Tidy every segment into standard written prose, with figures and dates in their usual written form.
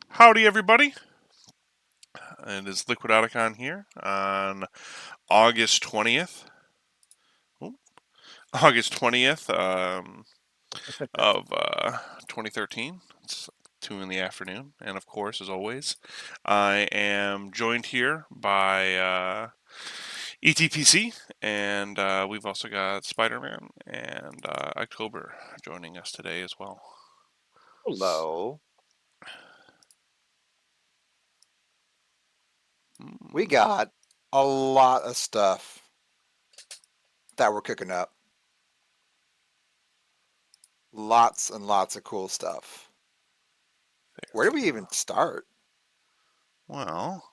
Howdy, everybody. It is LiquidOtacon here on August 20th. August 20th of 2013. It's 2 in the afternoon. And of course, as always, I am joined here by ETPC, and we've also got Spider-Man and October joining us today as well. Hello. We got a lot of stuff that we're cooking up. Lots and lots of cool stuff. Where do we even start? Well,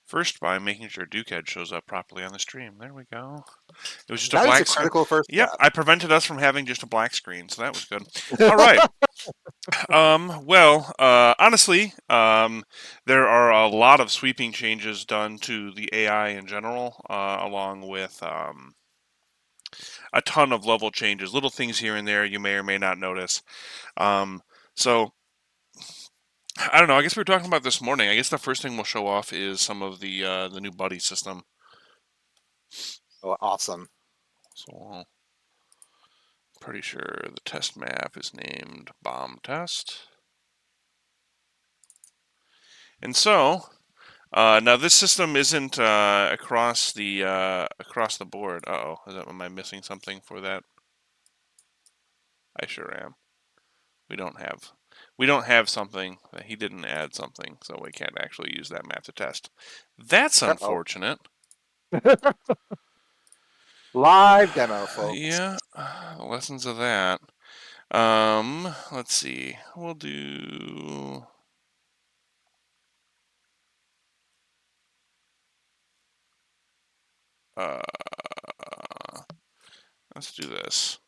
first by making sure Dukehead shows up properly on the stream. There we go. It was just That a black is a critical first Yep, step. I prevented us from having just a black screen, so that was good. All right. Honestly, there are a lot of sweeping changes done to the AI in general, along with a ton of level changes, little things here and there you may or may not notice. So I don't know. I guess we were talking about this morning. I guess the first thing we'll show off is some of the new buddy system. Oh, awesome. So pretty sure the test map is named Bomb Test. And so, now this system isn't across the board. Uh-oh, am I missing something for that? I sure am. We don't have something. He didn't add something, so we can't actually use that map to test. That's Uh-oh. unfortunate. Live demo, folks. Yeah, lessons of that. Let's see. We'll do. Uh, let's do this.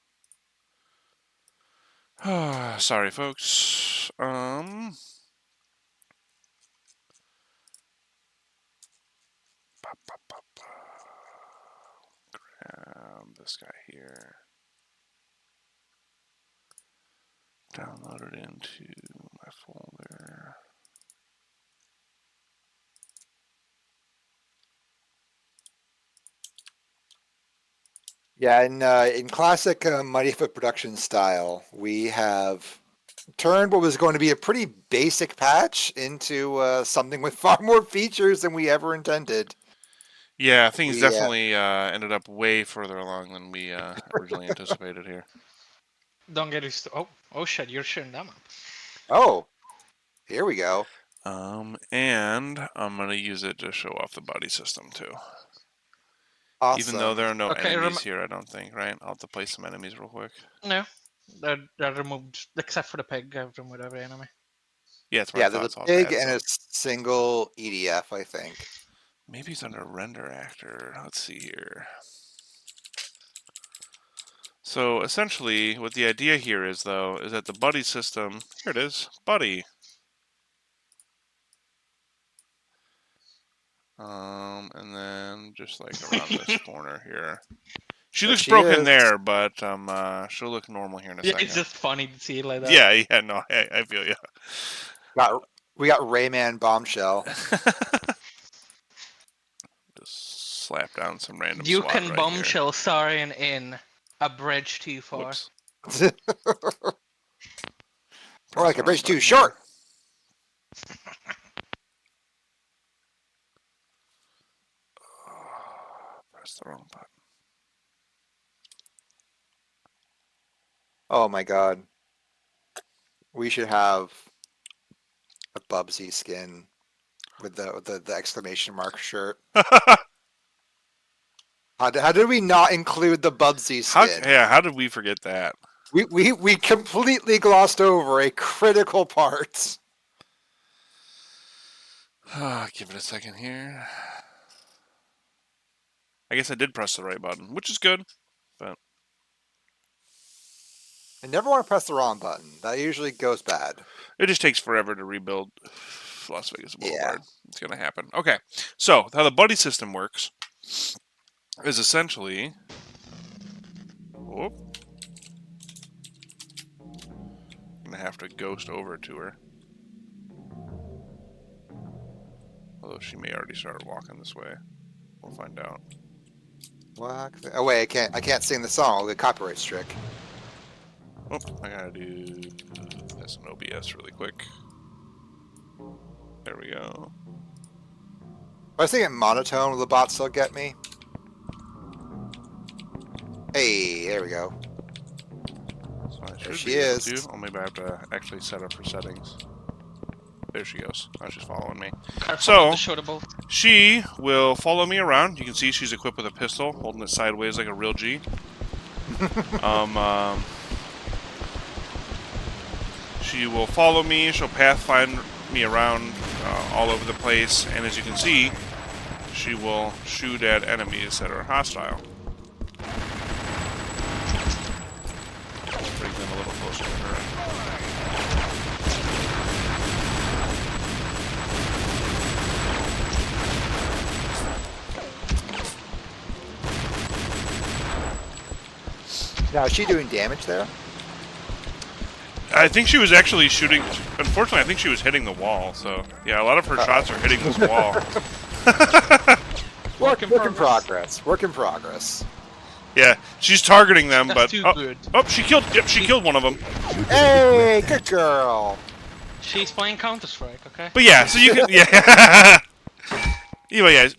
Sorry, folks. Grab this guy here. Download it into my folder. Yeah, in classic Mighty Foot production style, we have turned what was going to be a pretty basic patch into something with far more features than we ever intended. Yeah, things We definitely ended up way further along than we originally anticipated here. Don't get used to. Oh shit! You're sharing that map. Oh, here we go. And I'm gonna use it to show off the buddy system too. Even though there Awesome. are no Okay, enemies here, I don't think, right? I'll have to place some enemies real quick. No, they're removed except for the pig. I've removed every enemy. Yeah, that's what Yeah, I there's thought. a So I'll pig add and some. a single EDF, I think. Maybe it's under render actor. Let's see here. So essentially, what the idea here is, though, is that the buddy system. Here it is, buddy. And then just like around this corner here. She There looks she broken is. there, but she'll look normal here in a Yeah, second. it's just funny to see it like that. Yeah, no, I feel you. We got Rayman Bombshell. Just slap down some random You SWAT can right bombshell Saurian in a bridge too here. far. Whoops. Or like the a bridge wrong too button short. here. Press the wrong button. Oh my god. We should have a Bubsy skin with the exclamation mark shirt. How did we not include the Bubsy skin? How did we forget that? We completely glossed over a critical part. Give it a second here. I guess I did press the right button, which is good, but I never want to press the wrong button. That usually goes bad. it just takes forever to rebuild Las Vegas Boulevard. Yeah. It's going to happen. Okay, so how the buddy system works is essentially... Whoop. I'm going to have to ghost over to her. Although she may already start walking this way. We'll find out. Oh wait, I can't sing the song. I'll get copyright strike. Oh, I gotta do this in OBS really quick. There we go. If I sing it monotone, will the bot still get me? Hey, there we go. So I There should she be able is. to. Oh, maybe I have to actually set up her settings. There she goes. Now she's following me. Careful to show the boat. She will follow me around. You can see she's equipped with a pistol, holding it sideways like a real G. She will follow me. She'll pathfind me around all over the place, and as you can see, she will shoot at enemies that are hostile. Bring them a little closer to her. Now, is she doing damage there? I think she was actually shooting. Unfortunately, I think she was hitting the wall. So yeah, a lot of her shots are hitting this wall. Work in progress. Work in progress. Yeah, she's targeting them, That's but too good. oh, she killed. Yep, she killed one of them. Hey, good girl. She's playing Counter-Strike, okay? But yeah, so you can yeah. Anyway, yeah.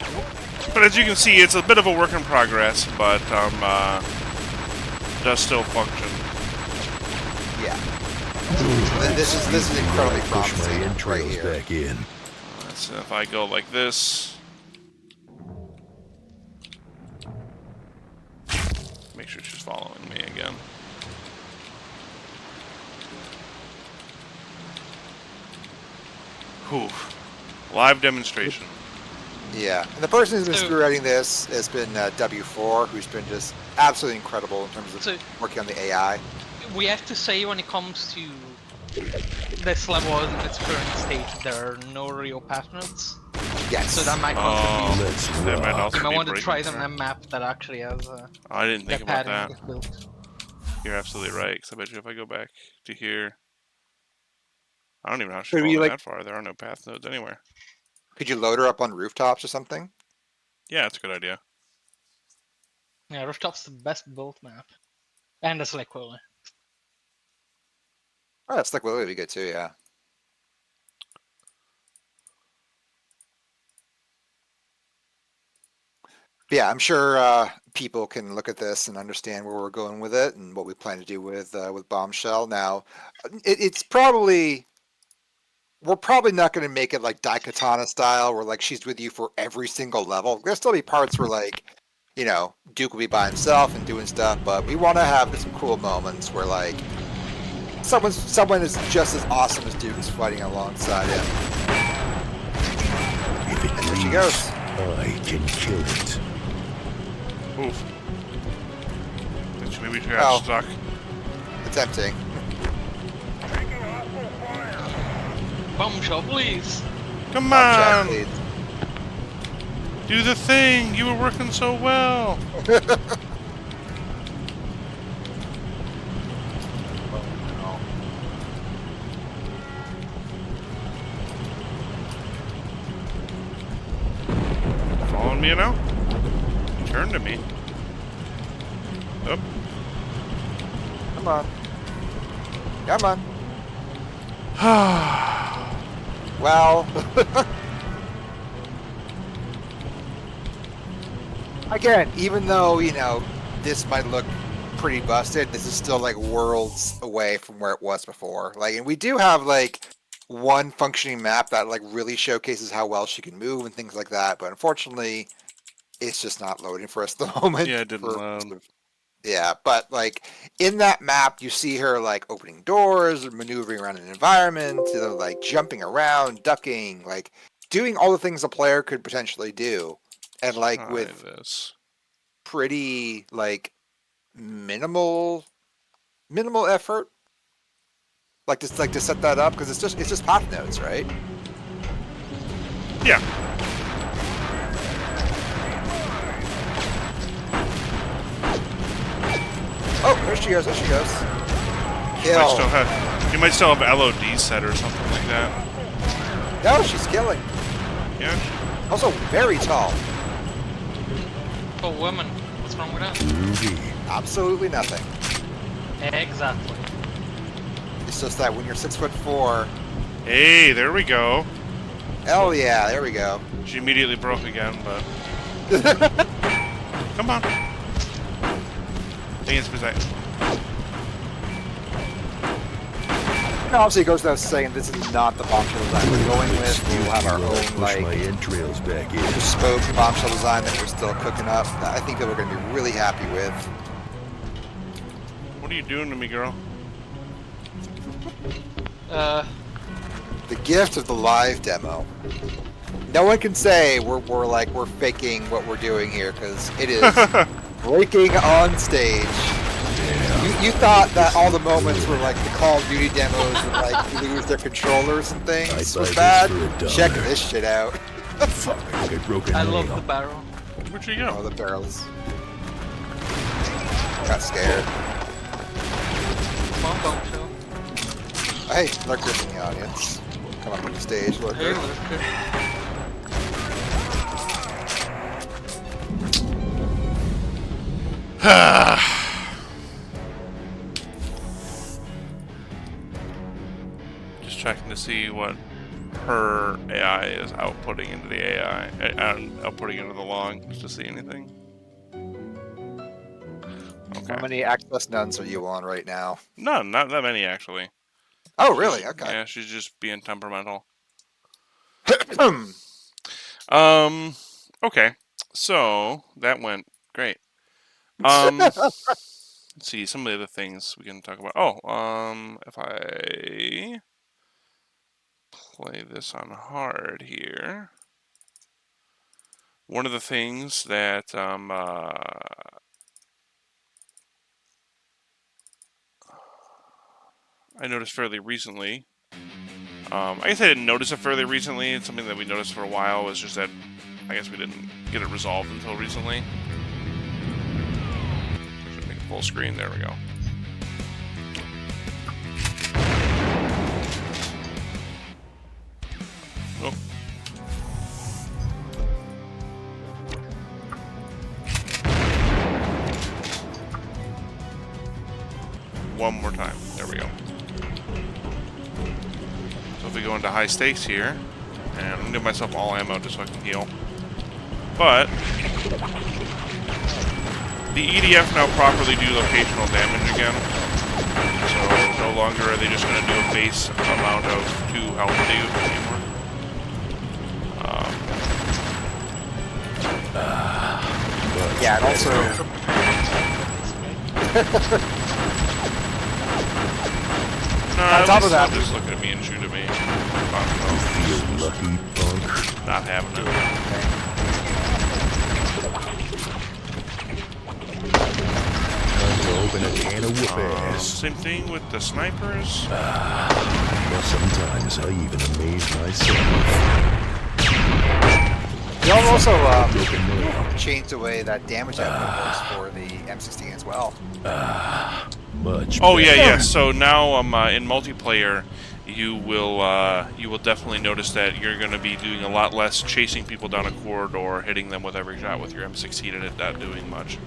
But as you can see, it's a bit of a work in progress, but does still function. Yeah. This is incredibly Push my promising right entrails here. back in. So if I go like this, make sure she's following me again. Whew. Live demonstration. Yeah, and the person who's been So- spearheading this has been W4, who's been just absolutely incredible in terms of So- working on the AI. We have to say when it comes to this level in its current state, there are no real path nodes. Yes. So that might Oh, contribute. Let's that might rock. also You might be want to breaking try it on through. a map that actually has I didn't think the about that. pattern built. You're absolutely right. Because I bet you if I go back to here, I don't even know how she's Could we, following like- that far. There are no path nodes anywhere. Could you load her up on rooftops or something? Yeah, that's a good idea. Yeah, Rooftop's the best built map. And it's like Willy. Oh, that's like really good too, yeah. Yeah, I'm sure people can look at this and understand where we're going with it and what we plan to do with Bombshell. Now, it's probably we're probably not going to make it like Daikatana style, where like she's with you for every single level. There'll still be parts where like, you know, Duke will be by himself and doing stuff, but we want to have some cool moments where like someone is just as awesome as Duke is fighting alongside him. If it And there she leaves, goes. I can kill it. Oof. Maybe she got Oh. stuck. Attempting. Bombshell, please! Come Jack on! leads. Do the thing! You were working so well! Following me now? Turn to me. Oh, Come on. Come on. Well, again, even though, you know, this might look pretty busted, this is still like worlds away from where it was before. Like, and we do have like one functioning map that like really showcases how well she can move and things like that, but unfortunately, it's just not loading for us at the moment. yeah, it didn't for load. sort of- yeah, but like in that map, you see her like opening doors or maneuvering around an environment, you know, like jumping around, ducking, like doing all the things a player could potentially do, and like Try with this. pretty like minimal effort, like to set that up because it's just path nodes, right? Yeah. Oh, there she goes, there she goes. You might still have LOD set or something like that. No, she's killing. Yeah. Also very tall. Oh, woman. What's wrong with that? Groovy. Absolutely nothing. Exactly. It's just that when you're 6'4", Hey, there we go. oh yeah, there we go. She immediately broke again, but come on. Dang it, Spizite. And obviously, it goes without saying this is not the bombshell design we're going with. We'll have our own Push my like entrails back in. bespoke bombshell design that we're still cooking up. That I think that we're going to be really happy with. What are you doing to me, girl? The gift of the live demo. No one can say we're faking what we're doing here because it is breaking on stage. You thought that all the moments were like the Call of Duty demos would like lose their controllers and I'd things buy was this bad. for $1. Check this shit out. Fuck, I think I broke a I nail. love the barrel. Where'd she Oh, go? the barrels. Got scared. Come on, Bombshell. Hey, lurkers in the audience. Come up on the stage, Hey, lurker. lurker. Just checking to see what her AI is outputting into the AI and outputting into the log just to see anything. Okay. How many access nuns are you on right now? None, not that many actually. Oh, really? Okay. Yeah, she's just being temperamental. Hmm. Okay. So that went great. Let's see some of the other things we can talk about. Oh, if I play this on hard here, one of the things that I noticed fairly recently. I guess I didn't notice it fairly recently. It's something that we noticed for a while. Was just that I guess we didn't get it resolved until recently. Should make it full screen. There we go. Oh. One more time. There we go. So if we go into high stakes here, and I'm gonna give myself all ammo just so I can heal. But the EDF now properly do locational damage again. So no longer are they just gonna do a base amount of 2 health to you anymore. Yeah, and also No, on top of that, just look at me and shoot at me. Feel lucky, punk. Not having it. Time to open a can of whoop ass. Same thing with the snipers. Well, sometimes I even amaze myself. y'all also Broken nail. changed the way that damage output works for the M16 as well. Much Oh better. yeah. So now in multiplayer, you will definitely notice that you're going to be doing a lot less chasing people down a corridor, hitting them with every shot with your M16, and it not doing much.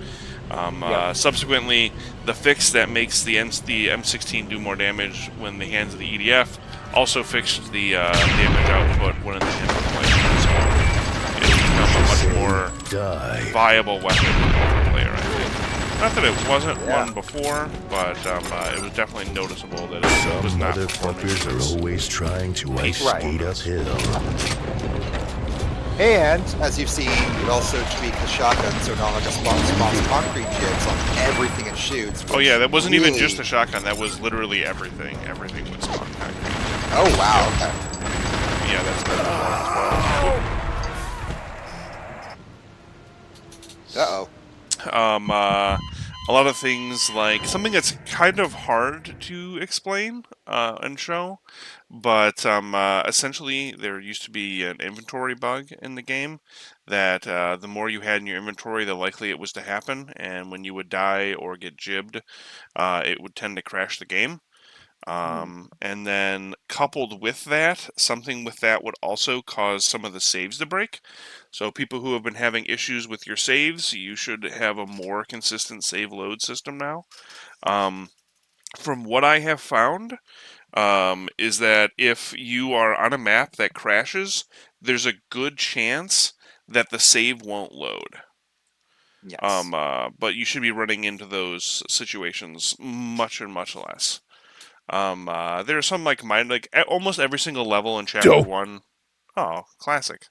Subsequently, the fix that makes the M16 do more damage when in the hands of the EDF also fixed the damage output when in the hands of the player. So it's become a much more Die. viable weapon in multiplayer, I think. Not that it wasn't one before, but it was definitely noticeable that it was Some not performing motherfuckers its are always trying to ice Right. skate uphill. And as you've seen, you also tweak the shotgun so now like a spawns concrete chips on everything it shoots. Oh yeah, that wasn't even really- just a shotgun. That was literally everything. Everything would spawn concrete. Oh wow. Okay. Yeah, that's been as Uh-oh. well. A lot of things like something that's kind of hard to explain and show, but essentially there used to be an inventory bug in the game that the more you had in your inventory, the likely it was to happen, and when you would die or get jibbed, it would tend to crash the game. And then coupled with that, something with that would also cause some of the saves to break. So people who have been having issues with your saves, you should have a more consistent save load system now. From what I have found, is that if you are on a map that crashes, there's a good chance that the save won't load. Yes. But you should be running into those situations much less. There are some like mine, like almost every single level in Chapter Dope. 1. Oh, classic.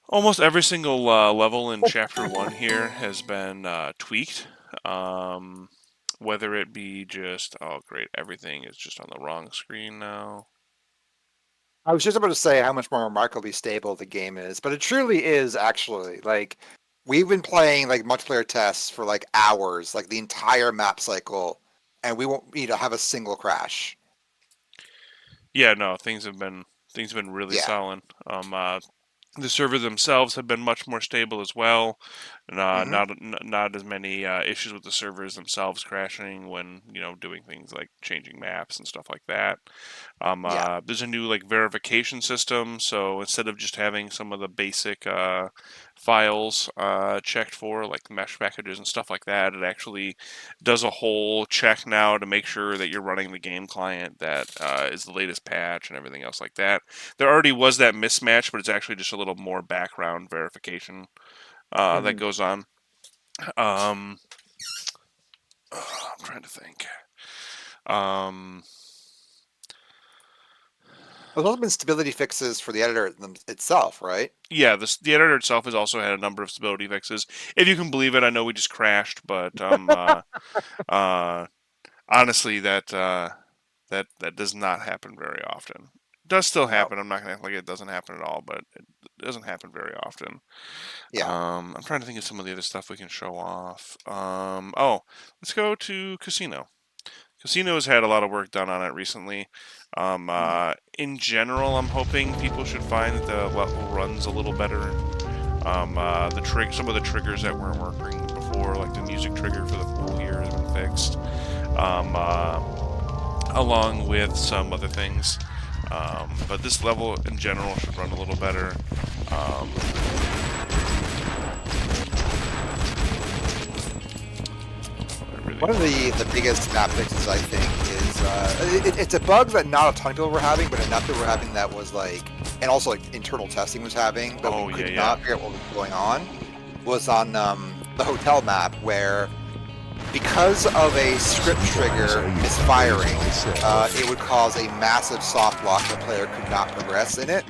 Almost every single level in Chapter 1 here has been tweaked. Whether it be just, oh great, everything is just on the wrong screen now. I was just about to say how much more remarkably stable the game is, but it truly is actually. Like, we've been playing like multiplayer tests for like hours, like the entire map cycle, and we won't have a single crash. Yeah, no, things have been really Yeah. solid. The servers themselves have been much more stable as well. Mhm. Not as many issues with the servers themselves crashing when doing things like changing maps and stuff like that. Yeah. There's a new like verification system, so instead of just having some of the basic files checked for, like mesh packages and stuff like that, it actually does a whole check now to make sure that you're running the game client that is the latest patch and everything else like that. There already was that mismatch, but it's actually just a little more background verification that Mhm. goes on. I'm trying to think. Um, There's also been stability fixes for the editor itself, right? yeah, the editor itself has also had a number of stability fixes. If you can believe it, I know we just crashed, but uh, honestly, that does not happen very often. It does still No. happen. I'm not gonna act like it doesn't happen at all, but it doesn't happen very often. Yeah. I'm trying to think of some of the other stuff we can show off. Oh, let's go to Casino. Casino's had a lot of work done on it recently. Mhm. In general, I'm hoping people should find that the level runs a little better. Some of the triggers that weren't working before, like the music trigger for the pool here, has been fixed. Along with some other things. But this level in general should run a little better. Um, One of the biggest map fixes, I think, is it's a bug that not a ton of people were having, but enough people were having that was like, and also like internal testing was having, but Oh we yeah, could yeah. not figure out what was going on. Was on the hotel map where, because of a script trigger misfiring, it would cause a massive soft lock. The player could not progress in it,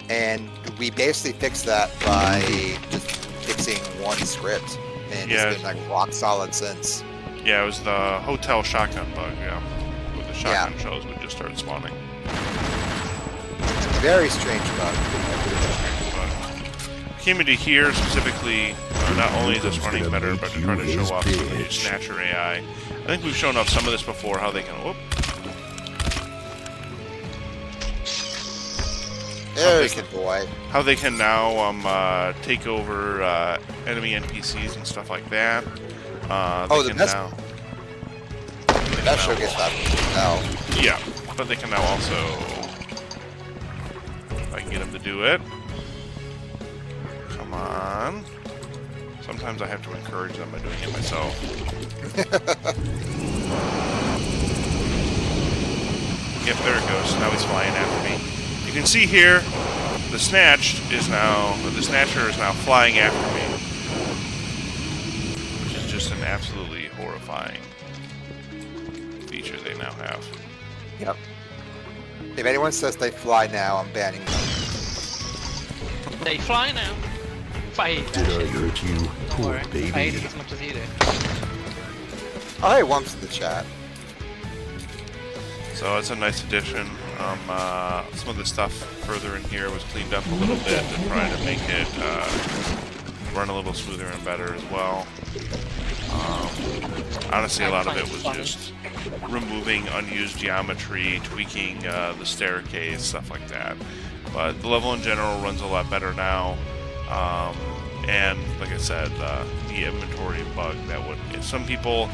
and we basically fixed that by just fixing one script, and it's Yeah, been like rock solid since. yeah. It was the hotel shotgun bug. Yeah, where the Yeah. shotgun shells would just start spawning. Very strange bug. Came into here specifically, not only is this running better, but to try to show off some of the new Snatcher AI. I think we've shown off some of this before, how they can, There's the boy. how they can now take over enemy NPCs and stuff like that. Oh, They the can best. now, That showcase that now. yeah, but they can now also, if I can get them to do it. Come on. Sometimes I have to encourage them by doing it myself. Yep, there it goes. Now he's flying after me. You can see here, the Snatcher is now flying after me, which is just an absolutely horrifying feature they now have. Yep. If anyone says they fly now, I'm banning them. They fly now. If I hate Did that I shit. hurt you? Don't Poor worry. I hate baby. it as much as you do. Oh, hey, Wumps in the chat. So it's a nice addition. Some of the stuff further in here was cleaned up a little bit to try to make it run a little smoother and better as well. Honestly, a lot of it was just removing unused geometry, tweaking the staircase, stuff like that. But the level in general runs a lot better now. And like I said, the inventory bug that would... Some people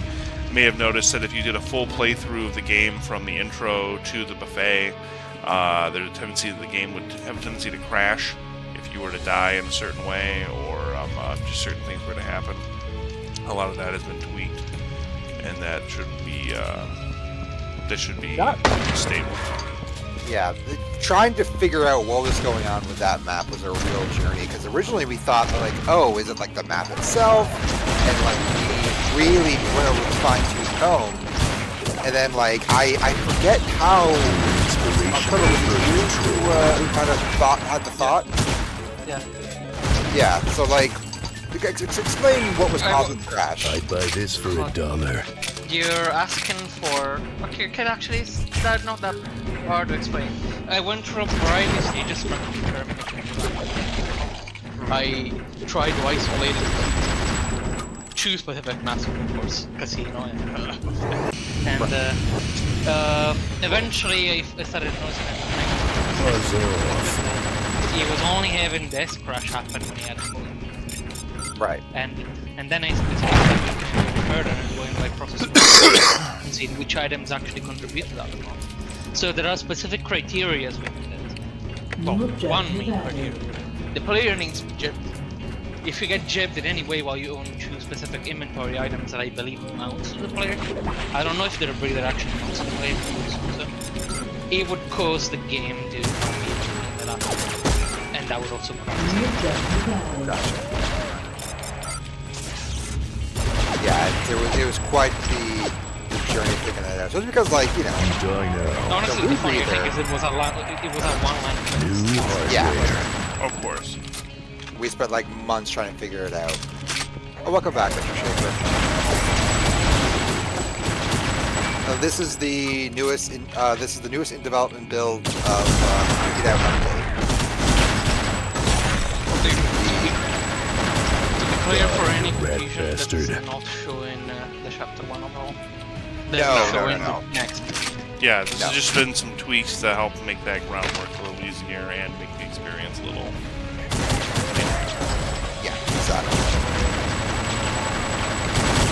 may have noticed that if you did a full playthrough of the game from the intro to the buffet, there's a tendency that the game would have a tendency to crash if you were to die in a certain way, or just certain things were to happen. A lot of that has been tweaked, and that should be stable. Yeah, trying to figure out what was going on with that map was a real journey, because originally we thought, like, oh, is it like the map itself? And like, we really went over the fine-tooth comb. And then, like, I forget how October was you who kind of had the thought. Yeah. Yeah, so like, explain what was causing the crash. I'd buy this for $1. You're asking for... Okay, actually, it's not that hard to explain. I went through a variety of stages from determining. I tried to isolate it. Choose specific master, of course, Casino and eventually I started noticing it. Buzz off. He was only having this crash happen when he had a full. Right. And then I specifically looking further and going by process and seeing which items actually contribute to that or not. So there are specific criteria with it. Well, one main criteria. The player needs if you get jibbed in any way while you own two specific inventory items that I believe mounts to the player, I don't know if the breeder actually mounts to the player, so it would cause the game to clean it up, and that would also Gotcha. Yeah, it was quite the journey figuring that out. Just because, like, you know, honestly, the funny thing is it was a one-line. New hardware. Yeah, Of course. we spent like months trying to figure it out. Oh, welcome back, Mr. Schaefer. This is the newest in development build of Get Out Update. To be clear, for any confusion, this bastard. is not showing the chapter 1 of all. No. Next. Yeah, this No. has just been some tweaks to help make that groundwork a little easier and make the experience a little. Yeah, exactly.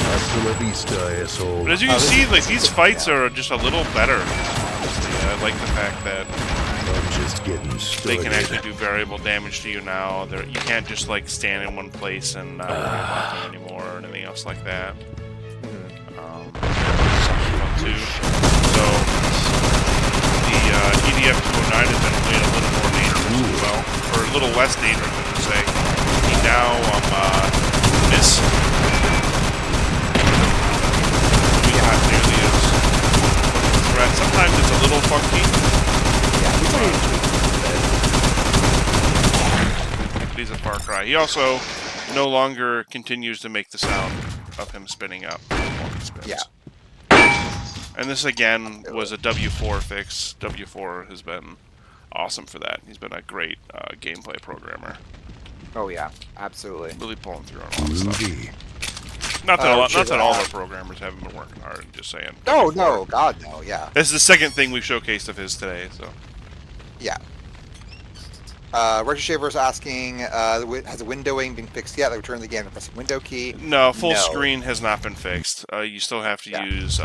Hasta la vista, asshole. But as you can this see, is- like these fights are just a little better. Honestly, I like the fact that I'm just getting they started. can actually do variable damage to you now. You can't just like stand in one place and not worry about them anymore or anything else like that. Something fun too. So the EDF 209 has been made a little more dangerous as well, or a little less dangerous, I should say. He now miss. We not nearly as threat. Sometimes it's a little funky. He's a far cry. He also no longer continues to make the sound of him spinning up while he spins. Yeah. And this again was a W4 fix. W4 has been awesome for that. He's been a great gameplay programmer. Oh yeah, absolutely. Really pulling through on all this stuff. Groovy. Not that, not check that it all out. the programmers haven't been working hard. I'm just saying. No, W4. no, God no, yeah. This is the second thing we've showcased of his today. So Yeah. Richard Shaver's asking, has the windowing been fixed yet? Like return the game and press the window key. no, full No. screen has not been fixed. You still have to Yeah. use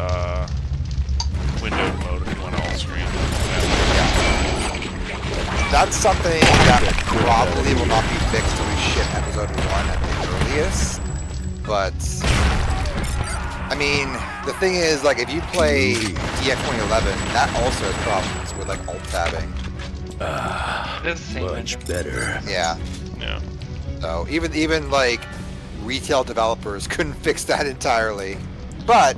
windowed mode if you want all screen. That's something that probably will not be fixed till we ship episode 1 at the earliest. But I mean, the thing is, like, if you play DF 2011, that also has problems with like alt tabbing. That's the same Much engine. better. Yeah. Yeah. So even like retail developers couldn't fix that entirely. But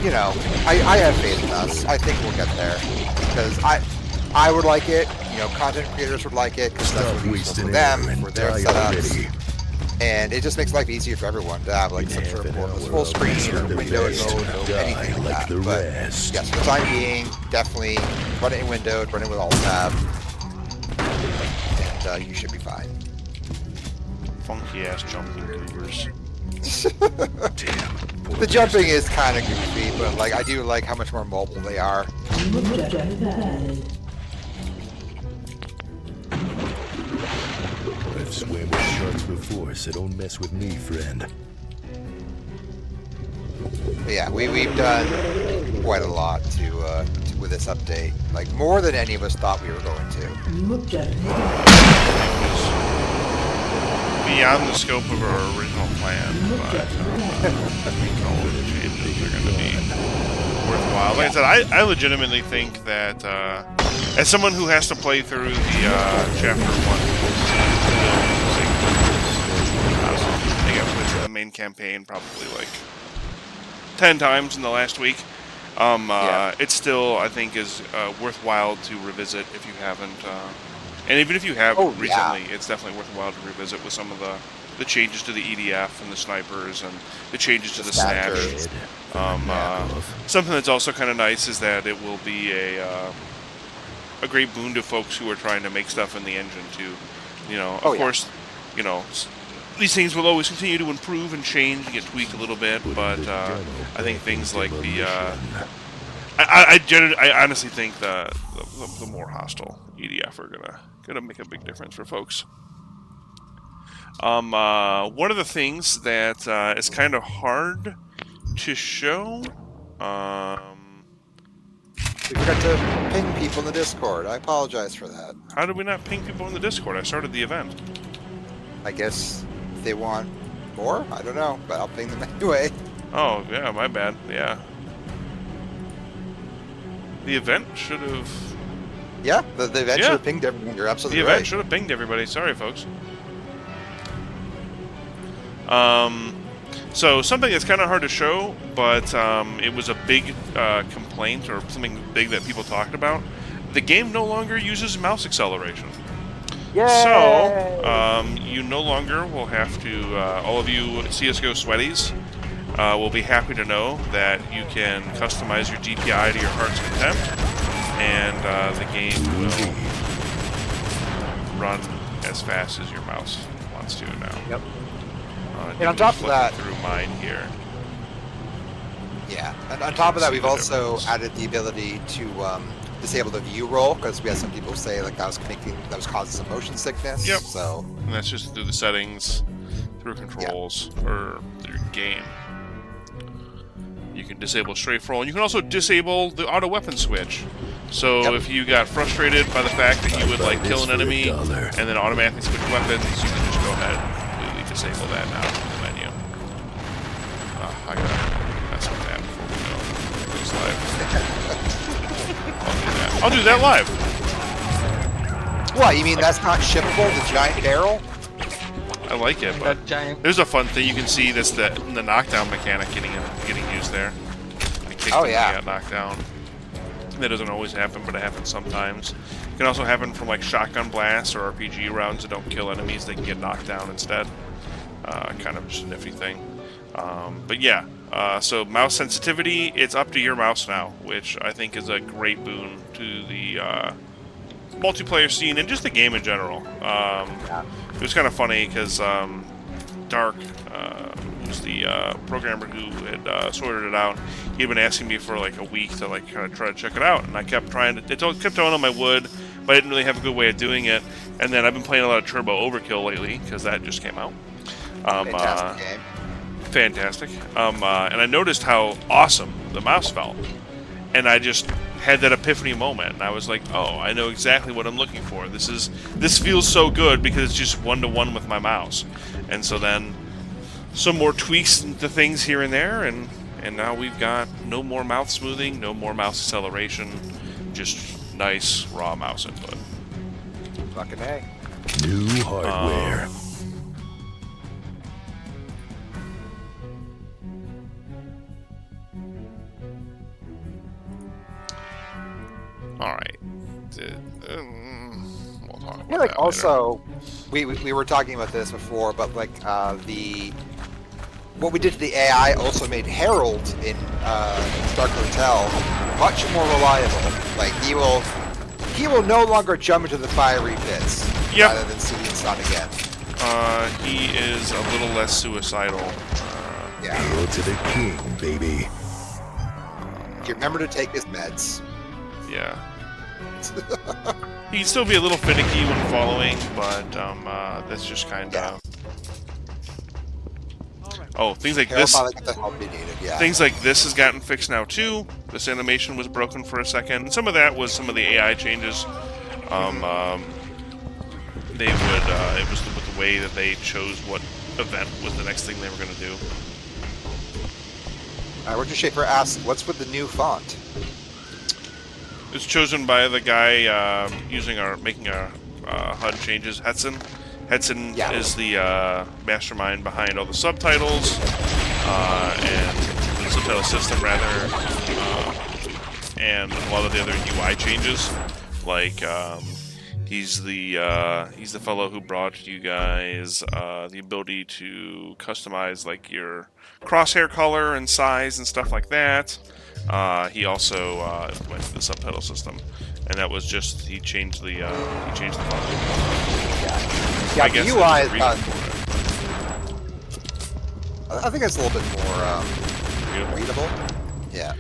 you know, I have faith in us. I think we'll get there because I would like it. You know, content creators would like it because that's Stop what we wasting for them air for and their die setups. already. And it just makes life easier for everyone to have like some sort of cordless full screen or windowed mode or anything like that. the But rest. yes, for the time being, definitely run it in windowed, run it with alt tab, and you should be fine. Funky ass jumping goobers. Damn. The jumping is kind of goofy, but like I do like how much more mobile they are. I've swam with sharks before, so don't mess with me, friend. But yeah, we've done quite a lot to with this update, like more than any of us thought we were going to. Beyond the scope of our original plan, but all of the changes are going to be worthwhile. Like I said, I legitimately think that as someone who has to play through the chapter 1, I think I've played through the main campaign probably like 10 times in the last week. It still, I think, is worthwhile to revisit if you haven't. And even if you have recently, it's definitely worthwhile to revisit with some of the changes to the EDF and the snipers and the changes to the snatch. Something that's also kind of nice is that it will be a great boon to folks who are trying to make stuff in the engine too. You know, of course, you know, these things will always continue to improve and change and get tweaked a little bit, but I think things like the I honestly think the more hostile EDF are gonna make a big difference for folks. One of the things that is kind of hard to show. We forgot to ping people in the Discord. I apologize for that. How did we not ping people in the Discord? I started the event. I guess if they want more, I don't know, but I'll ping them anyway. Oh, yeah, my bad. Yeah. The event should have... Yeah, the event Yeah. should have pinged everyone. You're The absolutely event right. should have pinged everybody. Sorry, folks. So something that's kind of hard to show, but it was a big complaint or something big that people talked about. The game no longer uses mouse acceleration. Yay! So you no longer will have to. All of you CS:GO sweaties will be happy to know that you can customize your DPI to your heart's content, and the game will run as fast as your mouse wants to now. Yep. And on top of that- through mine here. Yeah, and on top of that, See we've the also difference. added the ability to disable the view roll because we had some people say like that was causing some motion sickness. Yep. So And that's just through the settings, through controls, or through game. You can disable strafe roll, and you can also disable the auto weapon switch. So Yep. if you got frustrated by the fact that you would like kill an enemy $1 and then automatically switch weapons, you can just go ahead and completely disable that now in the menu. I gotta mess with that before we go. It goes live. I'll do that live. what? You mean that's not shippable? The giant barrel? I like it, but That giant. there's a fun thing you can see. That's the knockdown mechanic getting used there. I kicked Oh, him yeah. and he got knocked down. That doesn't always happen, but it happens sometimes. It can also happen from like shotgun blasts or RPG rounds that don't kill enemies; they can get knocked down instead. Kind of just a nifty thing. But yeah, so mouse sensitivity, it's up to your mouse now, which I think is a great boon to the multiplayer scene and just the game in general. It was kind of funny because Dark, who's the programmer who had sorted it out, he had been asking me for like a week to like kind of try to check it out, and I kept trying to. Kept telling him I would, but I didn't really have a good way of doing it. And then I've been playing a lot of Turbo Overkill lately because that just came out. Fantastic game. Fantastic. And I noticed how awesome the mouse felt, and I just had that epiphany moment, and I was like, "Oh, I know exactly what I'm looking for. This feels so good because it's just one-to-one with my mouse." And so then some more tweaks to things here and there, and now we've got no more mouth smoothing, no more mouse acceleration, just nice raw mouse input. Fucking A. New hardware. All right. We'll talk about Yeah, like that also, we were talking about this before, but like what we did to the AI also made Harold in Dark Hotel much more reliable. Like he will no longer jump into the fiery pits Yep. rather than see the sun again. He is a little less suicidal. Yeah, Hail to the king, baby. he remember to take his meds. Yeah. He can still be a little finicky when following, but that's just kind of. Oh, things like Harold this. finally got the help he needed. Yeah. Things like this has gotten fixed now too. This animation was broken for a second. And some of that was some of the AI changes. They would. It was with the way that they chose what event was the next thing they were going to do. Richard Schaefer asks, "What's with the new font?" It's chosen by the guy making our HUD changes, Hetson. Hetson Yeah. is the mastermind behind all the subtitles and the subtitle system, rather, and a lot of the other UI changes. Like he's the fellow who brought you guys the ability to customize like your crosshair color and size and stuff like that. He also implemented the subtitle system, and that was just he changed the font. Yeah, I the guess UI there's a is reason for it. I think it's a little bit more Readable. readable. Yeah.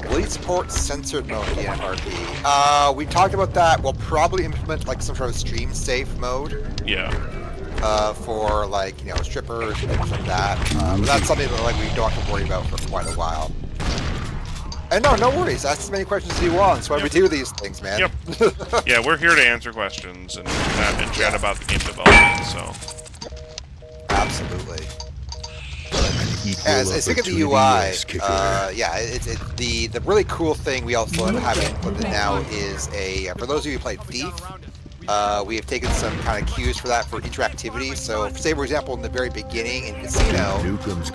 Will it support censored mode in DNFRP? We talked about that. We'll probably implement like some sort of stream safe mode. Yeah. for like strippers and things like that. But that's something that like we don't have to worry about for quite a while. And no worries. Ask as many questions as you want. That's why we do these things, man. Yep. Yeah, we're here to answer questions and chat about the game development. So. Absolutely. Equal Speaking of the opportunity UI, ass kicker. it's the really cool thing we also have inputted now is for those of you who played Thief, we have taken some kind of cues for that for interactivity. So, say for example, in the very beginning in Casino,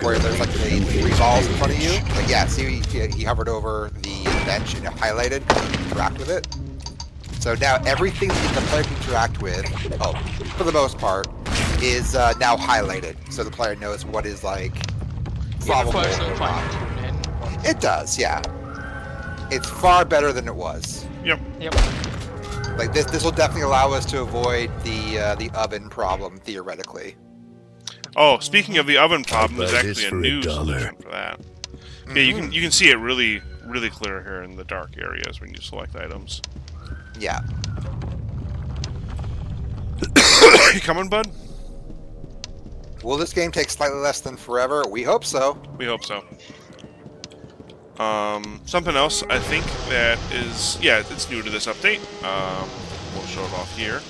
where there's like the 3 balls in front of you, like see he hovered over the bench and it highlighted, you can interact with it. So now everything that the player can interact with, for the most part, is now highlighted, so the player knows what is like probable or not. It does, yeah. It's far better than it was. Yep. Like this will definitely allow us to avoid the oven problem theoretically. Oh, speaking of the oven problem, there's buy actually this a for new $1. solution for that. Yeah, you can see it really clear here in the dark areas when you select items. Yeah. You coming, bud? Will this game take slightly less than forever? We hope so. We hope so. Something else I think that is, it's new to this update. We'll show it off here.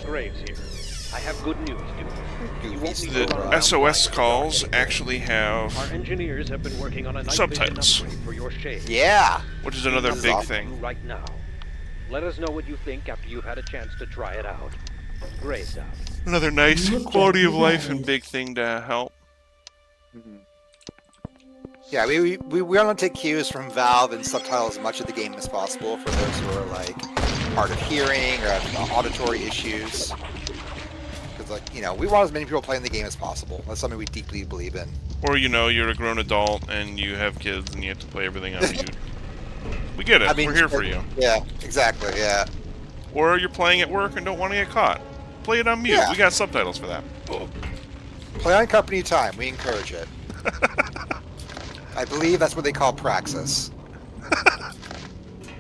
Graves here. I have good news, dude. You won't need to run The around SOS like calls this. actually have Our engineers have been working on a night subtitles. vision upgrade for your shade. Yeah. Which is another That's big awesome. thing. Right now. Let us know what you think after you've had a chance to try it out. Graves out. Another nice quality of life and big thing to help. Yeah, we want to take cues from Valve and subtitle as much of the game as possible for those who are like hard of hearing or have auditory issues. Because like we want as many people playing the game as possible. That's something we deeply believe in. Or you're a grown adult and you have kids and you have to play everything on mute. We get it. We're here for you. Yeah, exactly. Yeah. Or you're playing at work and don't want to get caught. Play it on mute. Yeah. We got subtitles for that. Play on company time. We encourage it. I believe that's what they call praxis.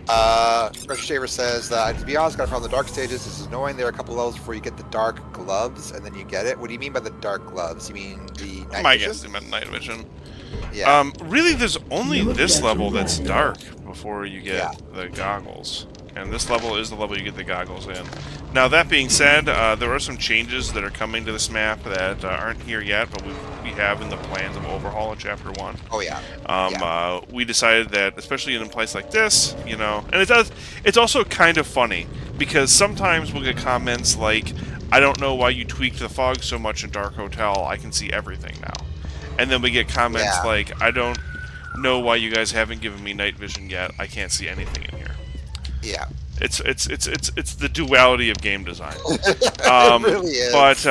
Retro Shaver says, to be honest, got from the dark stages. This is annoying. There are a couple levels before you get the dark gloves, and then you get it. What do you mean by the dark gloves? You mean the night My vision? guess is meant night vision. Yeah. Really, there's only this level that's dark before you get the goggles. And this level is the level you get the goggles in. Now, that being said, there are some changes that are coming to this map that aren't here yet, but we have in the plans of overhaul in Chapter 1. Oh, yeah. We decided that, especially in a place like this, and it's also kind of funny, because sometimes we'll get comments like, I don't know why you tweaked the fog so much in Dark Hotel, I can see everything now. And then we get comments like, I don't know why you guys haven't given me night vision yet, I can't see anything in here. Yeah. It's the duality of game design. It really is. But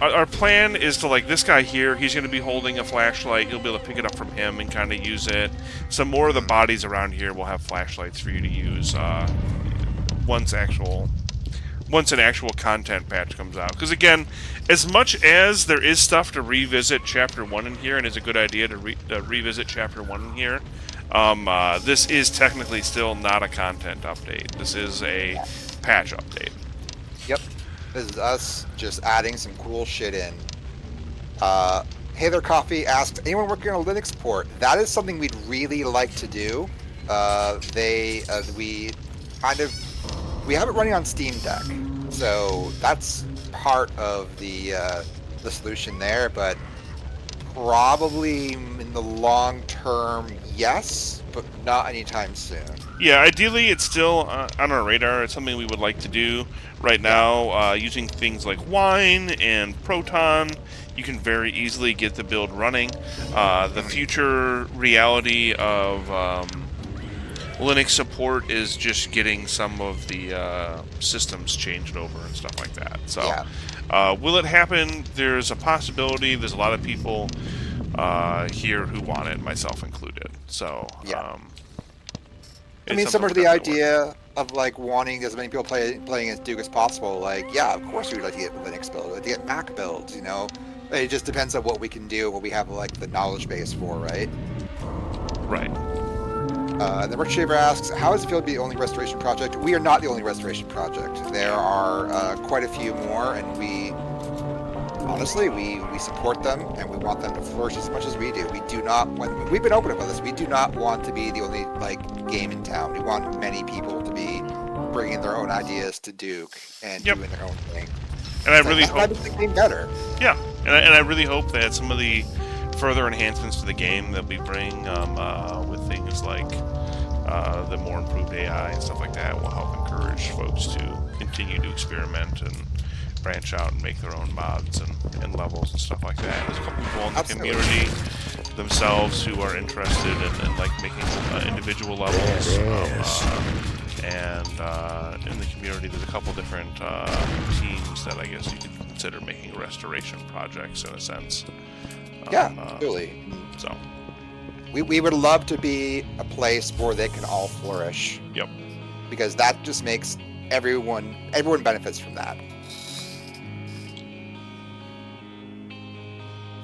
our plan is to, like, this guy here, he's going to be holding a flashlight. You'll be able to pick it up from him and kind of use it. Some more of the bodies around here will have flashlights for you to use once an actual content patch comes out. Because, again, as much as there is stuff to revisit Chapter 1 in here, and it's a good idea to revisit Chapter 1 in here, this is technically still not a content update. This is a patch update. Yep. This is us just adding some cool shit in. Hey There Coffee asked, anyone working on a Linux port? That is something we'd really like to do. We have it running on Steam Deck, so that's part of the solution there, but probably in the long term, yes, but not anytime soon. Yeah, ideally it's still on our radar. It's something we would like to do. Right now, using things like Wine and Proton, you can very easily get the build running. The future reality of Linux support is just getting some of the systems changed over and stuff like that. So, will it happen? There's a possibility. There's a lot of people here who want it, myself included. So, I mean, similar to the idea of like wanting as many people playing as Duke as possible. Like, yeah, of course we'd like to get Linux builds, like to get Mac builds. It just depends on what we can do, what we have like the knowledge base for, right? Right. The Merchant Shaver asks, how does it feel to be the only restoration project? We are not the only restoration project. There are quite a few more, and honestly, we support them, and we want them to flourish as much as we do. We do not, when we've been open about this, we do not want to be the only game in town. We want many people to be bringing their own ideas to Duke and Yep. doing their own thing. And I really that hope, makes the game better. yeah, and I really hope that some of the further enhancements to the game that we bring with things like the more improved AI and stuff like that will help encourage folks to continue to experiment and branch out and make their own mods and levels and stuff like that. There's a couple people in the community themselves who are interested in like making individual levels. And in the community, there's a couple different teams that I guess you could consider making restoration projects in a sense. Yeah, absolutely. So we would love to be a place where they can all flourish. Yep. Because that just makes everyone benefits from that.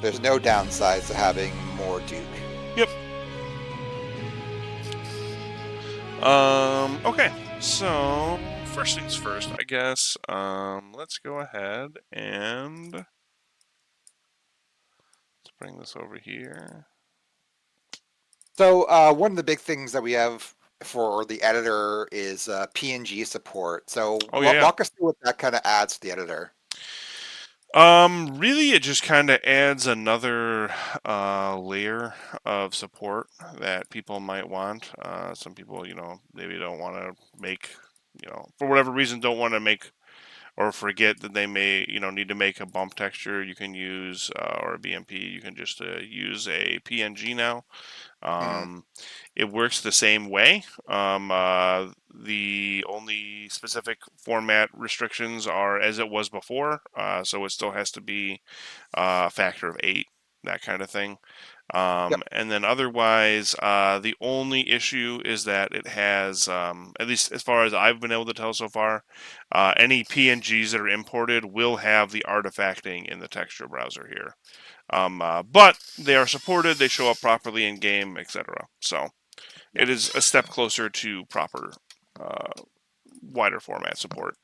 There's no downsides to having more Duke. Yep. Okay, so first things first, I guess. Let's go ahead and let's bring this over here. So one of the big things that we have for the editor is PNG support. So walk us through what that kind of adds to the editor. Really, it just kind of adds another layer of support that people might want. Some people, maybe don't want to make, for whatever reason, don't want to make or forget that they may, need to make a bump texture. You can use or a BMP. You can just use a PNG now. It works the same way. The only specific format restrictions are as it was before, so it still has to be a factor of 8, that kind of thing. And then otherwise, the only issue is that it has, at least as far as I've been able to tell so far, any PNGs that are imported will have the artifacting in the texture browser here. But they are supported, they show up properly in game, etc. So it is a step closer to proper wider format support.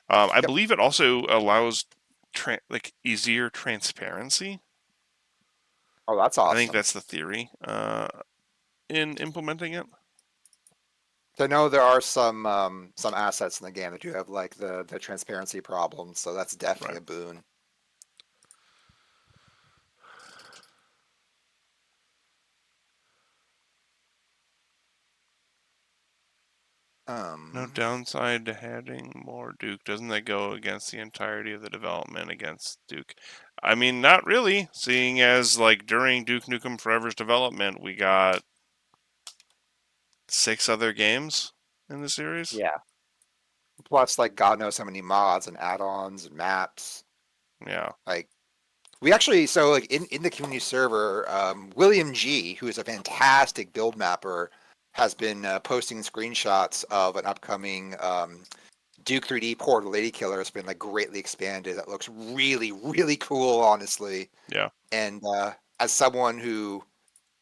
I believe it also allows easier transparency. Oh, that's awesome. I think that's the theory in implementing it. So I know there are some assets in the game that do have like the transparency problems, so that's definitely a boon. No downside to adding more Duke. Doesn't that go against the entirety of the development against Duke? I mean, not really, seeing as like during Duke Nukem Forever's development, we got 6 other games in the series. Yeah. Plus, like, God knows how many mods and add-ons and maps. Yeah. Like, we actually, so like in the community server, William G, who is a fantastic build mapper, has been posting screenshots of an upcoming Duke 3D port of Lady Killer. Has been like greatly expanded. That looks really, really cool, honestly. Yeah. And as someone who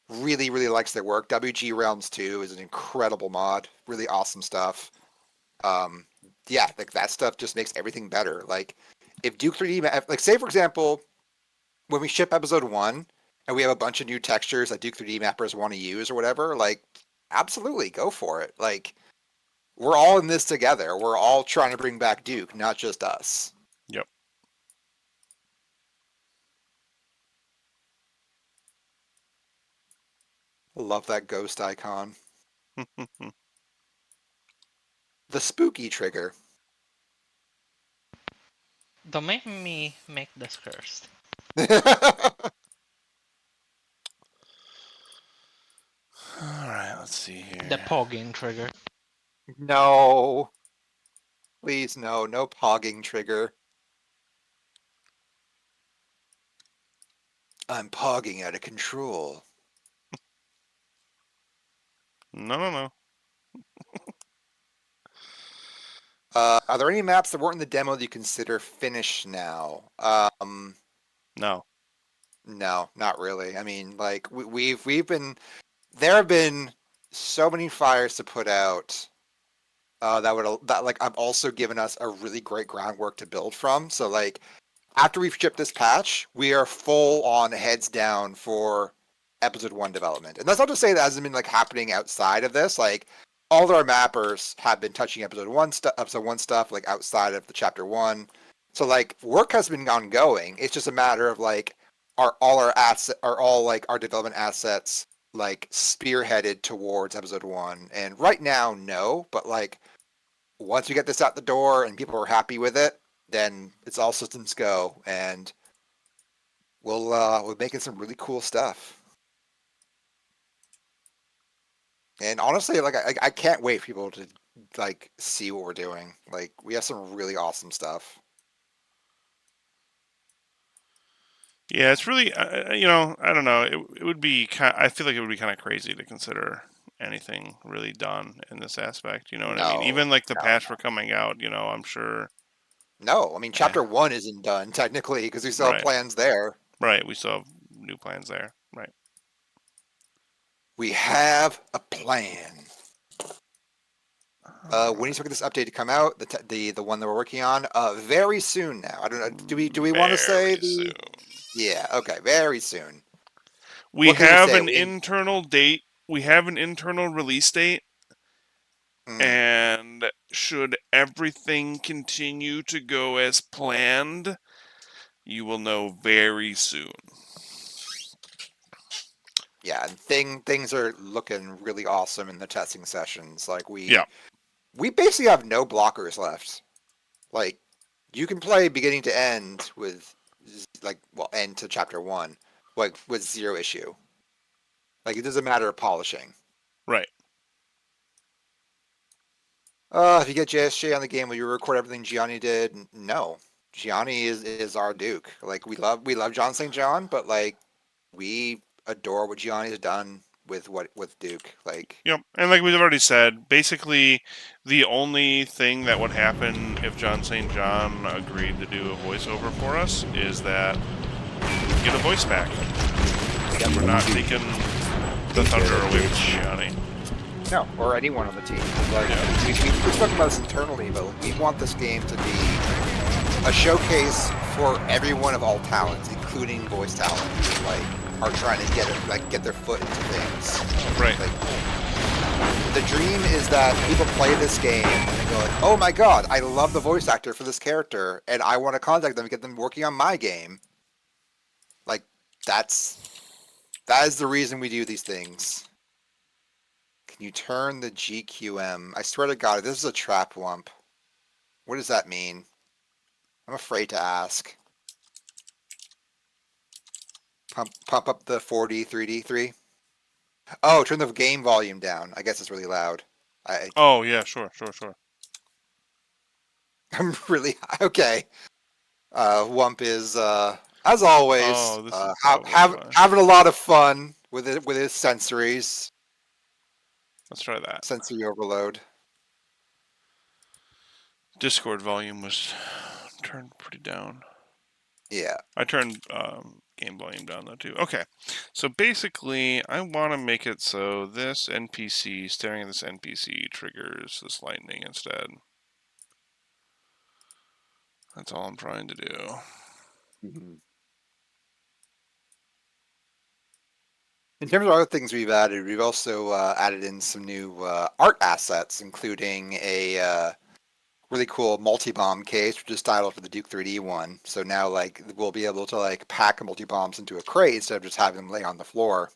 really, really likes their work, WG Realms 2 is an incredible mod. Really awesome stuff. Yeah, like that stuff just makes everything better. Like if Duke 3D, like say for example, when we ship episode 1 and we have a bunch of new textures that Duke 3D mappers want to use or whatever, like absolutely go for it. Like we're all in this together. We're all trying to bring back Duke, not just us. Yep. Love that ghost icon. The spooky trigger. Don't make me make this first. Alright, let's see here. The pogging trigger. No. Please, no pogging trigger. I'm pogging out of control. No. Are there any maps that weren't in the demo that you consider finished now? No. No, not really. I mean, like we've been there have been so many fires to put out. That like I've also given us a really great groundwork to build from. So like after we've shipped this patch, we are full on heads down for episode 1 development. And that's not to say that hasn't been like happening outside of this. Like all of our mappers have been touching episode 1 stuff like outside of the chapter 1. So like work has been ongoing. It's just a matter of like are all like our development assets like spearheaded towards episode 1. And right now no, but like once we get this out the door and people are happy with it, then it's all systems go, and we're making some really cool stuff. And honestly, like I can't wait for people to like see what we're doing. Like we have some really awesome stuff. Yeah, it's really, I don't know. It would be I feel like it would be kind of crazy to consider anything really done in this aspect. You know what I mean? No, Even like the no, patch for coming out, I'm sure. no. I mean, Eh, chapter 1 isn't done technically because we still have right, plans there. right. We still have new plans there. Right. We have a plan. When do you expect this update to come out? The one that we're working on? Very soon now. I don't know. Do we want to say Very the? soon. Yeah. Okay. Very soon. We What can we have say? an internal date. We have an internal release date. Mm, And should everything continue to go as planned, you will know very soon. yeah, and things are looking really awesome in the testing sessions. Like Yeah, we basically have no blockers left. Like you can play beginning to end with end to chapter 1, like with zero issue. Like it doesn't matter of polishing. right. If you get JSJ on the game, will you record everything Gianni did? No, Gianni is our Duke. Like we love John St. John, but like we adore what Gianni's done with Duke. Like Yep. And like we've already said, basically the only thing that would happen if John St. John agreed to do a voiceover for us is that we get a voice pack. We're not taking the thunder away from Gianni. no, or anyone on the team. Like Yeah. we're talking about this internally, but we want this game to be a showcase for everyone of all talents, including voice talent, who like are trying to get their foot into things. Right. Like the dream is that people play this game and they go like, "Oh my god, I love the voice actor for this character, and I want to contact them and get them working on my game." Like that is the reason we do these things. Can you turn the GQM? I swear to God, if this is a trap lump, what does that mean? I'm afraid to ask. Pump up the 4D, 3D, 3. Oh, turn the game volume down. I guess it's really loud. Oh yeah, sure. I'm really okay. Wump is as always Oh, this is probably why. having a lot of fun with it with his sensories, Let's try that. sensory overload. Discord volume was turned pretty down. Yeah. I turned game volume down though too. Okay, so basically I want to make it so this NPC, staring at this NPC, triggers this lightning instead. That's all I'm trying to do. Mm-hmm. In terms of other things we've added, we've also added in some new art assets, including a really cool multi-bomb case, which is titled for the Duke 3D one. So now, like, we'll be able to like pack multi-bombs into a crate instead of just having them lay on the floor.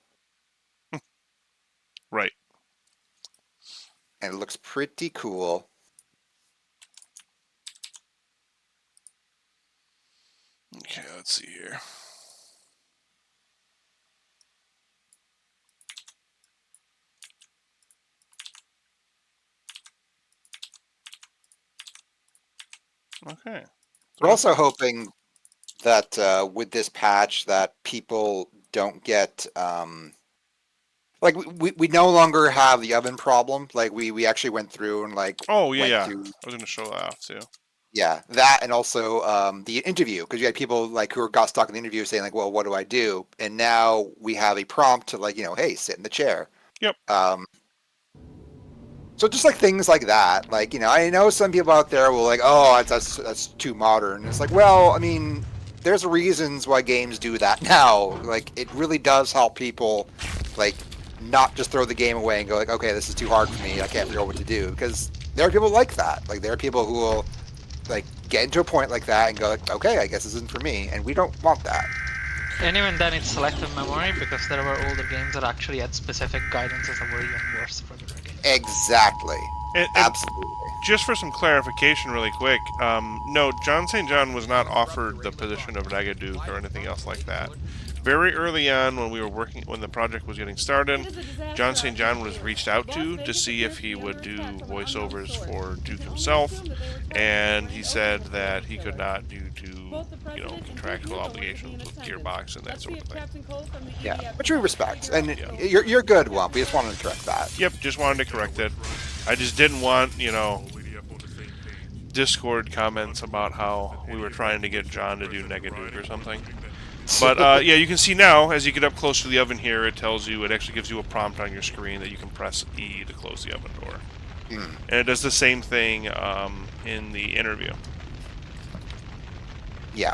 Right. And it looks pretty cool. Okay, let's see here. Okay. We're also hoping that with this patch that people don't get like we no longer have the oven problem. Like we actually went through and like Oh yeah, went yeah. through I was gonna show that off too. yeah that, and also the interview, because you had people like who got stuck in the interview saying like, well, what do I do? And now we have a prompt to like, hey, sit in the chair. Yep. So just like things like that, like, I know some people out there will like, oh, that's too modern. It's like, well, I mean, there's reasons why games do that now. Like, it really does help people, like, not just throw the game away and go like, okay, this is too hard for me. I can't figure out what to do, because there are people like that. Like, there are people who will like get into a point like that and go like, okay, I guess this isn't for me, and we don't want that. And even then, it's selective memory because there were older games that actually had specific guidances that were even worse for the games. Exactly. And Absolutely. just for some clarification, really quick, no, John St. John was not offered the position of Negaduke or anything else like that. Very early on, when the project was getting started, John St. John was reached out to see if he would do voiceovers for Duke himself, and he said that he could not due to contractual obligations with Gearbox and that sort of thing. Yeah, which we respect, and Yeah. you're good, Wump. We just wanted to correct that. Yep, just wanted to correct it. I just didn't want, Discord comments about how we were trying to get John to do Negaduke or something. But yeah, you can see now, as you get up close to the oven here, it actually gives you a prompt on your screen that you can press E to close the oven door. And it does the same thing in the interview. Yeah.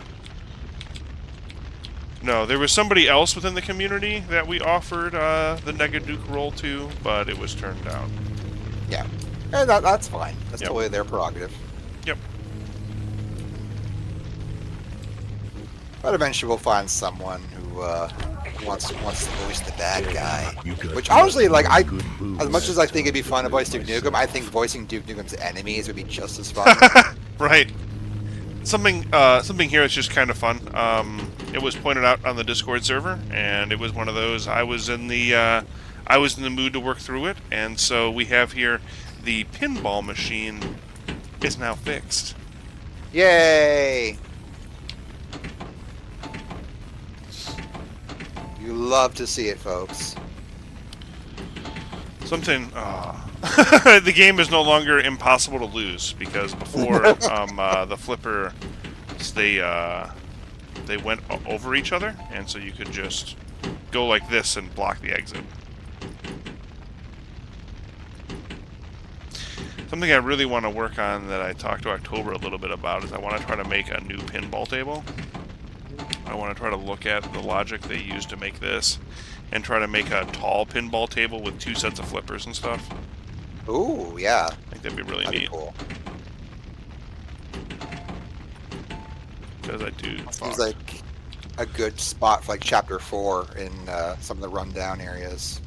No, there was somebody else within the community that we offered the Negaduke role to, but it was turned down. Yeah. And that's fine. That's Yep. totally their prerogative. Yep. But eventually we'll find someone who wants to voice the bad guy. Which honestly, like, as much as I think it'd be fun to voice Duke Nukem, I think voicing Duke Nukem's enemies would be just as fun. Right. Something here that's just kind of fun. It was pointed out on the Discord server, and it was one of those. I was in the mood to work through it, and so we have here the pinball machine is now fixed. Yay! You love to see it, folks. Something. The game is no longer impossible to lose because before the flipper, they went over each other, and so you could just go like this and block the exit. Something I really want to work on that I talked to October a little bit about is I want to try to make a new pinball table. I want to try to look at the logic they used to make this and try to make a tall pinball table with 2 sets of flippers and stuff. Ooh, yeah. I think that'd be really That'd be neat. cool. Because I do. Seems like a good spot for like Chapter 4 in some of the rundown areas.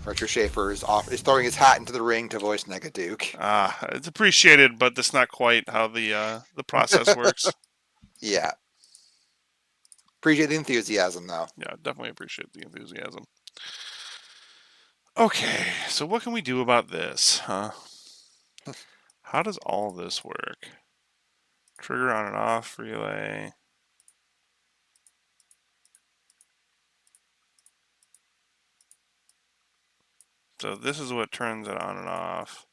Richard Schaefer is throwing his hat into the ring to voice Negaduke. It's appreciated, but that's not quite how the process works. Yeah. Appreciate the enthusiasm, though. Yeah, definitely appreciate the enthusiasm. Okay, so what can we do about this, huh? How does all this work? Trigger on and off relay. So this is what turns it on and off.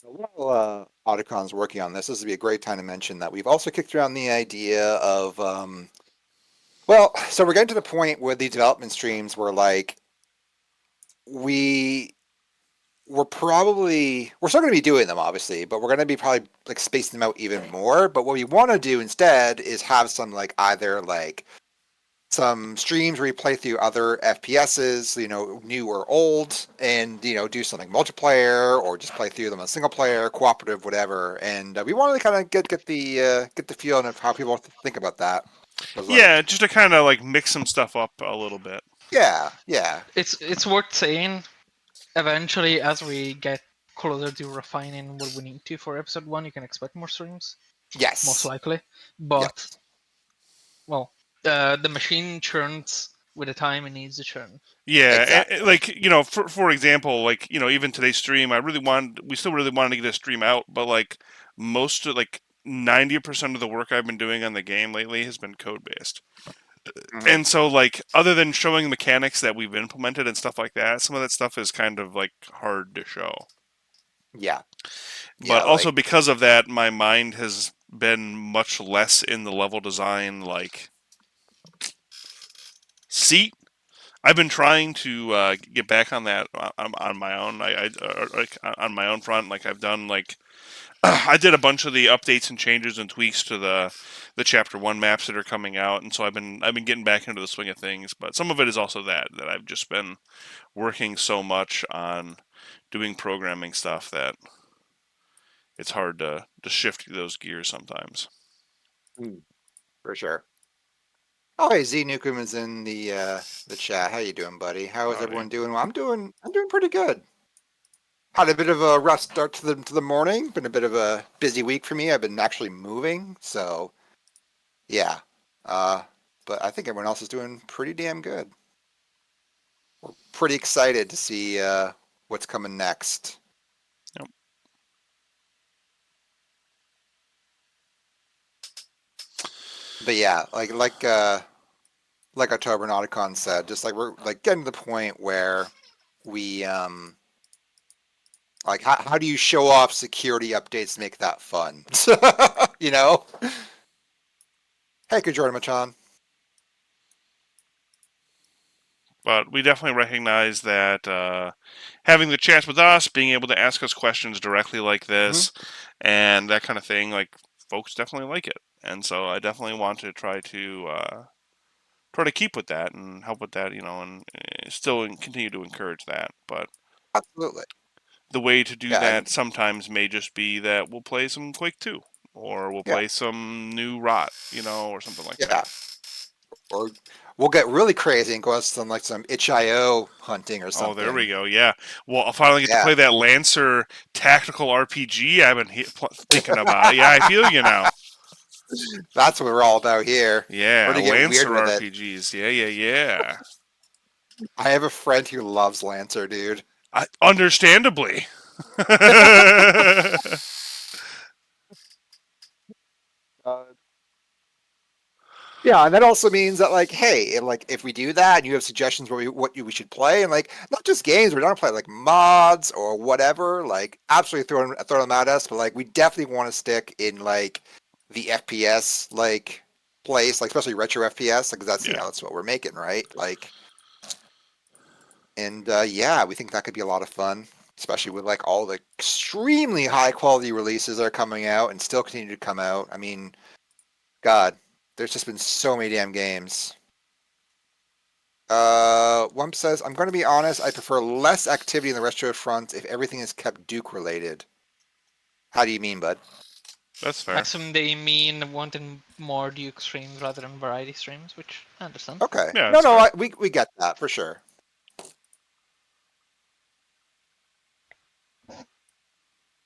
While Otacon's working on this would be a great time to mention that we've also kicked around the idea of, well, so we're getting to the point where the development streams were like, we're still going to be doing them, obviously, but we're going to be probably like spacing them out even more. But what we want to do instead is have some like either like some streams where you play through other FPSs, new or old, and do something multiplayer or just play through them on single player, cooperative, whatever. And we want to kind of get the feeling of how people think about that. Yeah, just to kind of like mix some stuff up a little bit. Yeah. It's worth saying. Eventually, as we get closer to refining what we need to for episode 1, you can expect more streams. Yes. Most likely, but Yes. well, the machine churns with the time it needs to churn. Yeah, Exactly. like for example, like even today's stream, we still really wanted to get a stream out, but like 90% of the work I've been doing on the game lately has been code based. Mhm. And so, like, other than showing mechanics that we've implemented and stuff like that, some of that stuff is kind of like hard to show. Yeah. But Yeah, also like because of that, my mind has been much less in the level design like seat. I've been trying to get back on that on my own. Like on my own front. Like I've done like I did a bunch of the updates and changes and tweaks to the chapter 1 maps that are coming out, and so I've been getting back into the swing of things. But some of it is also that I've just been working so much on doing programming stuff that it's hard to shift those gears sometimes. for sure. Oh, hey, Z Nukem is in the chat. How you doing, buddy? How is Howdy. everyone doing? Well, I'm doing pretty good. Had a bit of a rough start to the morning. Been a bit of a busy week for me. I've been actually moving, so yeah. Uh, but I think everyone else is doing pretty damn good. We're pretty excited to see what's coming next. Yep. But yeah, like October Nauticon said, just like we're like getting to the point where we like how do you show off security updates to make that fun? You know? Hey, good Jordan Machan. But we definitely recognize that having the chance with us, being able to ask us questions directly like Mhm. this, and that kind of thing, like folks definitely like it. And so I definitely want to try to keep with that and help with that, and still continue to encourage that. But Absolutely. the way to do Yeah, that and sometimes may just be that we'll play some Quake 2, or we'll yeah, play some new Rot, or something like that. yeah. Or we'll get really crazy and go on some itch.io hunting or Oh, there we something. go. Yeah. Well, I'll finally get to Yeah, play that Lancer tactical RPG I've been thinking about. Yeah, I feel you now. that's what we're all about here. We're Yeah, to get weird Lancer with it. RPGs. Yeah, yeah, yeah. I have a friend who loves Lancer, dude. Understandably. Uh, Yeah, and that also means that like, hey, like if we do that and you have suggestions we should play, and like not just games, we're not play like mods or whatever, like absolutely throw them at us, but like we definitely want to stick in like the FPS like place, like especially retro FPS, because that's Yeah. that's what we're making, right? Like, and yeah, we think that could be a lot of fun, especially with like all the extremely high quality releases that are coming out and still continue to come out. I mean, God, there's just been so many damn games. Wump says, I'm going to be honest, I prefer less activity in the retro front if everything is kept Duke related. How do you mean, bud? That's fair. Maximum, they mean wanting more Duke streams rather than variety streams, which I understand. Okay. Yeah, No, that's no, fair. we get that for sure.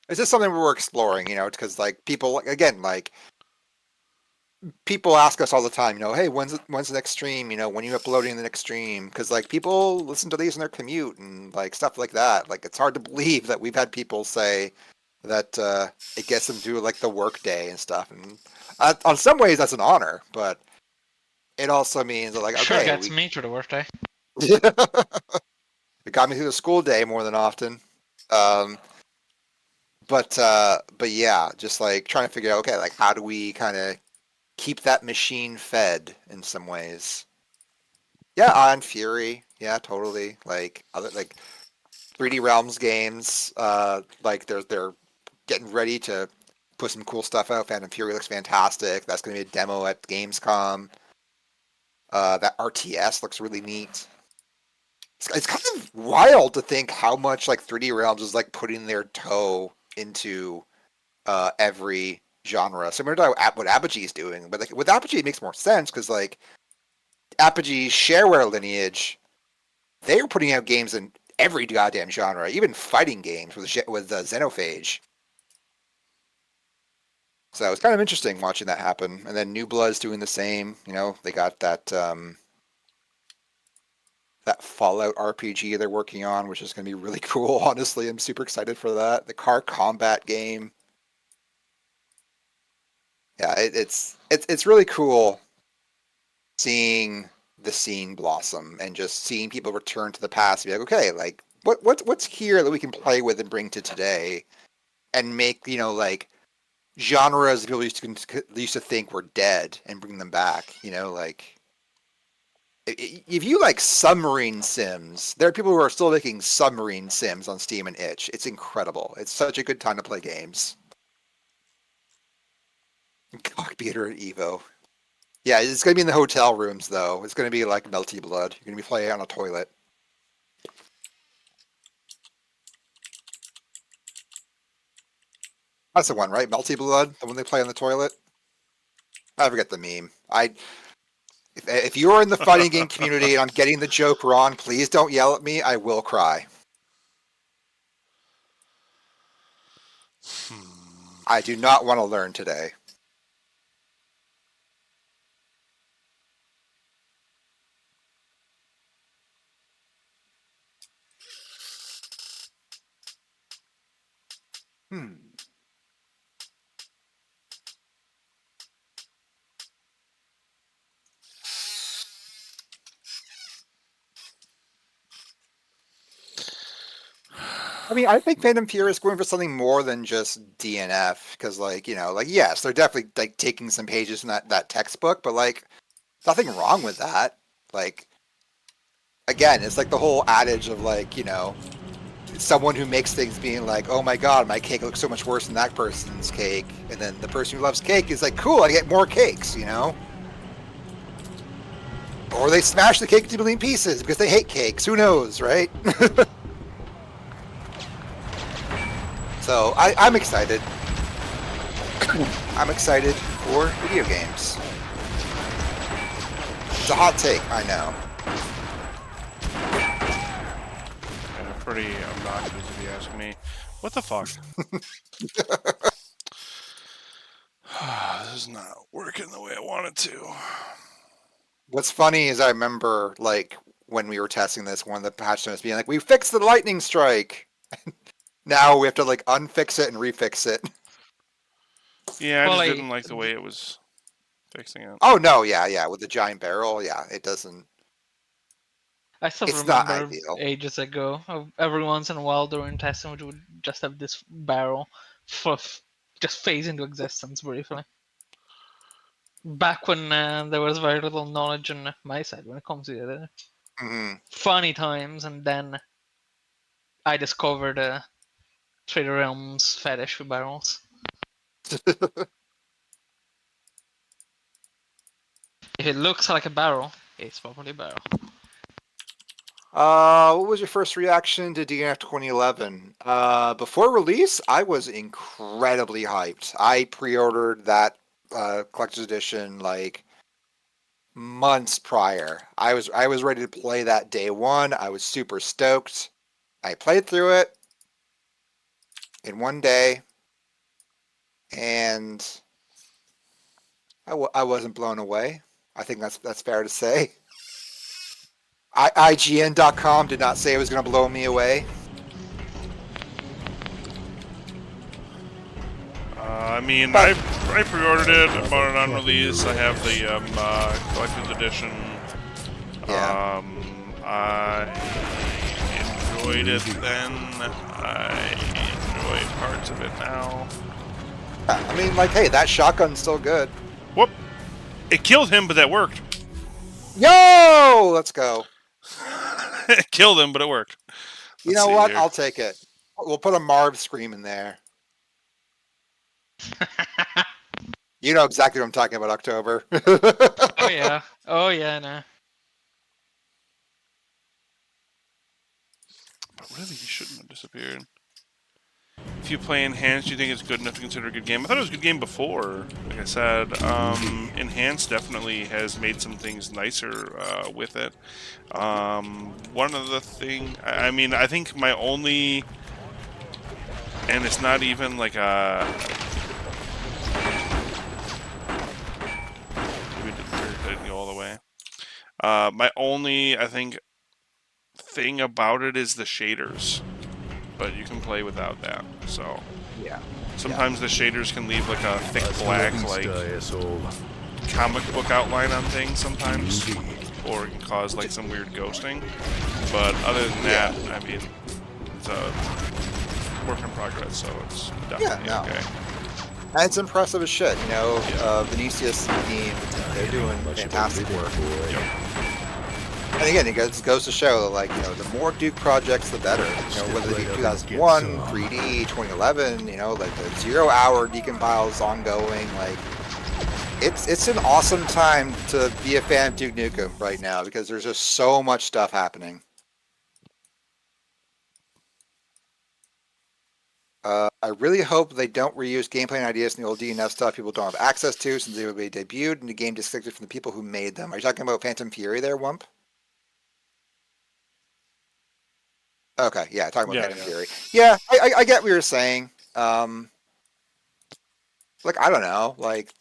It's just something we're exploring, because like people, again, like people ask us all the time, hey, when's the next stream? When are you uploading the next stream? Because like people listen to these in their commute and like stuff like that. Like it's hard to believe that we've had people say that it gets them through like the work day and stuff. And on some ways that's an honor, but it also means that like Sure okay, gets me through the workday. it got me through the school day more than often. Um, but yeah, just like trying to figure out okay, like how do we kind of keep that machine fed in some ways. Yeah, on Fury. Yeah, totally. Like other like 3D Realms games. Like they're getting ready to put some cool stuff out. Phantom Fury looks fantastic. That's going to be a demo at Gamescom. That RTS looks really neat. It's kind of wild to think how much like 3D Realms is like putting their toe into every genre. Similar to what Apogee is doing, but like with Apogee it makes more sense because like Apogee's shareware lineage, they are putting out games in every goddamn genre, even fighting games with Xenophage. So it's kind of interesting watching that happen. And then New Blood's doing the same. They got that Fallout RPG they're working on, which is going to be really cool. Honestly, I'm super excited for that. The car combat game. Yeah, it's really cool seeing the scene blossom and just seeing people return to the past and be like, okay, like what's here that we can play with and bring to today, and make like genres that people used to think were dead and bring them back. Like if you like submarine sims, there are people who are still making submarine sims on Steam and Itch. It's incredible. It's such a good time to play games. Cockbeater at Evo. Yeah, it's going to be in the hotel rooms, though. It's going to be like Melty Blood. You're going to be playing on a toilet. That's the one, right? Melty Blood? The one they play on the toilet? I forget the meme. If you're in the fighting game community and I'm getting the joke wrong, please don't yell at me. I will cry. I do not want to learn today. I mean, I think Phantom Fury is going for something more than just DNF, because, yes, they're definitely like taking some pages from that textbook, but nothing wrong with that. Again, it's like the whole adage of someone who makes things being like, oh my god, my cake looks so much worse than that person's cake, and then the person who loves cake is like, cool, I get more cakes, Or they smash the cake into a million pieces because they hate cakes. Who knows, right? So I'm excited. I'm excited for video games. It's a hot take, I know. Yeah, pretty obnoxious if you ask me. What the fuck? This is not working the way I want it to. What's funny is I remember when we were testing this, one of the patch notes being like, we fixed the lightning strike. Now we have to unfix it and refix it. Yeah, I just didn't like the way it was fixing it. Oh no, yeah, with the giant barrel, yeah, it doesn't. I still It's not remember ideal. ages ago, every once in a while during testing, we would just have this barrel just phase into existence briefly. Back when there was very little knowledge on my side when it comes to it. Funny times, and then I discovered Trader Realm's fetish for barrels. If it looks like a barrel, it's probably a barrel. What was your first reaction to DNF 2011? Before release, I was incredibly hyped. I pre-ordered that collector's edition months prior. I was ready to play that day one. I was super stoked. I played through it in one day, and I wasn't blown away. I think that's fair to say. IGN.com did not say it was going to blow me away. I mean, I pre-ordered it, I bought it on release. I have the collector's edition. Yeah. I enjoyed it then. I enjoy parts of it now. I mean, hey, that shotgun's still good. Whoop! It killed him, but that worked. Yo! Let's go. It killed him, but it worked. You know what? I'll take it. We'll put a Marv scream in there. You know exactly what I'm talking about, October. Oh yeah. Oh yeah, no. Really, he shouldn't have disappeared. If you play Enhanced, do you think it's good enough to consider a good game? I thought it was a good game before. Like I said, Enhanced definitely has made some things nicer with it. One of the thing, I mean, I think my only, and it's not even like a. We didn't go all the way. My only, I think, thing about it is the shaders. But you can play without that, so yeah. Sometimes the shaders can leave like a thick black, comic book outline on things sometimes, or it can cause like some weird ghosting. But other than that, I mean, it's a work in progress, so it's definitely no. okay. And it's impressive as shit. You know, Yeah. Vinicius team, they're doing Much of a fantastic living work. boy. Yep. And again, it goes to show that, like, you know, the more Duke projects, the better. You know, whether they be Step right up and 2001, get some. 3D, 2011, you know, like the 0-hour decompiles ongoing, like, it's an awesome time to be a fan of Duke Nukem right now because there's just so much stuff happening. I really hope they don't reuse gameplay and ideas from the old DNF stuff people don't have access to since they will be debuted and the game disconnected from the people who made them. Are you talking about Phantom Fury there, Wump? Okay, yeah, talking about Yeah, Phantom yeah. Fury. Yeah, I get what you're saying. Like, I don't know, like,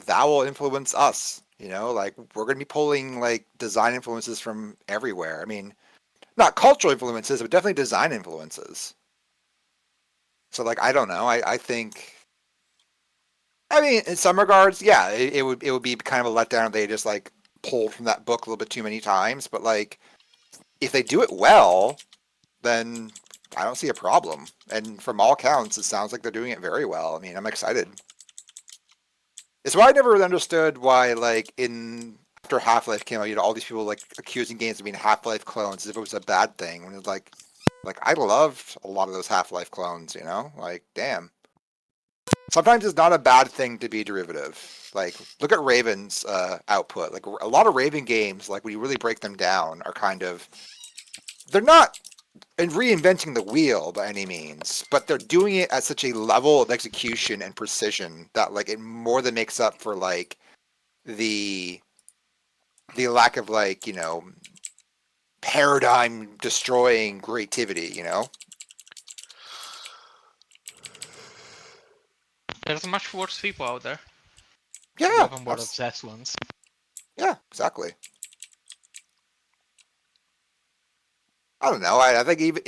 that will influence us, you know? Like, we're going to be pulling, like, design influences from everywhere. I mean, not cultural influences, but definitely design influences. So, like, I don't know. I think... I mean, in some regards, yeah, it would be kind of a letdown if they just, like, pulled from that book a little bit too many times. But, like, if they do it well, then I don't see a problem. And from all counts, it sounds like they're doing it very well. I mean, I'm excited. It's why I never really understood why, like, after Half-Life came out, you had all these people, like, accusing games of being Half-Life clones as if it was a bad thing. When it's like, I loved a lot of those Half-Life clones, you know? Like, damn. Sometimes it's not a bad thing to be derivative. Like, look at Raven's output. Like, a lot of Raven games, like, when you really break them down, are kind of... They're not reinventing the wheel by any means, but they're doing it at such a level of execution and precision that, like, it more than makes up for, like, the lack of, like, you know, paradigm destroying creativity, you know? There's much worse people out there. The Yeah, open world obsessed ones. yeah, exactly. I don't know. I think even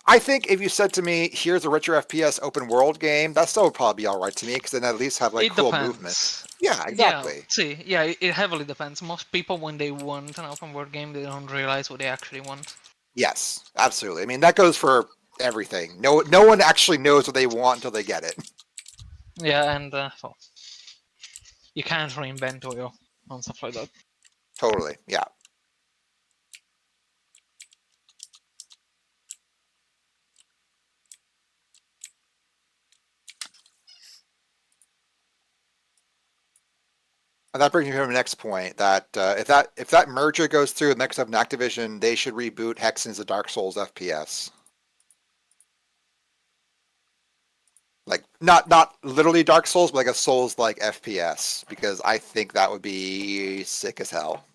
I think if you said to me, "Here's a richer FPS open world game," that still would probably be all right to me because then at least have, like, It cool movement. depends. Yeah, Yeah, exactly. see, yeah, it heavily depends. Most people, when they want an open world game, they don't realize what they actually want. Yes, absolutely. I mean, that goes for everything. No one actually knows what they want until they get it. Yeah, and well, you can't reinvent oil and stuff like that. Totally. Yeah. And that brings me to the next point that if that merger goes through with Microsoft and Activision, they should reboot Hexen as a Dark Souls FPS. Like not literally Dark Souls, but like a Souls like FPS, because I think that would be sick as hell.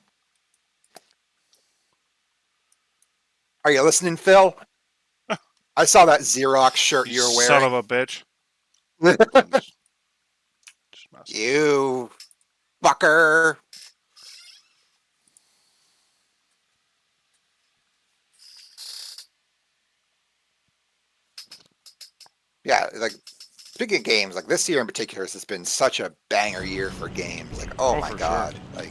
Are you listening, Phil? I saw that Xerox shirt You you were son of wearing. a bitch. Just messing. You fucker. Yeah, like, speaking of games, like, this year in particular has just been such a banger year for games. Like, oh my For god. sure.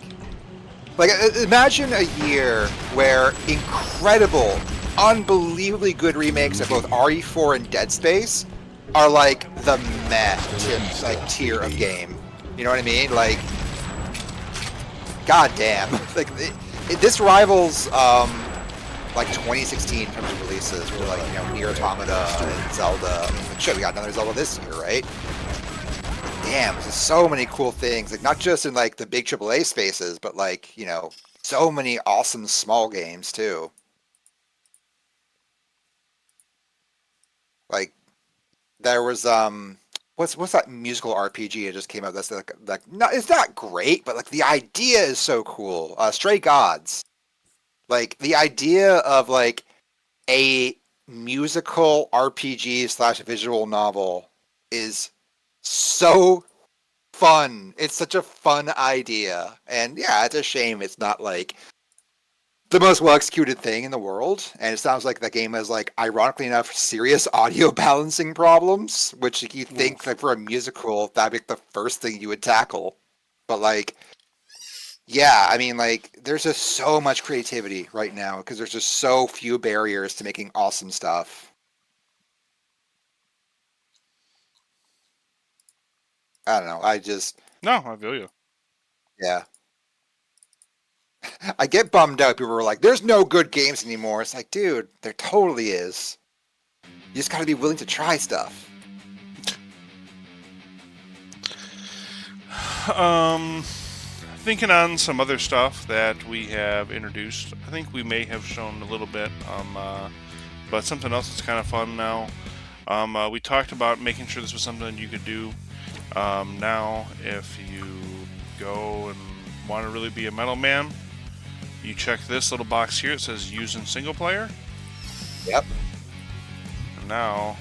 Like, imagine a year where incredible, unbelievably good remakes of both RE4 and Dead Space are, like, the tier of game. You know what I mean? Like, god damn. Like, this rivals like 2016 in terms of releases, where, like, you know, Nier Automata and Zelda. I mean, shit, we got another Zelda this year, right? Damn, there's so many cool things. Like, not just in, like, the big AAA spaces, but, like, you know, so many awesome small games too. Like, there was what's that musical RPG that just came out that's like not, it's not great, but, like, the idea is so cool. Stray Gods. Like, the idea of, like, a musical RPG / visual novel is so fun. It's such a fun idea. And yeah, it's a shame it's not, like, the most well executed thing in the world. And it sounds like that game has, like, ironically enough, serious audio balancing problems, which you think, like, for a musical, that'd be, like, the first thing you would tackle. But, like, yeah, I mean, like, there's just so much creativity right now because there's just so few barriers to making awesome stuff. I don't know. No, I feel you. Yeah. I get bummed out. People are like, "There's no good games anymore." It's like, dude, there totally is. You just got to be willing to try stuff. Thinking on some other stuff that we have introduced. I think we may have shown a little bit, but something else that's kind of fun now. We talked about making sure this was something you could do. Now, if you go and want to really be a metal man, you check this little box here. It says use in single player. Yep. And now,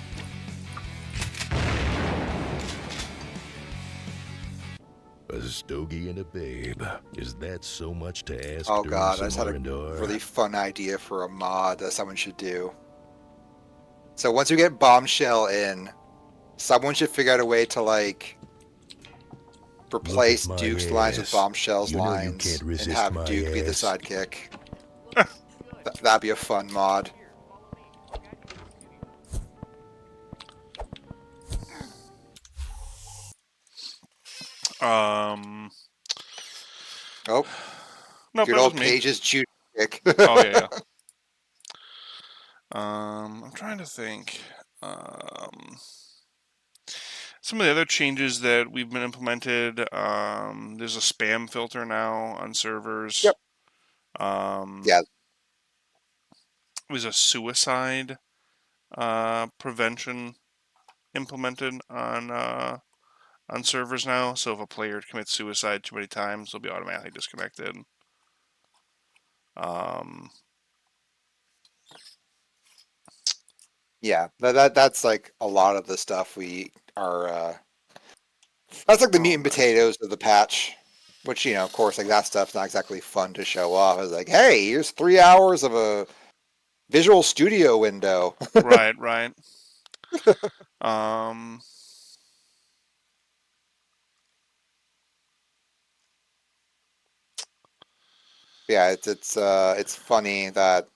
A stogie and a babe. Is that so much to ask? Oh during god, I some just had a R&R? really fun idea for a mod that someone should do. So once you get Bombshell in, someone should figure out a way to like replace my Duke's lines with ass. Bombshell's You know you lines can't and resist have my Duke be the ass. sidekick. That'd be a fun mod. Oh, nope, good that was old me. Paige's Jude kick. Oh yeah. I'm trying to think. Some of the other changes that we've been implemented. There's a spam filter now on servers. Yep. Yeah. There's a suicide prevention implemented on servers now. So if a player commits suicide too many times, they'll be automatically disconnected. Yeah, that's like a lot of the stuff we are. That's like the meat and nice. potatoes of the patch, which of course, like that stuff's not exactly fun to show off. It's like, hey, here's 3 hours of a Visual Studio window. Right, right. Um, Yeah, it's funny that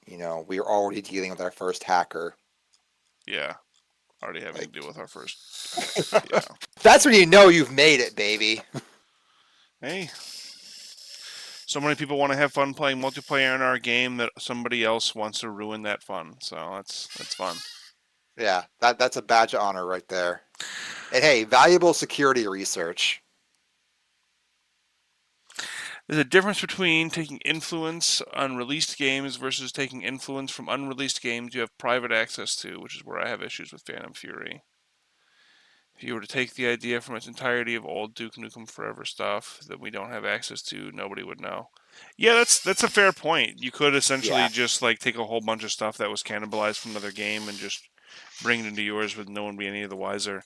we're already dealing with our first hacker. yeah, already having to Like, deal with our first. Yeah. that's when you know you've made it, baby. Hey, so many people want to have fun playing multiplayer in our game that somebody else wants to ruin that fun. So that's fun. Yeah, that's a badge of honor right there. And hey, valuable security research. There's a difference between taking influence on released games versus taking influence from unreleased games you have private access to, which is where I have issues with Phantom Fury. If you were to take the idea from its entirety of old Duke Nukem Forever stuff that we don't have access to, nobody would know. Yeah, that's a fair point. You could essentially just like take a whole bunch of stuff that was cannibalized from another game and just bring it into yours with no one being any of the wiser.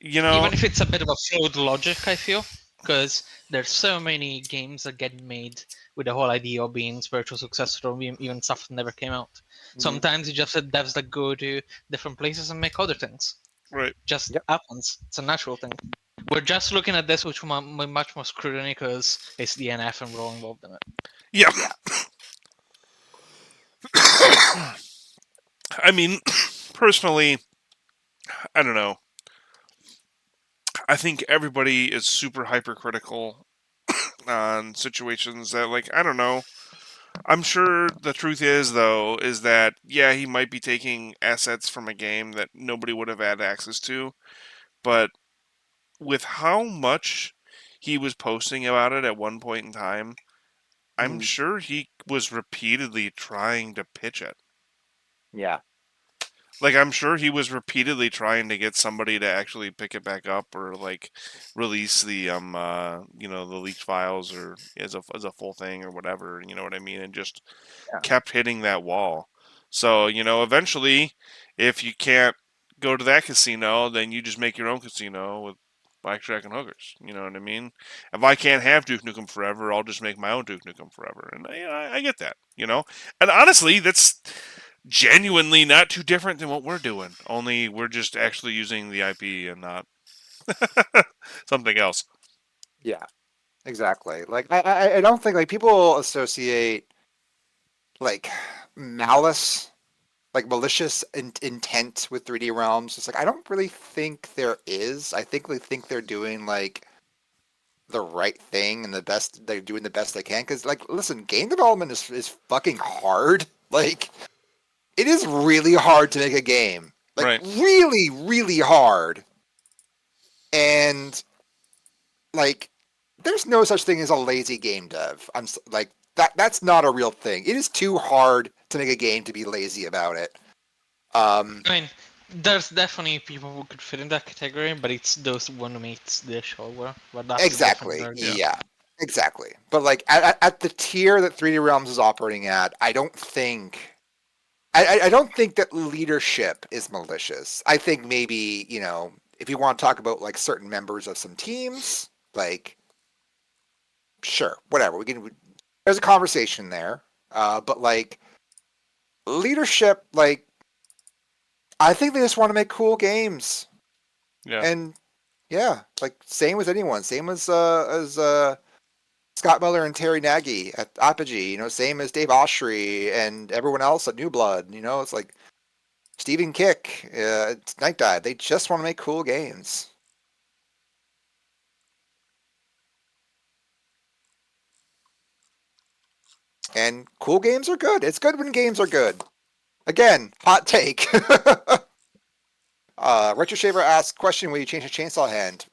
Even if it's a bit of a flawed logic, I feel, because there's so many games that get made with the whole idea of being spiritual successor, or even stuff that never came out. Mhm. Sometimes you just have devs that go to different places and make other things. Right. Just Yep. happens. It's a natural thing. We're just looking at this with much more scrutiny because it's the NF and we're all involved in it. Yeah. I mean, personally, I don't know. I think everybody is super hypercritical on situations that, like, I don't know. I'm sure the truth is, though, is that, yeah, he might be taking assets from a game that nobody would have had access to, but with how much he was posting about it at one point in time, I'm Mhm. sure he was repeatedly trying to pitch it. Yeah. Like, I'm sure he was repeatedly trying to get somebody to actually pick it back up or like release the the leaked files or as a full thing or whatever, you know what I mean, and just Yeah. kept hitting that wall. So, eventually, if you can't go to that casino, then you just make your own casino with blackjack and hookers. You know what I mean? If I can't have Duke Nukem Forever, I'll just make my own Duke Nukem Forever, and I get that. And honestly, that's genuinely not too different than what we're doing. Only we're just actually using the IP and not something else. Yeah. Exactly. Like I don't think like people associate like malice like malicious intent with 3D Realms. It's like I don't really think there is. I think they think they're doing like the right thing and the best. They're doing the best they can. Because like, listen, game development is fucking hard. Like, it is really hard to make a game. Like, Right. really, really hard. And like, there's no such thing as a lazy game dev. Like that. That's not a real thing. It is too hard to make a game to be lazy about it. I mean, there's definitely people who could fit in that category, but it's those one who makes the show well. But that's a different Exactly. argument. Yeah. Exactly. But like at the tier that 3D Realms is operating at, I don't think I don't think that leadership is malicious. I think maybe, if you want to talk about like certain members of some teams, like sure, whatever. There's a conversation there. But like leadership, like I think they just want to make cool games. Yeah. And yeah, like same with anyone. Same as Scott Miller and Terry Nagy at Apogee, same as Dave Oshry and everyone else at New Blood. It's like Stephen Kick, it's Night Dive. They just want to make cool games. And cool games are good. It's good when games are good. Again, hot take. Retro Shaver asks, question, will you change the chainsaw hand?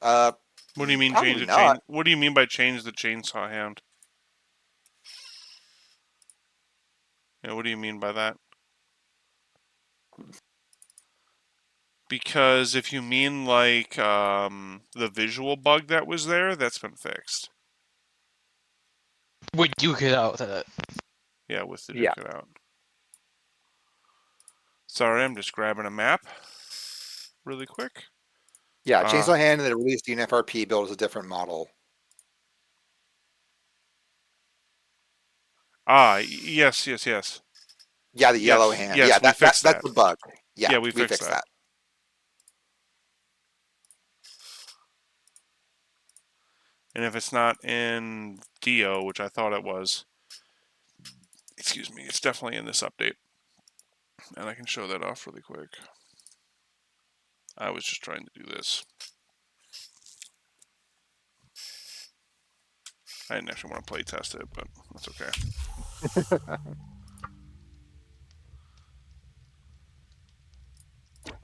What do you mean Probably change the not. chain? What do you mean by change the chainsaw hand? Yeah, what do you mean by that? Because if you mean like the visual bug that was there, that's been fixed. Would you get out of it? Yeah, with the Yeah. duke it out. Sorry, I'm just grabbing a map really quick. Yeah, chainsaw hand and the released UNFRP build is a different model. Yes. Yeah, the yellow hand. Yes, Yeah, we fixed that's that. the bug. Yeah, we fixed that. And if it's not in Dio, which I thought it was, excuse me, it's definitely in this update. And I can show that off really quick. I was just trying to do this. I didn't actually want to play test it, but that's okay.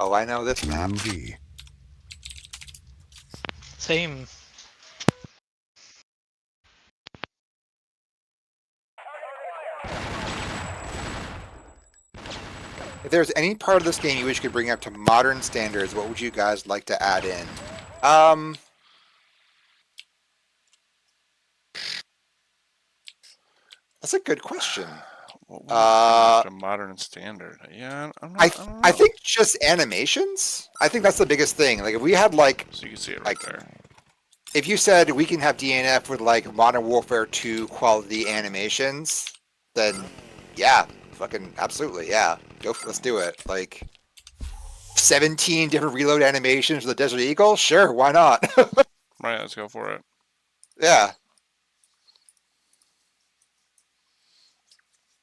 Oh, I know this map. Groovy. Same. If there's any part of this game you wish you could bring up to modern standards, what would you guys like to add in? That's a good question. What would a modern standard? Yeah, I don't know. I think just animations. I think that's the biggest thing. Like if we had like, so you can see it right there. If you said we can have DNF with like Modern Warfare 2 quality animations, then yeah, fucking absolutely, yeah. Let's do it. Like 17 different reload animations for the Desert Eagle? Sure, why not? Right, let's go for it. Yeah.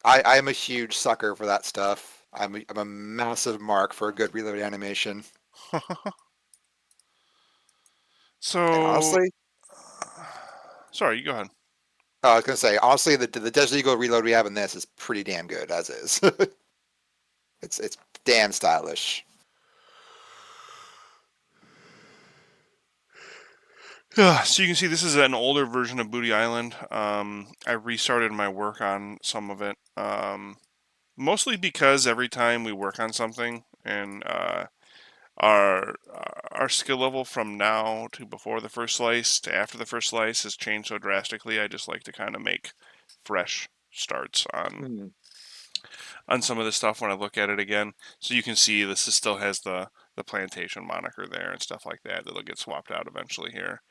I am a huge sucker for that stuff. I'm a massive mark for a good reload animation. So and honestly, sorry, you go ahead. I was gonna say honestly, the Desert Eagle reload we have in this is pretty damn good as is. It's damn stylish. So you can see this is an older version of Booty Island. I restarted my work on some of it, mostly because every time we work on something and our skill level from now to before the first slice to after the first slice has changed so drastically, I just like to kind of make fresh starts on some of this stuff when I look at it again. So you can see this still has the plantation moniker there and stuff like that. That'll get swapped out eventually here.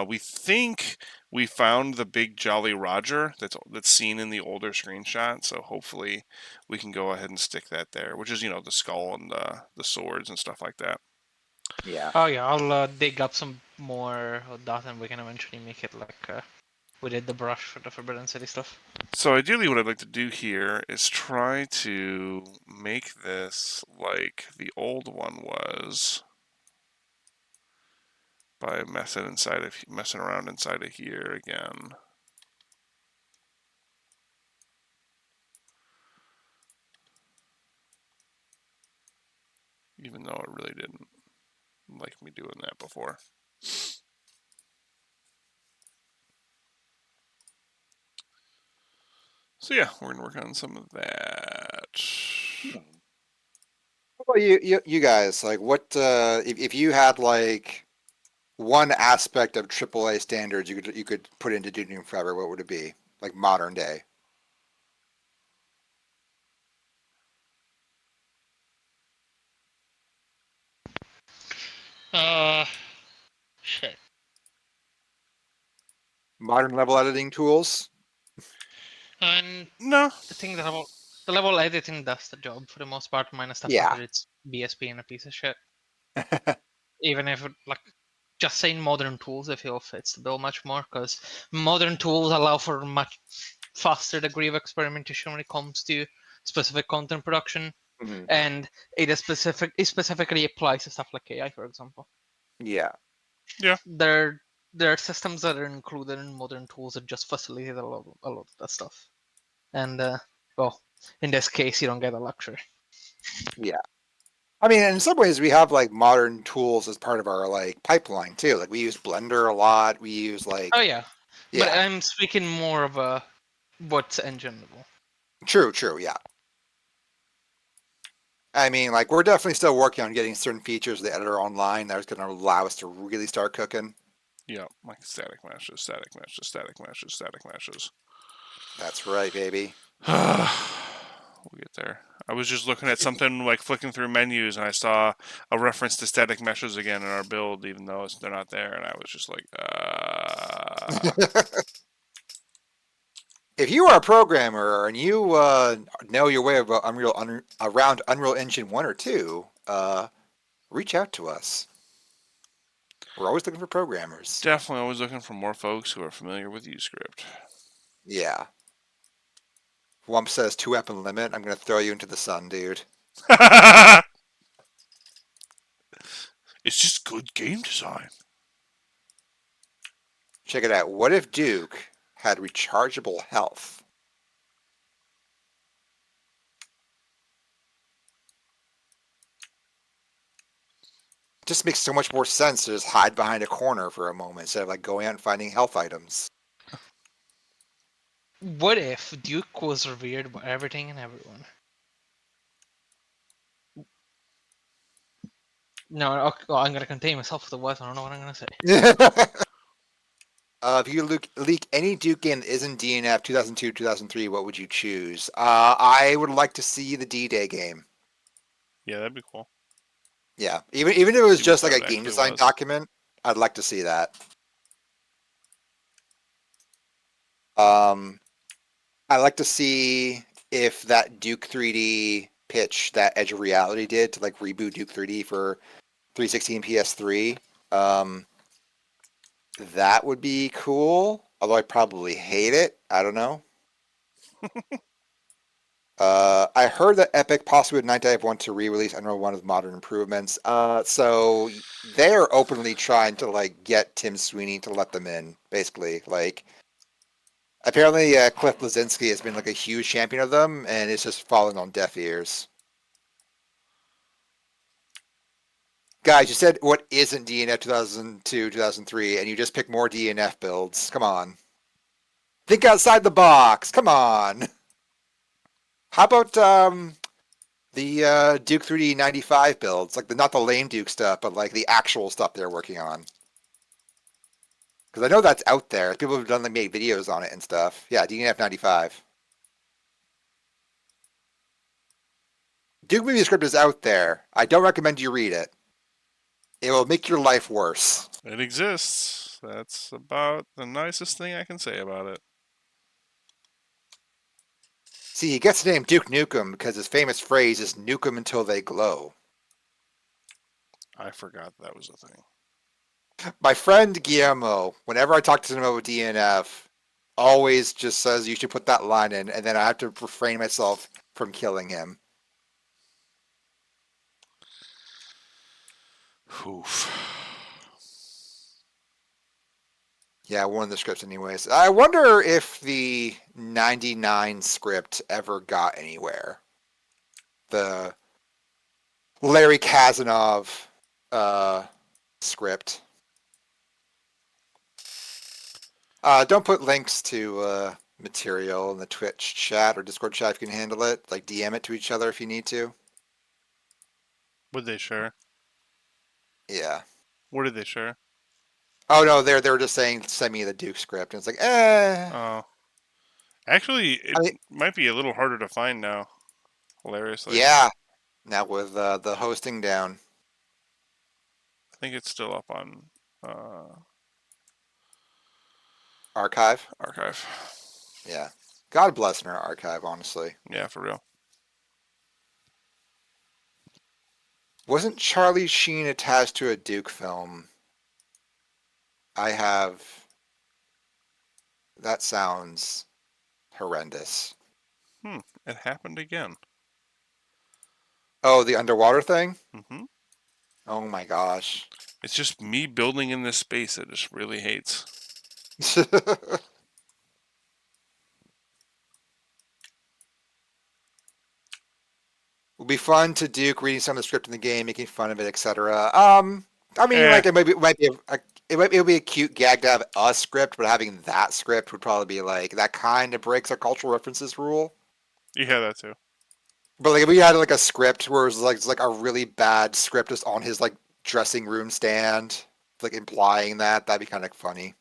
We think we found the big Jolly Roger that's seen in the older screenshot. So hopefully we can go ahead and stick that there, which is, the skull and the swords and stuff like that. Yeah. Oh yeah, I'll dig up some more of that and we can eventually make it like we did the brush for the Forbidden City stuff. So ideally what I'd like to do here is try to make this like the old one was by messing around inside of here again. Even though it really didn't like me doing that before. So yeah, we're gonna work on some of that. Well, you guys, like, what if you had like one aspect of AAA standards you could put into Duke Nukem Forever, what would it be? Like modern day. Shit. Modern level editing tools. And No. the thing that the level editing does the job for the most part, minus the fact Yeah. that it's BSP and a piece of shit. Even if like just saying modern tools, I feel fits the bill much more because modern tools allow for much faster degree of experimentation when it comes to specific content production, Mhm. and it specifically applies to stuff like AI, for example. Yeah. Yeah. There are systems that are included in modern tools that just facilitate a lot of that stuff, and well, in this case, you don't get a luxury. Yeah. I mean, in some ways, we have like modern tools as part of our like pipeline too. Like we use Blender a lot. We use like Oh yeah, but yeah, I'm speaking more of a what's engineable. true, yeah. I mean, like we're definitely still working on getting certain features of the editor online that's going to allow us to really start cooking. Yeah, like static meshes, static meshes, static meshes, static meshes. That's right, baby. We'll get there. I was just looking at something like flicking through menus and I saw a reference to static meshes again in our build, even though they're not there, and I was just like, If you are a programmer and you know your way about around Unreal Engine 1 or 2, reach out to us. We're always looking for programmers. Definitely always looking for more folks who are familiar with Uscript. Yeah. Wump says 2-weapon limit. I'm going to throw you into the sun, dude. It's just good game design. Check it out. What if Duke had rechargeable health? It just makes so much more sense to just hide behind a corner for a moment instead of like going out and finding health items. What if Duke was revered by everything and everyone? No, okay, well, I'm gonna contain myself with the words. I don't know what I'm gonna say. If you leak any Duke game that isn't DNF 2002, 2003, what would you choose? I would like to see the D-Day game. Yeah, that'd be cool. Yeah, even if it was See what just like a that game actually design was. document, I'd like to see that. I'd like to see if that Duke 3D pitch that Edge of Reality did to like reboot Duke 3D for 360 and PS3. That would be cool. Although I probably hate it. I don't know. I heard that Epic possibly would Night Dive want to re-release Unreal 1 with modern improvements. So they're openly trying to like get Tim Sweeney to let them in, basically. Like apparently Cliff Blazinski has been like a huge champion of them, and it's just falling on deaf ears. Guys, you said what isn't DNF 2002, 2003, and you just picked more DNF builds. Come on. Think outside the box. Come on. How about the Duke 3D 95 builds? Like not the lame Duke stuff, but like the actual stuff they're working on. Because I know that's out there. People have done like made videos on it and stuff. Yeah, DNF 95. Duke Movie Script is out there. I don't recommend you read it. It will make your life worse. It exists. That's about the nicest thing I can say about it. See, he gets the name Duke Nukem because his famous phrase is "nuke 'em until they glow." I forgot that was a thing. My friend Guillermo, whenever I talk to him about DNF, always just says you should put that line in, and then I have to refrain myself from killing him. Oof. Yeah, one of the scripts anyways. I wonder if the 99 script ever got anywhere. The Larry Kazanov script. Don't put links to material in the Twitch chat or Discord chat if you can handle it. Like DM it to each other if you need to. Would they share? Yeah. What did they share? Oh no, they were just saying send me the Duke script, and it's like, eh. Actually, it I mean, might be a little harder to find now. Hilariously, yeah. Now with the hosting down, I think it's still up on uh, archive. archive. Yeah. God bless our archive, honestly. Yeah, for real. Wasn't Charlie Sheen attached to a Duke film? I have. That sounds horrendous. It happened again. Oh, the underwater thing? hmm Oh my gosh. It's just me building in this space it just really hates. Would be fun to Duke reading some of the script in the game, making fun of it, etc. I mean, Eh, like it would be a cute gag to have a script, but having that script would probably be like that kind of breaks our cultural references rule. you have that too. But like if we had like a script where it's like a really bad script just on his like dressing room stand, like implying that'd be kind of funny.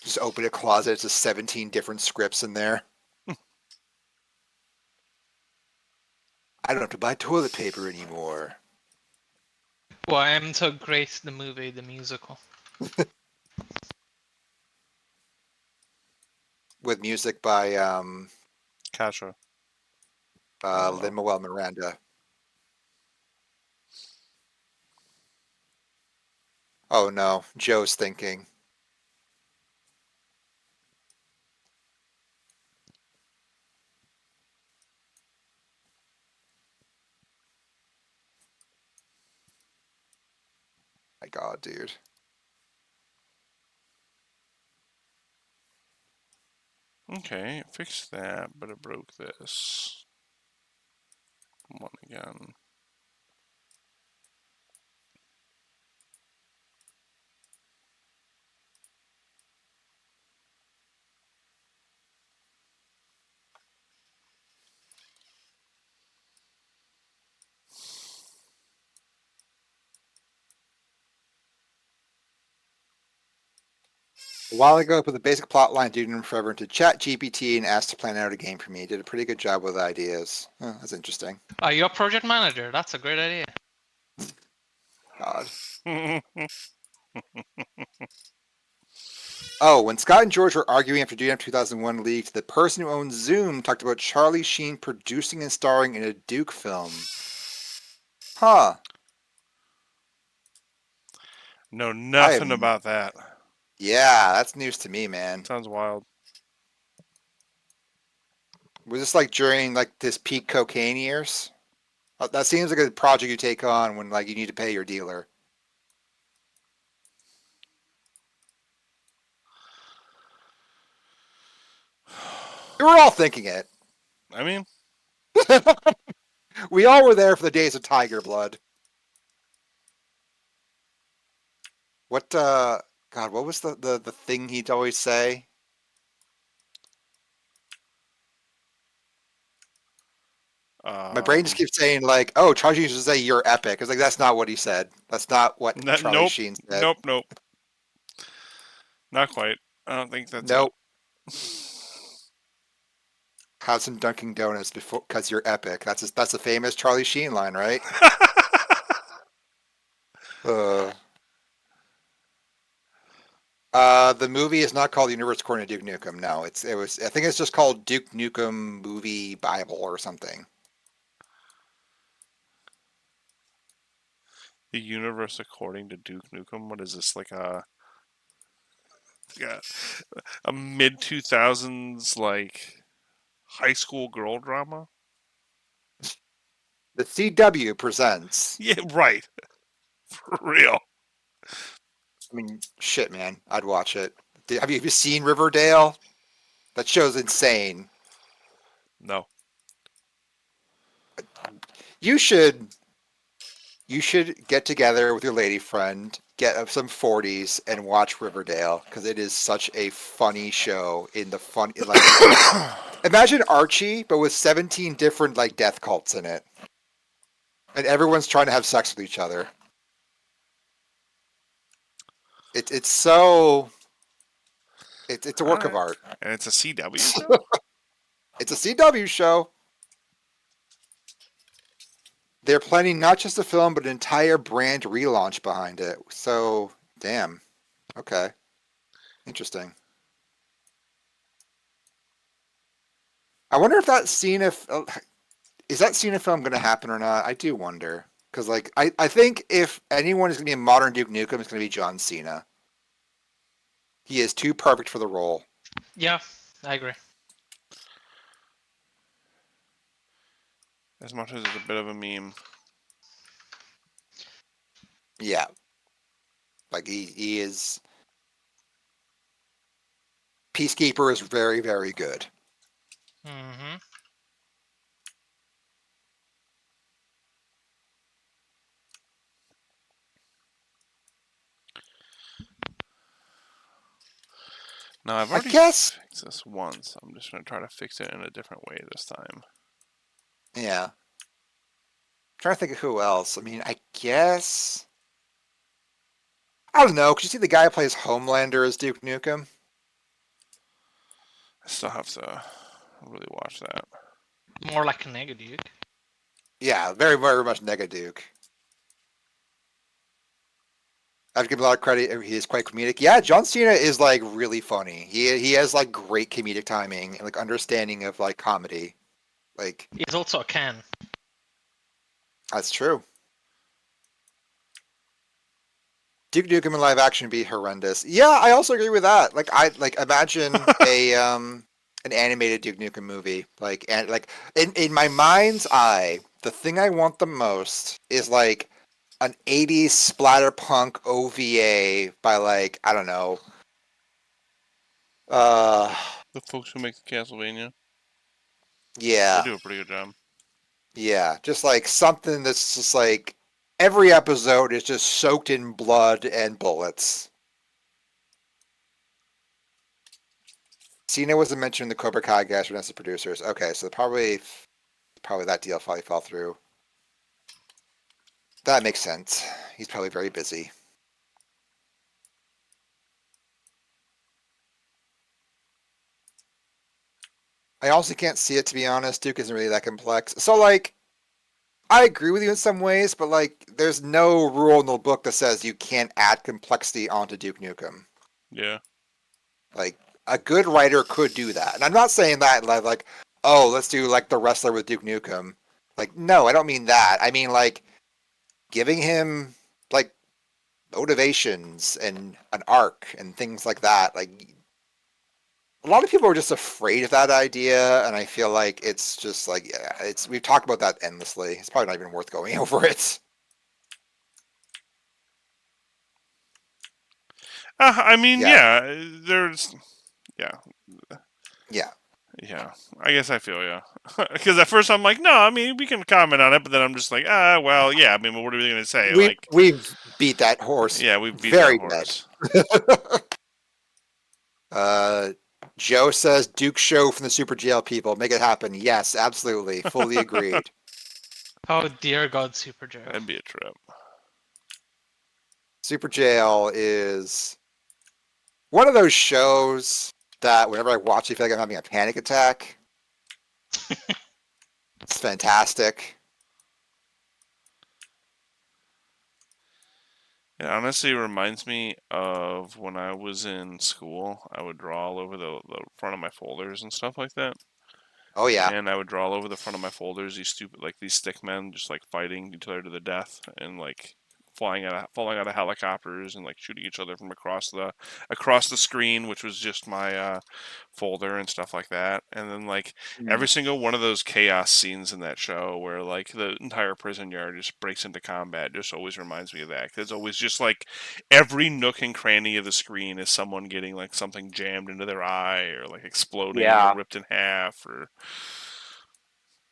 Just open a closet, it's just 17 different scripts in there. I don't have to buy toilet paper anymore. Well, I am so Grace the movie, the musical. With music by Kasha. Oh well. Lin-Manuel Miranda. Oh no, Joe's thinking. My God, dude. Okay, fixed that, but it broke this. One again. A while ago, I put the basic plot line Dude and Forever into Chat GPT and asked to plan out a game for me. Did a pretty good job with ideas. Oh, that's interesting. You're a project manager. That's a great idea. God. Oh, when Scott and George were arguing after DNF 2001 leaked, the person who owns Zoom talked about Charlie Sheen producing and starring in a Duke film. Huh. Know I nothing am. about that. Yeah, that's news to me, man. Sounds wild. Was this like during like this peak cocaine years? That seems like a project you take on when like you need to pay your dealer. We were all thinking it. I mean, We all were there for the days of Tiger Blood. What God, what was the thing he'd always say? My brain just keeps saying like, "Oh, Charlie used to say you're epic." It's like that's not what he said. That's not what Charlie nope, Sheen said. nope, not quite. I don't think that's it. Nope. Have some Dunkin' Donuts before, because you're epic. That's a famous Charlie Sheen line, right? The movie is not called Universe According to Duke Nukem. No, it was. I think it's just called Duke Nukem Movie Bible or something. The universe according to Duke Nukem. What is this, like a Yeah, a mid 2000s like high school girl drama. The CW presents. Yeah, right. For real. I mean, shit, man. I'd watch it. Have you seen Riverdale? That show's insane. No. You should get together with your lady friend, get some 40s, and watch Riverdale because it is such a funny show. In the fun, like, imagine Archie, but with 17 different like death cults in it, and everyone's trying to have sex with each other. It's so it's a All work of right. art. And it's a CW show? It's a CW show. They're planning not just a film, but an entire brand relaunch behind it. So, damn. Okay. Interesting. I wonder if that scene, if is that scene, if film going to happen or not? I do wonder. Because, like, I think if anyone is going to be a modern Duke Nukem, it's going to be John Cena. He is too perfect for the role. Yeah, I agree. As much as it's a bit of a meme. Yeah. Like, he is. Peacekeeper is very, very good. Mm-hmm. Now, I've I already guess. fixed this once. I'm just going to try to fix it in a different way this time. Yeah. Trying to think of who else. I mean, I guess. I don't know. Could you see the guy who plays Homelander as Duke Nukem? I still have to really watch that. More like a Negaduke. Yeah, very, very much Negaduke. I have to give him a lot of credit. He is quite comedic. Yeah, John Cena is like really funny. He has like great comedic timing and like understanding of like comedy. Like He's also a Ken. that's true. Duke Nukem in live action would be horrendous. Yeah, I also agree with that. Like I like imagine a an animated Duke Nukem movie. Like and like in my mind's eye, the thing I want the most is like an 80s splatterpunk OVA by like, I don't know. Uh The folks who make the Castlevania, they yeah. do a pretty good job. Yeah, just like something that's just like every episode is just soaked in blood and bullets. Cena wasn't mentioned in the Cobra Kai guys as the producers. Okay, so probably that deal probably fell through. That makes sense. He's probably very busy. I also can't see it, to be honest. Duke isn't really that complex. So like I agree with you in some ways, but like there's no rule in the book that says you can't add complexity onto Duke Nukem. Yeah. Like a good writer could do that, and I'm not saying that like, oh, let's do like the wrestler with Duke Nukem. Like, no, I don't mean that. I mean like giving him like motivations and an arc and things like that. Like a lot of people are just afraid of that idea, and I feel like it's just like yeah, we've talked about that endlessly. It's probably not even worth going over it. I mean, Yeah, yeah, there's, yeah, yeah. yeah. I guess I feel yeah. Because at first I'm like, no, I mean we can comment on it, but then I'm just like, well, yeah. I mean, what are we gonna say? Like, We've beat that horse yeah, we beat that very dead. horse. Joe says Duke show from the Super Jail people. Make it happen. Yes, absolutely. Fully agreed. Oh dear God, Super Joe. That'd be a trip. Super Jail is one of those shows that whenever I watch it, I feel like I'm having a panic attack. It's fantastic. It honestly reminds me of when I was in school. I would draw all over the front of my folders and stuff like that. Oh yeah. And I would draw all over the front of my folders these stick men just like fighting each other to the death and like falling out of helicopters and like shooting each other from across the screen, which was just my folder and stuff like that. And then like every single one of those chaos scenes in that show where like the entire prison yard just breaks into combat just always reminds me of that. 'Cause it's always just like every nook and cranny of the screen is someone getting like something jammed into their eye or like exploding or ripped in half or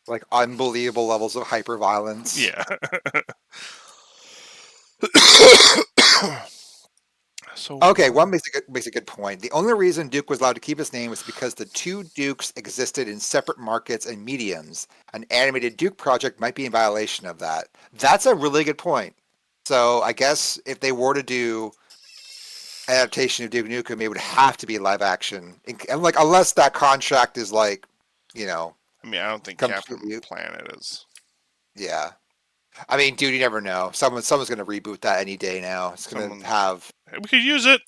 Like unbelievable levels of hyper violence. yeah. So Okay, one makes a good point. The only reason Duke was allowed to keep his name was because the two Dukes existed in separate markets and mediums. An animated Duke project might be in violation of that. That's a really good point. So I guess if they were to do adaptation of Duke Nukem, it would have to be live action, and like unless that contract is like, you know, I mean, I don't think completely. Captain Planet is. Yeah, I mean, dude, you never know. Someone's going to reboot that any day now. It's going to have. We could use it.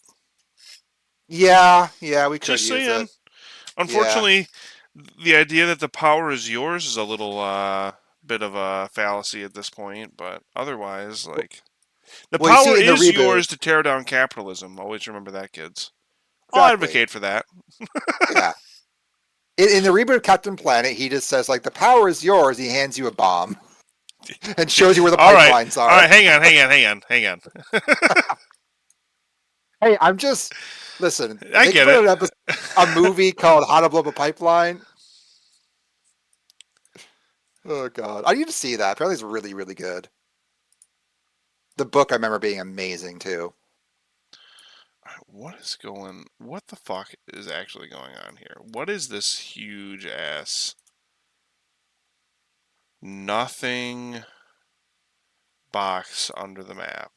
Yeah, we could Just use saying. it. Unfortunately, the idea that the power is yours is a little bit of a fallacy at this point. But otherwise, like the Well, you see, power in the is reboot, yours to tear down capitalism. Always remember that, kids. I'll exactly. advocate for that. Yeah. In the reboot of Captain Planet, he just says like the power is yours. He hands you a bomb and shows you where the pipelines are. All right, hang on. Hey, I'm just listen. I get it. A movie called How to Blow Up a Pipeline. Oh God, I need to see that. Apparently, it's really, really good. The book I remember being amazing too. What the fuck is actually going on here? What is this huge ass nothing box under the map?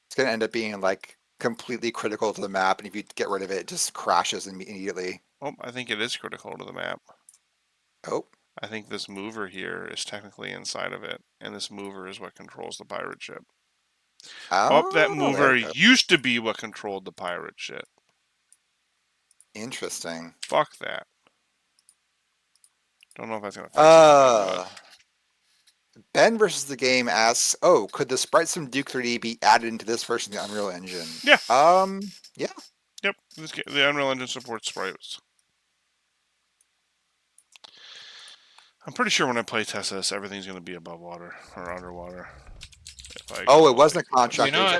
It's going to end up being like completely critical to the map, and if you get rid of it, it just crashes immediately. Oh, I think it is critical to the map. Oh. I think this mover here is technically inside of it, and this mover is what controls the pirate ship. Oh, that mover used to be what controlled the pirate ship. Interesting. Fuck that. Don't know if that's gonna fix anything, Ben versus the game asks, "Oh, could the sprites from Duke 3D be added into this version of the Unreal Engine?" Yeah. Yeah. Yep. The Unreal Engine supports sprites. I'm pretty sure when I play test this, everything's going to be above water or underwater. It wasn't a contract. You know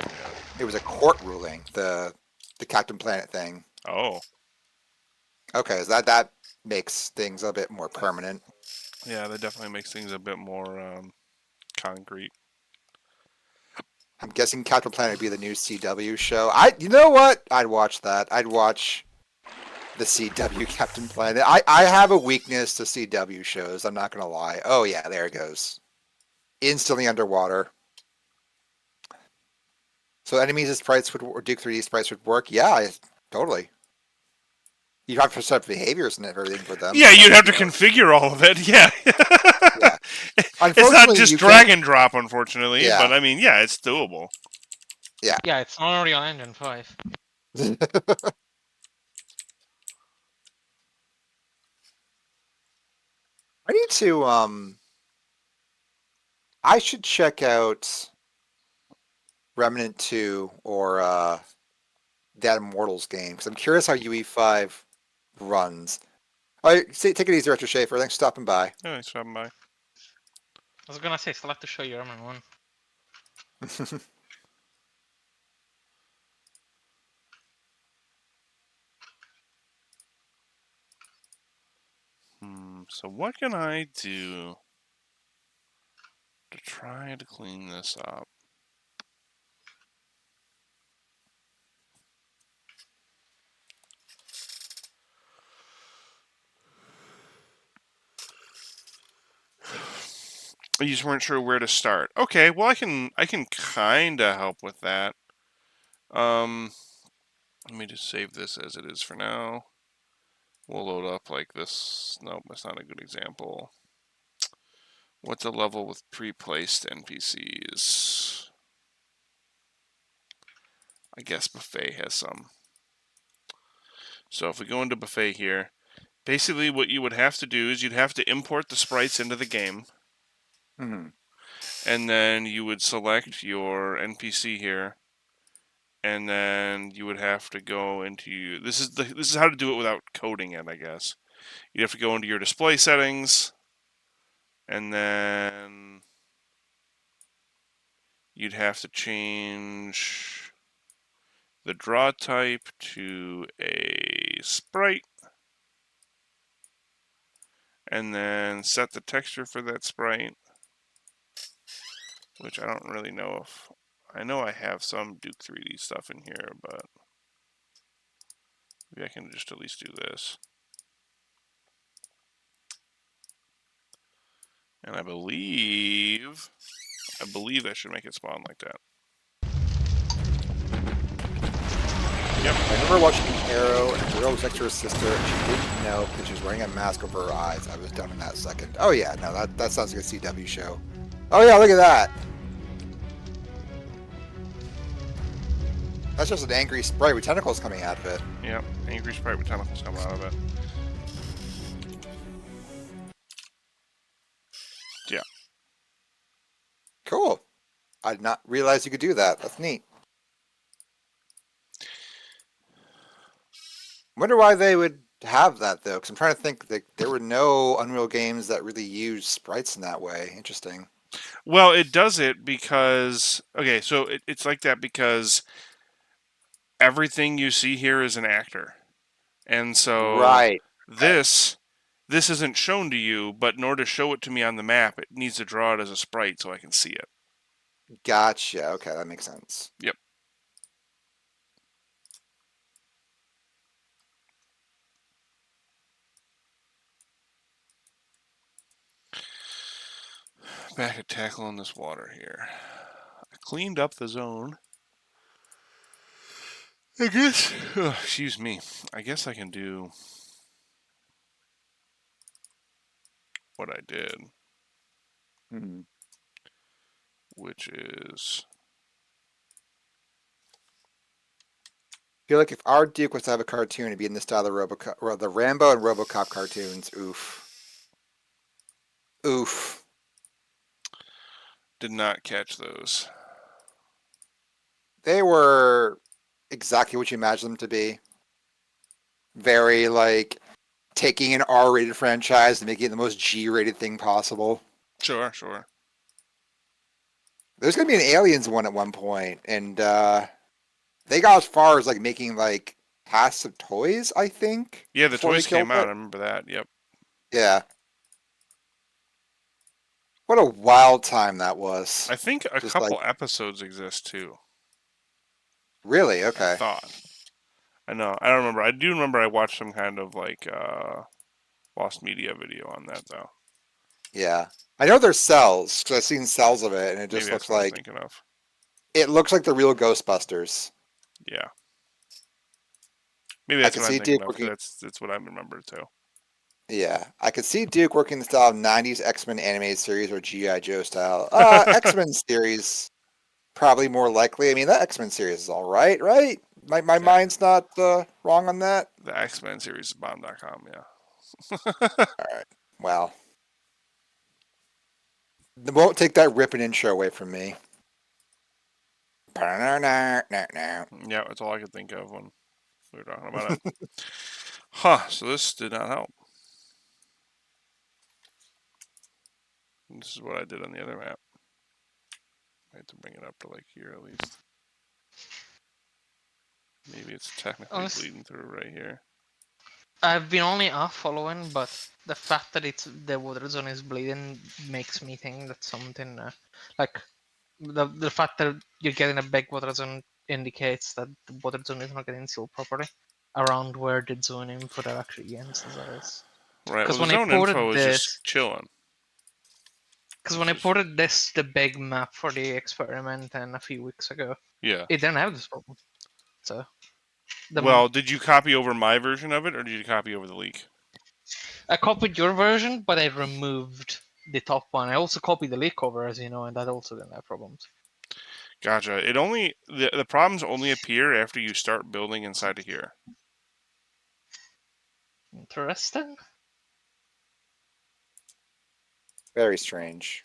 it was a court ruling. The Captain Planet thing. Oh. Okay, so that makes things a bit more permanent. Yeah, that definitely makes things a bit more concrete. I'm guessing Captain Planet would be the new CW show. You know what? I'd watch that. I'd watch the CW Captain Planet. I have a weakness to CW shows. I'm not gonna lie. Oh yeah, there it goes. Instantly underwater. So enemies' sprites or Duke 3D sprites would work. Yeah, totally. You'd have to set up behaviors and everything for them. Yeah, you'd have to configure all of it. Yeah. Yeah. It's not just drag and drop, unfortunately. Yeah. But I mean, yeah, it's doable. Yeah. Yeah, it's not Unreal Engine 5. I need to I should check out Remnant 2 or that Immortals game because I'm curious how UE5 runs. All right, take it easy, Retro Schaefer. Thanks for stopping by. Yeah, thanks for stopping by. I was gonna say, still have to show you Remnant 1. So what can I do to try to clean this up? You just weren't sure where to start. Okay, well I can kind of help with that. Let me just save this as it is for now. We'll load up like this. Nope, that's not a good example. What's a level with pre-placed NPCs? I guess Buffet has some. So if we go into Buffet here, basically what you would have to do is you'd have to import the sprites into the game. Mm-hmm. and then you would select your NPC here, and then you would have to go into this is how to do it without coding it, I guess. You have to go into your display settings, and then you'd have to change the draw type to a sprite, and then set the texture for that sprite, which I don't really know if I know I have some Duke 3D stuff in here, but maybe I can just at least do this. And I believe that should make it spawn like that. Yep. I remember watching Arrow, and the girl was next to her sister, and she didn't know because she was wearing a mask over her eyes. I was done in that second. Oh yeah, no, that sounds like a CW show. Oh yeah, look at that. That's just an angry sprite with tentacles coming out of it. Yep. Angry sprite with tentacles coming out of it. Yeah. Cool. I did not realize you could do that. That's neat. I wonder why they would have that though, because I'm trying to think that there were no Unreal games that really used sprites in that way. Interesting. Well, it does it because okay, so it's like that because everything you see here is an actor, and so Right. this isn't shown to you, but in order to show it to me on the map, it needs to draw it as a sprite so I can see it. Gotcha. Okay, that makes sense. Yep. Back at tackling this water here. I cleaned up the zone. I guess, excuse me. I guess I can do what I did, Hmm. which is I feel like if our Duke was to have a cartoon, it'd be in the style of RoboCop, or the Rambo and RoboCop cartoons. Oof. Oof. did not catch those. They were exactly what you imagined them to be. Very like taking an R-rated franchise and making it the most G-rated thing possible. Sure, sure. There's gonna be an Aliens one at one point, and they got as far as like making like passive toys, I think. Yeah, the before they toys came killed out. it. I remember that. Yep. Yeah. What a wild time that was. I think a Just like couple episodes exist too. really I okay. thought. I know. I don't remember. I do remember I watched some kind of like lost media video on that though. Yeah. I know there's cells because I've seen cells of it, and it just Maybe that's looks what I was like thinking of. it looks like the real Ghostbusters. Yeah. Maybe I that's could what I'm see thinking Duke of. working. That's what I remember too. Yeah, I could see Duke working the style of '90s X-Men animated series or GI Joe style. X-Men series probably more likely. I mean, that X-Men series is all right, right? My Yeah. mind's not wrong on that. The X-Men series is bomb.com, yeah. All right. Well, they won't take that ripping intro away from me. Yeah, that's all I could think of when we were talking about it. Huh, so this did not help. This is what I did on the other map. I had to bring it up to like here at least. Maybe it's technically bleeding through right here. I've been only off following, but the fact that it's the water zone is bleeding makes me think that something like the fact that you're getting a big water zone indicates that the water zone is not getting sealed properly around where the zone info that actually ends is. Right, well Because the when I zone ported info is just this, chilling. because when I ported this, the big map for the experiment, and a few weeks ago, Yeah. it didn't have this problem. So Well, did you copy over my version of it, or did you copy over the leak? I copied your version, but I removed the top one. I also copied the leak cover, as you know, and that also didn't have problems. Gotcha. It only the problems only appear after you start building inside of here. Interesting. Very strange.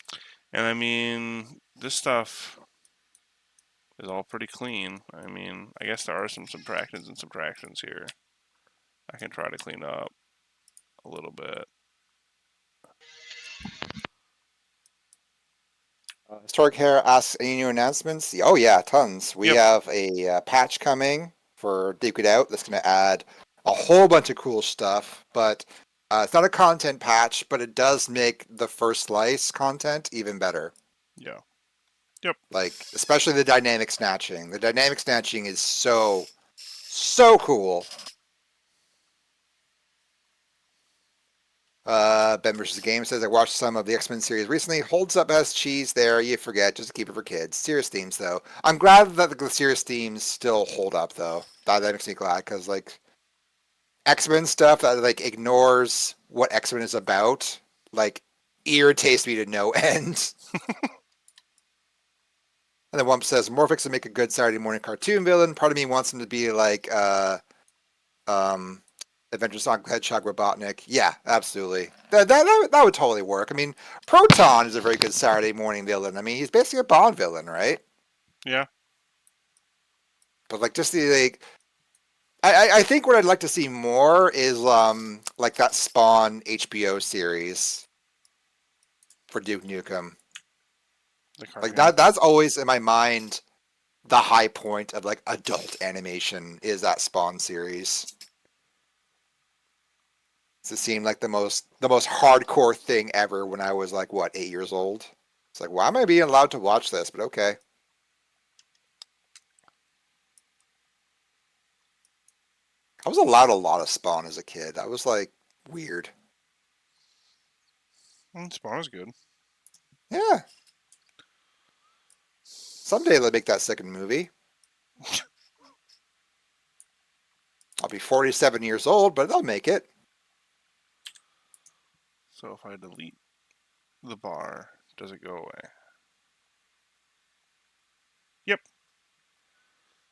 And I mean, this stuff is all pretty clean. I mean, I guess there are some subtractions and subtractions here. I can try to clean up a little bit. Historic Hair asks, any new announcements? Oh yeah, tons. We Yep. have a patch coming for Liquid Out that's going to add a whole bunch of cool stuff, but it's not a content patch, but it does make the first slice content even better. Yeah. Yep. Like, especially the dynamic snatching. The dynamic snatching is so cool. Ben vs. Game says, I watched some of the X-Men series recently. Holds up as cheese there. You forget. Just keep it for kids. Serious themes, though. I'm glad that the serious themes still hold up, though. That makes me glad, because, like, X-Men stuff that, like, ignores what X-Men is about, like, irritates me to no end. And then Wump says, Morphix would make a good Saturday morning cartoon villain. Part of me wants him to be like, Adventure Sonic Hedgehog Robotnik. Yeah, absolutely. That would totally work. I mean, Proton is a very good Saturday morning villain. I mean, he's basically a Bond villain, right? Yeah. But like, just the like, I think what I'd like to see more is like that Spawn HBO series for Duke Nukem. Like that's always in my mind the high point of like adult animation is that Spawn series. It seemed like the most hardcore thing ever when I was like, what, 8 years old? It's like, why am I being allowed to watch this? But okay. I was allowed a lot of Spawn as a kid. I was like, weird. Spawn is good. Yeah. Someday they'll make that second movie. I'll be 47 years old, but they'll make it. So if I delete the bar, does it go away? Yep.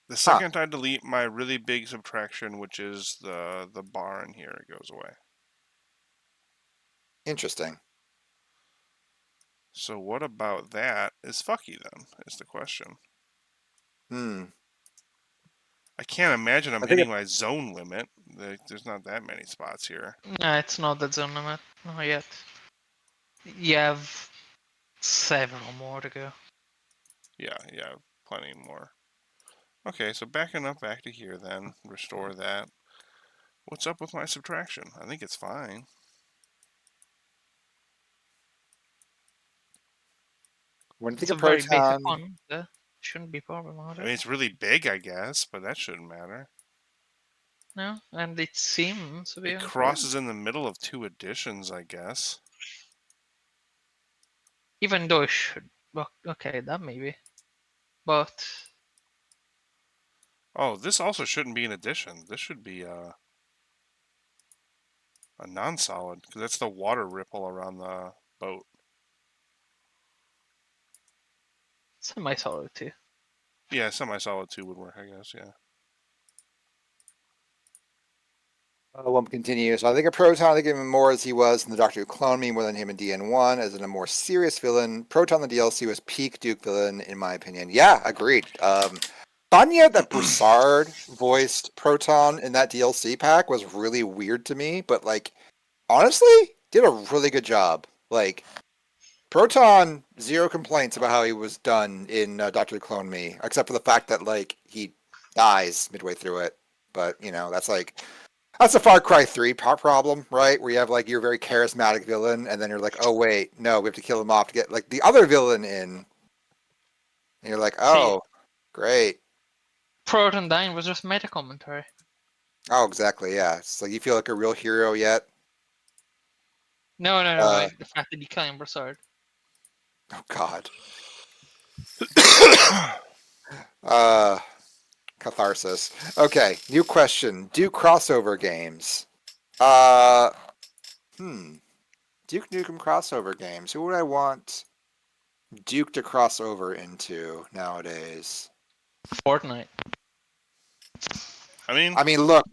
The second I delete my really big subtraction, which is the bar in here, it goes away. Interesting. So what about that is fucky then, is the question. I can't imagine I'm hitting my zone limit. There's not that many spots here. No, it's not the zone limit. Not yet. You have 7 or more to go. Yeah, plenty more. Okay, so backing up back to here then, restore that. What's up with my subtraction? I think it's fine. When you think It's a of very basic Proton, one. That shouldn't be problematic. I mean, it's really big, I guess, but that shouldn't matter. No, and it seems to be. It crosses in the middle of 2 additions, I guess. Even though it should. Well, okay, that maybe. But. Oh, this also shouldn't be an addition. This should be a non-solid, because that's the water ripple around the boat. Semi-solid too. Yeah, semi-solid 2 would work, I guess, yeah. Wump continues. I think of Proton, I think of him more as he was in the Doctor Who Clone Me more than him in DN1, as in a more serious villain. Proton, the DLC, was peak Duke villain, in my opinion. Yeah, agreed. Fanya that Broussard voiced Proton in that DLC pack was really weird to me, but like, honestly, did a really good job. Like, Proton, zero complaints about how he was done in Doctor Who Clone Me, except for the fact that like he dies midway through it. But you know, that's a Far Cry 3 problem, right? Where you have like your very charismatic villain, and then you're like, oh wait, no, we have to kill him off to get like the other villain in. And you're like, oh, great. Proton dying was just meta commentary. Oh, exactly, yeah. It's like you feel like a real hero yet. No, the fact that you kill him Broussard. Oh God. Catharsis. Okay, new question. Do crossover games. Duke Nukem crossover games. Who would I want Duke to cross over into nowadays? Fortnite. I mean, look,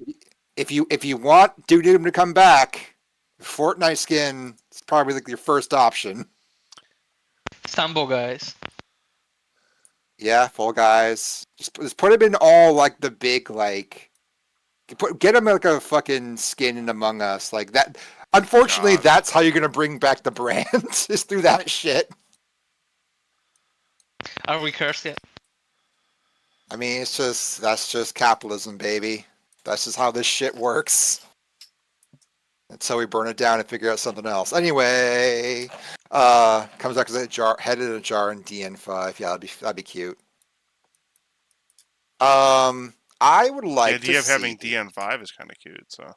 if you want Duke Nukem to come back, Fortnite skin is probably like your first option. Stumble guys. Yeah, Fall Guys. Just put him in all like the big like. Get him like a fucking skin in Among Us like that. Unfortunately, God. that's how you're gonna bring back the brand is through that shit. Are we cursed yet? I mean, that's just capitalism, baby. That's just how this shit works. Until we burn it down and figure out something else. Anyway, comes out as a jar, head in a jar in DN5. Yeah, that'd be cute. I would The like to idea of see. having DN5 is kind of cute. So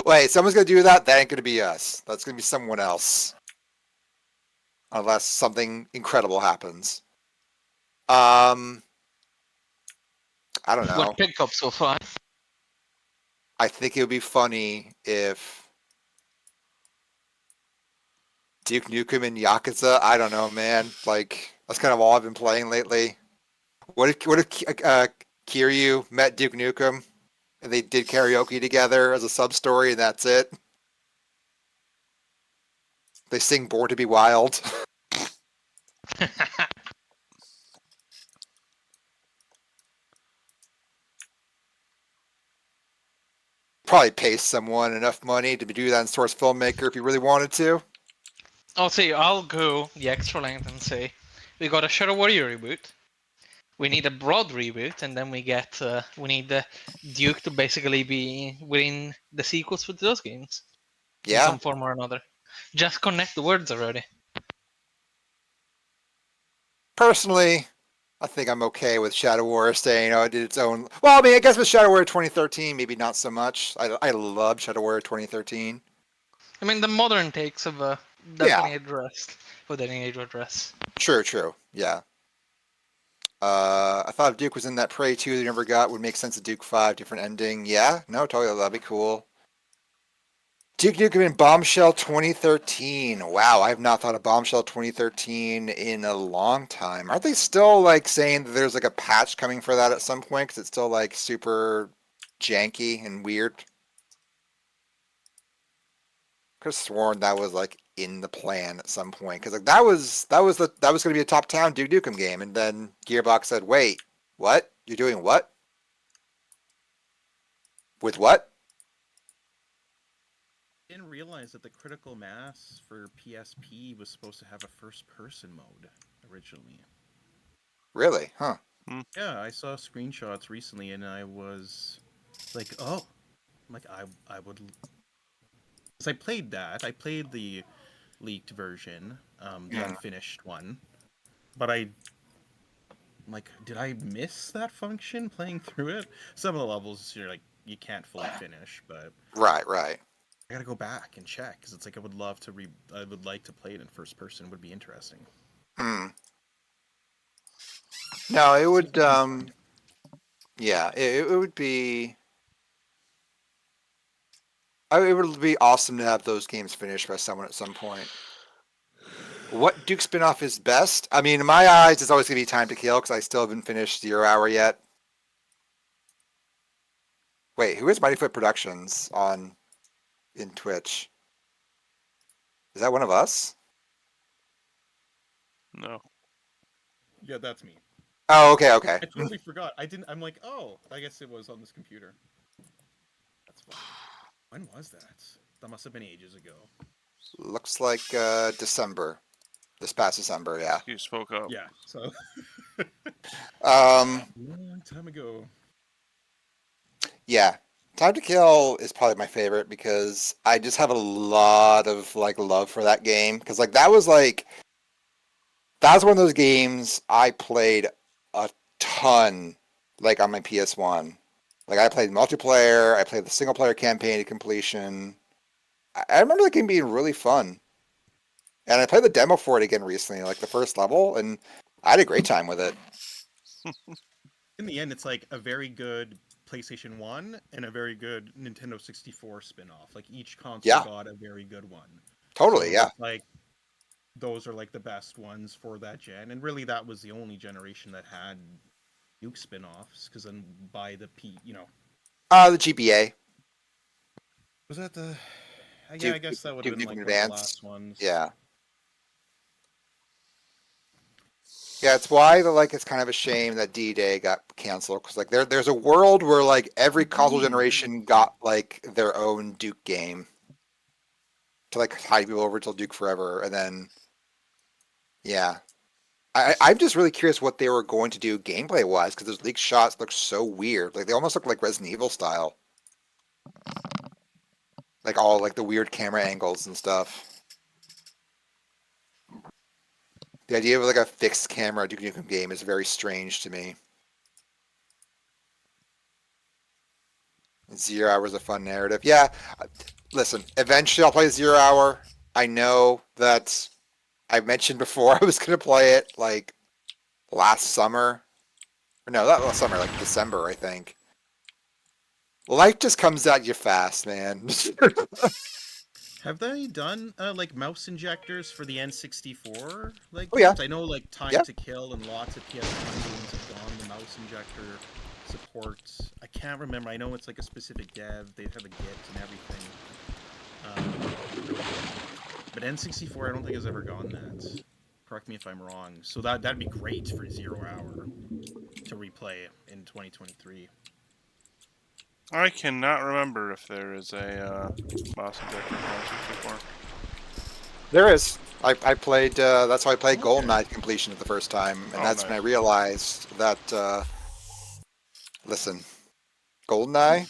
Wait, someone's gonna do that? That ain't gonna be us. That's gonna be someone else. Unless something incredible happens. I don't know. What picked up so far? I think it would be funny if Duke Nukem and Yakuza. I don't know, man. Like that's kind of all I've been playing lately. What if Kiryu met Duke Nukem and they did karaoke together as a sub story and that's it? They sing "Born to Be Wild." Probably pay someone enough money to do that in Source Filmmaker if you really wanted to. I'll say I'll go the extra length and say we got a Shadow Warrior reboot. We need a broad reboot, and then we need the Duke to basically be within the sequels for those games in Yeah, some form or another. Just connect the words already. personally, I think I'm okay with Shadow Warrior staying. It did its own. Well, I mean, I guess with Shadow Warrior 2013, maybe not so much. I love Shadow Warrior 2013. I mean, the modern takes have Yeah, definitely addressed what they need to address. true. Yeah. I thought if Duke was in that Prey 2 that you never got, would make sense of Duke 5, different ending. Yeah, no, totally, that'd be cool. Duke Nukem in Bombshell 2013. Wow, I have not thought of Bombshell 2013 in a long time. Aren't they still like saying that there's like a patch coming for that at some point? Because it's still like super janky and weird. Could have sworn that was like in the plan at some point. Because like that was going to be a top town Duke Nukem game, and then Gearbox said, "Wait, what? You're doing what? With what? Didn't realize that the critical mass for PSP was supposed to have a first-person mode originally. Really? Huh? Yeah, I saw screenshots recently, and I was like, "Oh, I'm like I would." Because I played that. I played the leaked version, the Mm. unfinished one, but I'm like, did I miss that function playing through it? Some of the levels you're like you can't fully finish, but Right. I gotta go back and check because it's like I would love to I would like to play it in first person. It would be interesting. Hmm. No, it See if would. I can find it. Yeah, it would be. It would be awesome to have those games finished by someone at some point. What Duke spinoff is best? I mean, in my eyes, it's always gonna be Time to Kill because I still haven't finished Zero Hour yet. Wait, who is Mighty Foot Productions on in Twitch? Is that one of us? no. Yeah, that's me. Oh, okay. I totally forgot. I didn't. I'm like, oh, I guess it was on this computer. That's funny. When was that? That must have been ages ago. Looks like December. This past December, yeah. You spoke up. Yeah, so Um, long time ago. yeah. Time to Kill is probably my favorite because I just have a lot of like love for that game because like that was one of those games I played a ton like on my PS1. Like I played multiplayer, I played the single player campaign to completion. I remember the game being really fun. And I played the demo for it again recently, like the first level, and I had a great time with it. In the end, it's like a very good PlayStation 1 and a very good Nintendo 64 spin-off. Like each console Yeah, got a very good one. totally, So yeah. it's like those are like the best ones for that gen. And really that was the only generation that had Duke spin-offs because then by the The GBA, was that the yeah, I Duke, guess that would Duke have been Nukem like one of the Advance. last ones. Yeah. Yeah, it's why it's kind of a shame that D-Day got canceled because like there's a world where like every console generation got like their own Duke game to like tide people over till Duke Forever, and then yeah, I'm just really curious what they were going to do gameplay wise because those leaked shots look so weird. Like they almost look like Resident Evil style, like all like the weird camera angles and stuff. The idea of like a fixed camera Duke Nukem game is very strange to me. 0 Hour is a fun narrative. Yeah, listen, eventually I'll play 0 Hour. I know that I mentioned before I was going to play it like last summer. Or no, not last summer, like December, I think. Life just comes at you fast, man. Have they done like mouse injectors for the N64 like Oh yeah, games? I know like Time yeah. to Kill and lots of PS1 games have gone the mouse injector support. I can't remember. I know it's like a specific dev. They have a Git and everything. But N64, I don't think has ever gone that. Correct me if I'm wrong. So that'd be great for 0 Hour to replay in 2023. I cannot remember if there is a mouse injector for N64. There is. I played. That's how I played Okay. GoldenEye completion for the first time, and Oh, that's when I nice. realized that. Listen, GoldenEye.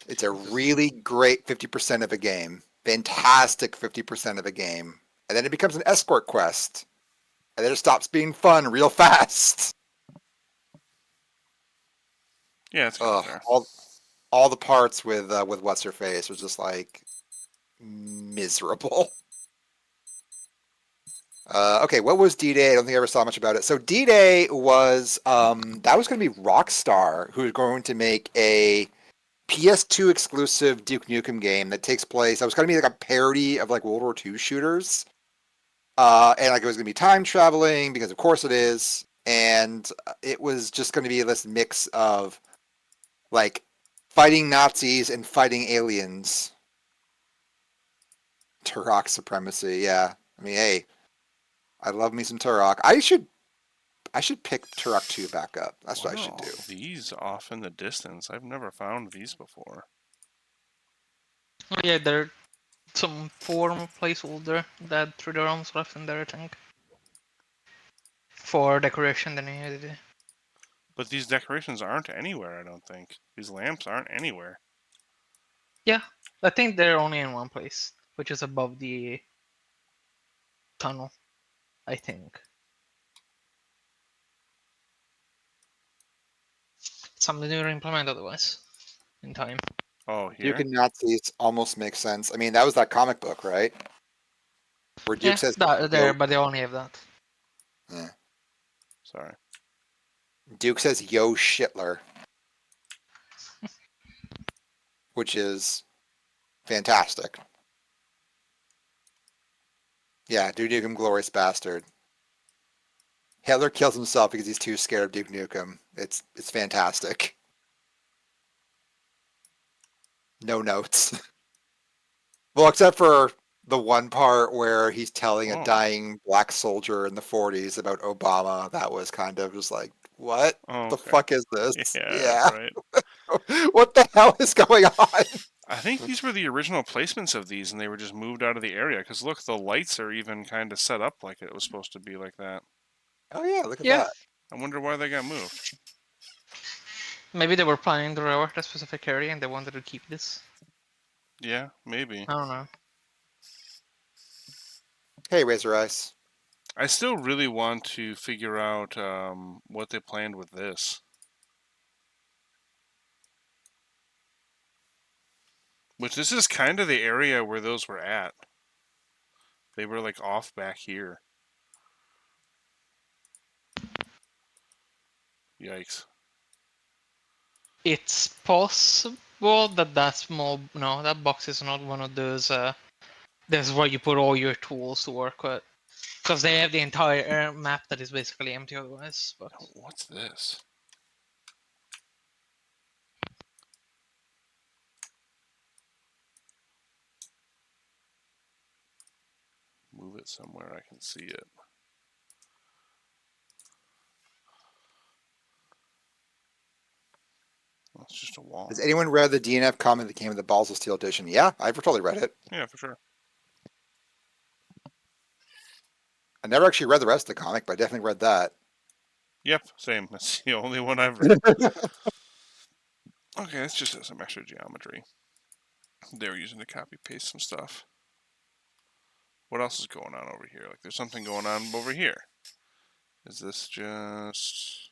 It's a really great 50% of a game. Fantastic 50% of a game, and then it becomes an escort quest, and then it stops being fun real fast. Yeah, it's kind of Ugh, fair. all the parts with what's her face was just like miserable. Okay, what was D-Day? I don't think I ever saw much about it. So D-Day was that was going to be Rockstar, who was going to make a PS2 exclusive Duke Nukem game that takes place. That was going to be like a parody of like World War II shooters, and like it was going to be time traveling because of course it is, and it was just going to be this mix of like fighting Nazis and fighting aliens. Turok supremacy, yeah. I mean, hey, I love me some Turok. I should pick Turok 2 back up. That's what What I are should all do. these off in the distance? I've never found these before. Oh, yeah, there are some form placeholder that threw their arms left in there, I think. For decoration, then you needed it. But these decorations aren't anywhere, I don't think. These lamps aren't anywhere. Yeah, I think they're only in one place, which is above the tunnel, I think. Something to implement otherwise, in time. Oh, Duke here? and Nazis almost makes sense. I mean, that was that comic book, right? Where Duke Yeah, says, that, there, "Yo," but they only have that. eh. Sorry. Duke says, "Yo, Shitler," which is fantastic. Yeah, Duke Nukem, glorious bastard. Hitler kills himself because he's too scared of Duke Nukem. It's fantastic. No notes. Well, except for the one part where he's telling a Oh. dying black soldier in the 40s about Obama. That was kind of just like, what Oh, the okay. fuck is this? Yeah, Yeah. right. What the hell is going on? I think these were the original placements of these, and they were just moved out of the area. Because look, the lights are even kind of set up like it was supposed to be like that. Oh yeah, look at Yeah, that. I wonder why they got moved. maybe they were planning to reward a specific area and they wanted to keep this. Yeah, maybe. I don't know. Hey, Razor Ice. I still really want to figure out what they planned with this. Which this is kind of the area where those were at. They were like off back here. Yikes. It's possible that that small, no, that box is not one of those. This is where you put all your tools to work with, because they have the entire map that is basically empty otherwise. But What's this? Move it somewhere I can see it. It's just a wall. Has anyone read the DNF comic that came with the Balls of Steel edition? Yeah, I've totally read it. Yeah, for sure. I never actually read the rest of the comic, but I definitely read that. Yep, same. That's the only one I've read. Okay, it's just some extra geometry. They were using to copy paste some stuff. What else is going on over here? Like, there's something going on over here. Is this just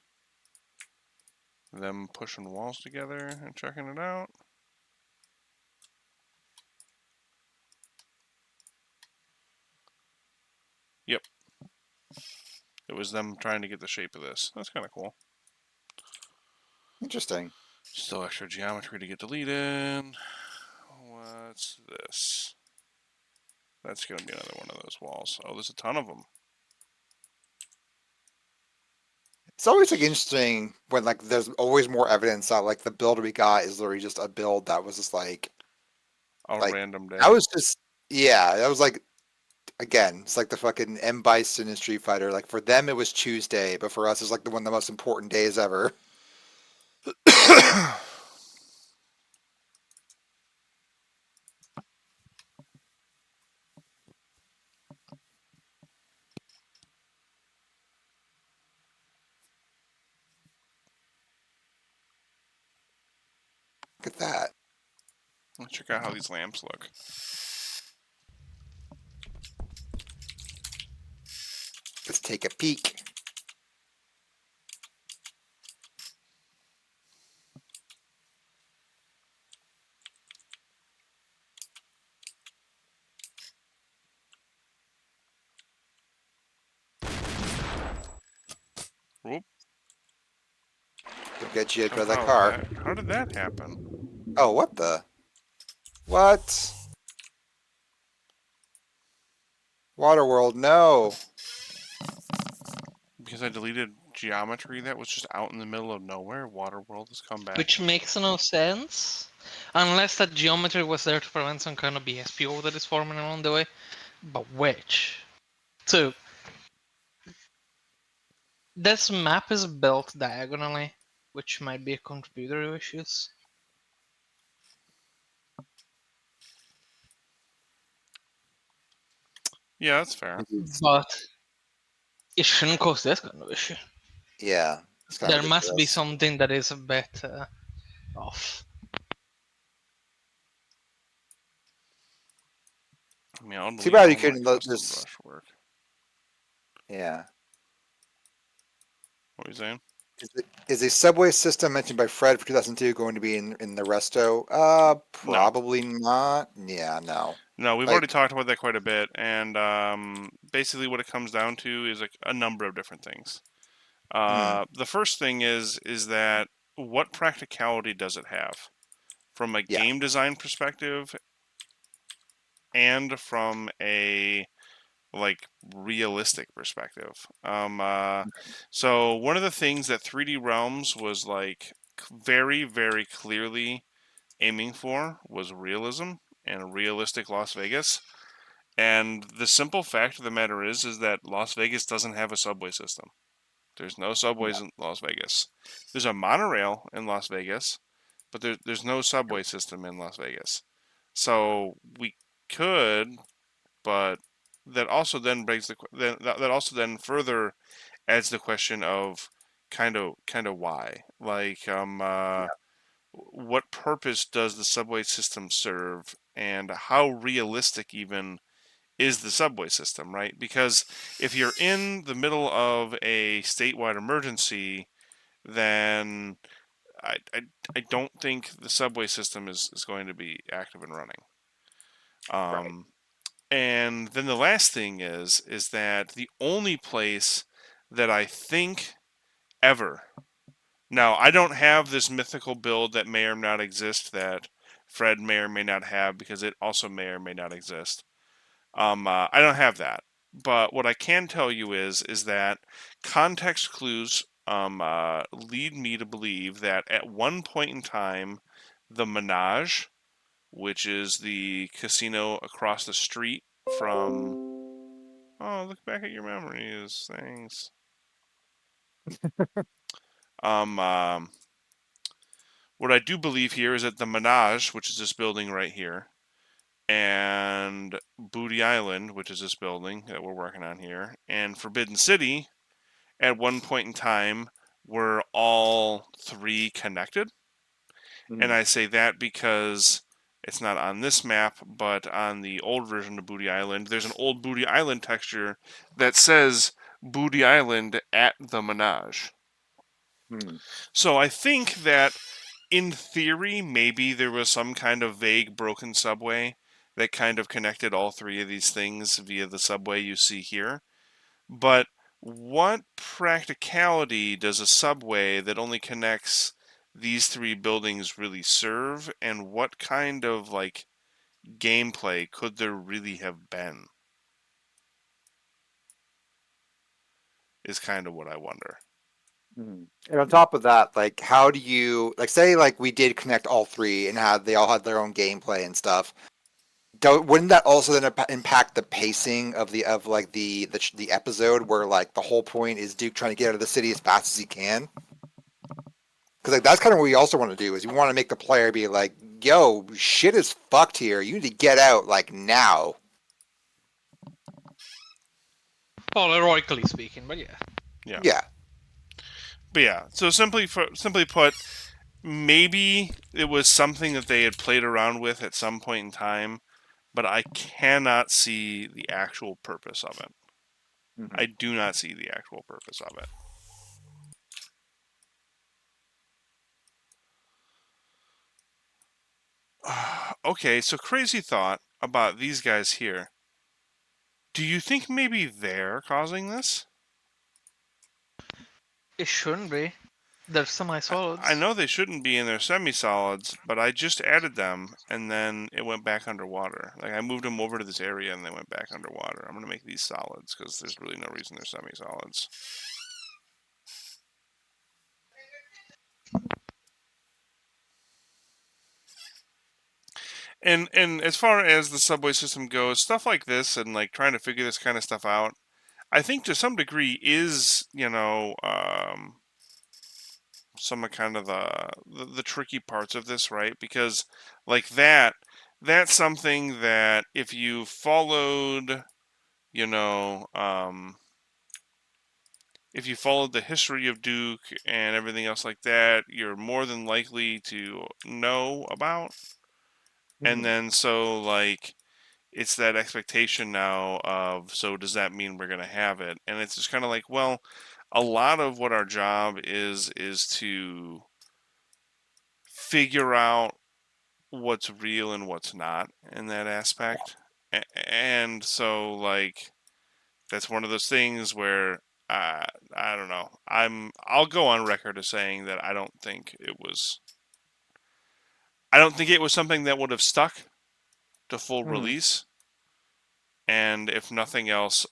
them pushing walls together and checking it out? Yep. It was them trying to get the shape of this. That's kind of cool. Interesting. Still extra geometry to get deleted. What's this? That's going to be another one of those walls. Oh, there's a ton of them. It's always like interesting when like there's always more evidence that like the build we got is literally just a build that was just like A random day. that was just that was like again, it's like the fucking M Bison in Street Fighter. Like for them it was Tuesday, but for us it's like one of the most important days ever. Look at that. Let's check out how these lamps look. Let's take a peek. Whoop. We'll get you to that Somehow car. how did that happen? Oh, what the? What? Waterworld, no. Because I deleted geometry that was just out in the middle of nowhere. Waterworld has come back. Which makes no sense. Unless that geometry was there to prevent some kind of BSPO that is forming along the way. But which? So, this map is built diagonally, which might be a contributor to issues. Yeah, that's fair. But it shouldn't cause this kind of issue. Yeah. It's kind of There must be ridiculous. something that is a bit off. I mean, I'll Too delete bad all you my couldn't let custom this. brush work. Yeah. What are you saying? Is a subway system mentioned by Fred for 2002 going to be in the resto? No. Probably not. Yeah, no. No, we've Like, already talked about that quite a bit, and basically what it comes down to is a number of different things. The first thing is that what practicality does it have from a yeah, game design perspective and from a like realistic perspective. So one of the things that 3D Realms was like very, very clearly aiming for was realism and a realistic Las Vegas. And the simple fact of the matter is that Las Vegas doesn't have a subway system. There's no subways in Las Vegas. There's a monorail in Las Vegas, but there's no subway system in Las Vegas. So we could, but that also then brings that also then further adds the question of kind of why, like what purpose does the subway system serve, and how realistic even is the subway system, right? Because if you're in the middle of a statewide emergency, then I don't think the subway system is going to be active and running. right. And then the last thing is that the only place that I think ever. Now, I don't have this mythical build that may or may not exist that Fred may or may not have because it also may or may not exist. I don't have that. But what I can tell you is that context clues lead me to believe that at one point in time, the Menage, which is the casino across the street from. Oh, look back at your memories. Thanks. Um, um, What I do believe here is that the Menage, which is this building right here, and Booty Island, which is this building that we're working on here, and Forbidden City, at one point in time, were all three connected. And I say that because it's not on this map, but on the old version of Booty Island, there's an old Booty Island texture that says Booty Island at the Menage. So I think that in theory, maybe there was some kind of vague broken subway that kind of connected all three of these things via the subway you see here. But what practicality does a subway that only connects these three buildings really serve, and what kind of like gameplay could there really have been? Is kind of what I wonder. And on top of that, like, how do you like say like we did connect all three and they all had their own gameplay and stuff? Wouldn't that also then impact the pacing of the episode where like the whole point is Duke trying to get out of the city as fast as he can? Because like that's kind of what we also want to do is we want to make the player be like, "Yo, shit is fucked here. You need to get out like now." Well, heroically speaking, but yeah. Yeah. Yeah. But yeah, so simply put, maybe it was something that they had played around with at some point in time, but I cannot see the actual purpose of it. I do not see the actual purpose of it. Okay, so crazy thought about these guys here. Do you think maybe they're causing this? It shouldn't be. There's semi-solids. I know they shouldn't be in their semi-solids, but I just added them, and then it went back underwater. Like, I moved them over to this area, and they went back underwater. I'm going to make these solids, because there's really no reason they're semi-solids. And as far as the subway system goes, stuff like this, and, like, trying to figure this kind of stuff out, I think to some degree is, some of kind of the tricky parts of this, right? Because like that's something that if you followed, if you followed the history of Duke and everything else like that, you're more than likely to know about. And then so like it's that expectation now of, so does that mean we're going to have it? And it's just kind of like, well, a lot of what our job is to figure out what's real and what's not in that aspect. And so like that's one of those things where I don't know. I'll go on record as saying that I don't think it was something that would have stuck to full release. And if nothing else,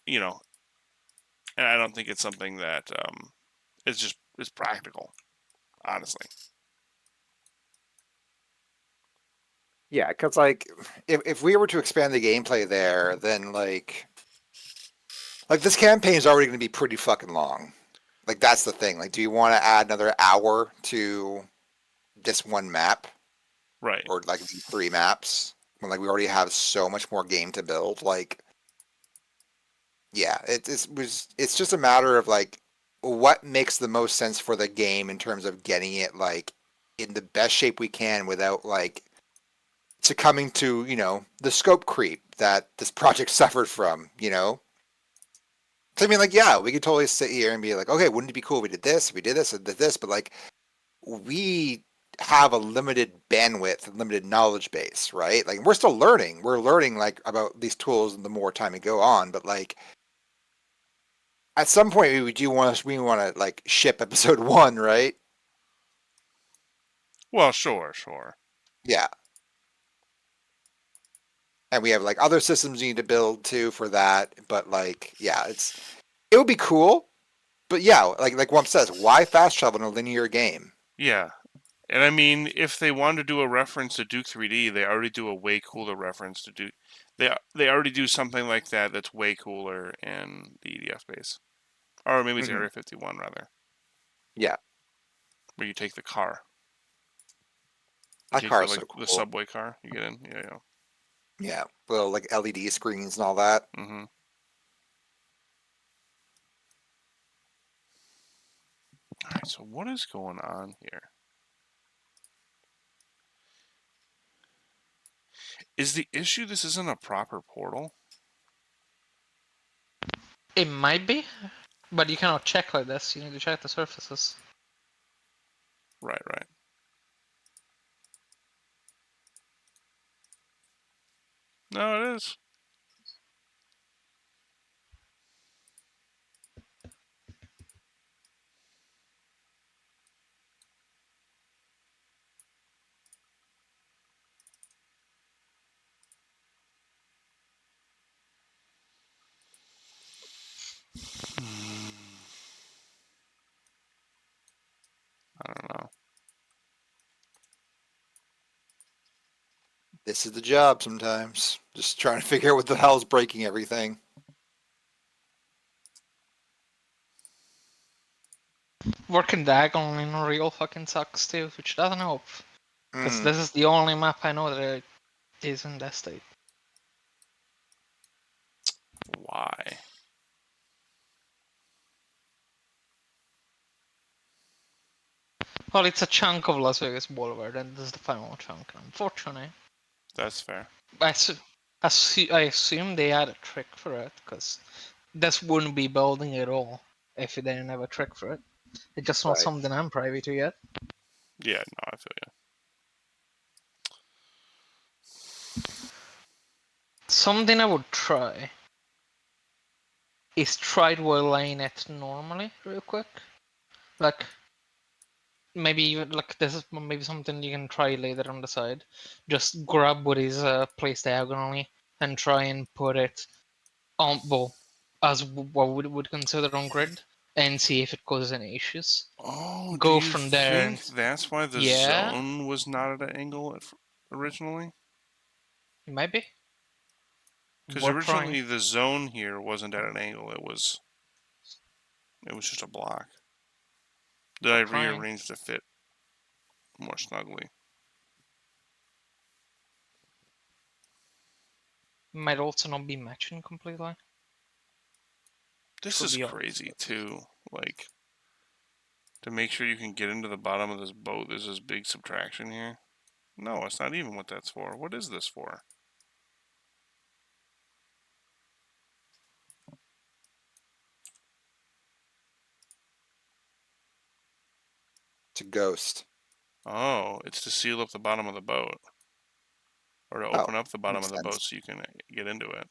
and I don't think it's something that is practical, honestly. Yeah, because like if we were to expand the gameplay there, then like this campaign is already going to be pretty fucking long. Like that's the thing. Like, do you want to add another hour to this one map, Right. or like these three maps when like we already have so much more game to build? Like, yeah, it's just a matter of like what makes the most sense for the game in terms of getting it like in the best shape we can without like succumbing to the scope creep that this project suffered from. So I mean, like, yeah, we could totally sit here and be like, okay, wouldn't it be cool if we did this, and did this, but like we have a limited bandwidth, limited knowledge base, right? Like we're still learning. We're learning like about these tools and the more time we go on, but like at some point we want to like ship episode 1, right? Well, sure. Yeah. And we have like other systems you need to build too for that, but like yeah, it would be cool. But yeah, like Wump says, why fast travel in a linear game? Yeah. And I mean, if they wanted to do a reference to Duke 3D, they already do a way cooler reference to Duke. They already do something like that that's way cooler in the EDF base. Or maybe it's Area 51, rather. Yeah. Where you take the car. That Take car the, is so the cool. subway car. You get in. Yeah. Yeah, little like LED screens and all that. Mm-hmm. All right. So what is going on here? Is the issue this isn't a proper portal? It might be, but you cannot check like this. You need to check the surfaces. Right. No, it is. I don't know. This is the job sometimes. Just trying to figure out what the hell's breaking everything. Working diagonal in real fucking sucks too, which doesn't help. Because Mm. this is the only map I know that is in that state. Why? Well, it's a chunk of Las Vegas Boulevard, and this is the final chunk. Unfortunately, That's fair. I assume they had a trick for it, because this wouldn't be building at all if they didn't have a trick for it. It's just not Right. something I'm privy to yet. Yeah. No, I feel you. Something I would try is try to align it normally, real quick. Like, maybe even like this is maybe something you can try later on the side. Just grab what is placed diagonally and try and put it on, well, as what we would consider on grid, and see if it causes any issues. Oh, do Go you from there think and that's why the yeah, zone was not at an angle originally? it might be Because worth trying. originally the zone here wasn't at an angle. It was just a block. Did I Worth trying. rearrange to fit more snugly? Might also not be matching completely. This Could is be all. crazy too. Like, to make sure you can get into the bottom of this boat, there's this big subtraction here. No, it's not even what that's for. What is this for? To ghost. Oh, it's to seal up the bottom of the boat. Or to Oh, open up the bottom makes of the boat sense. so you can get into it.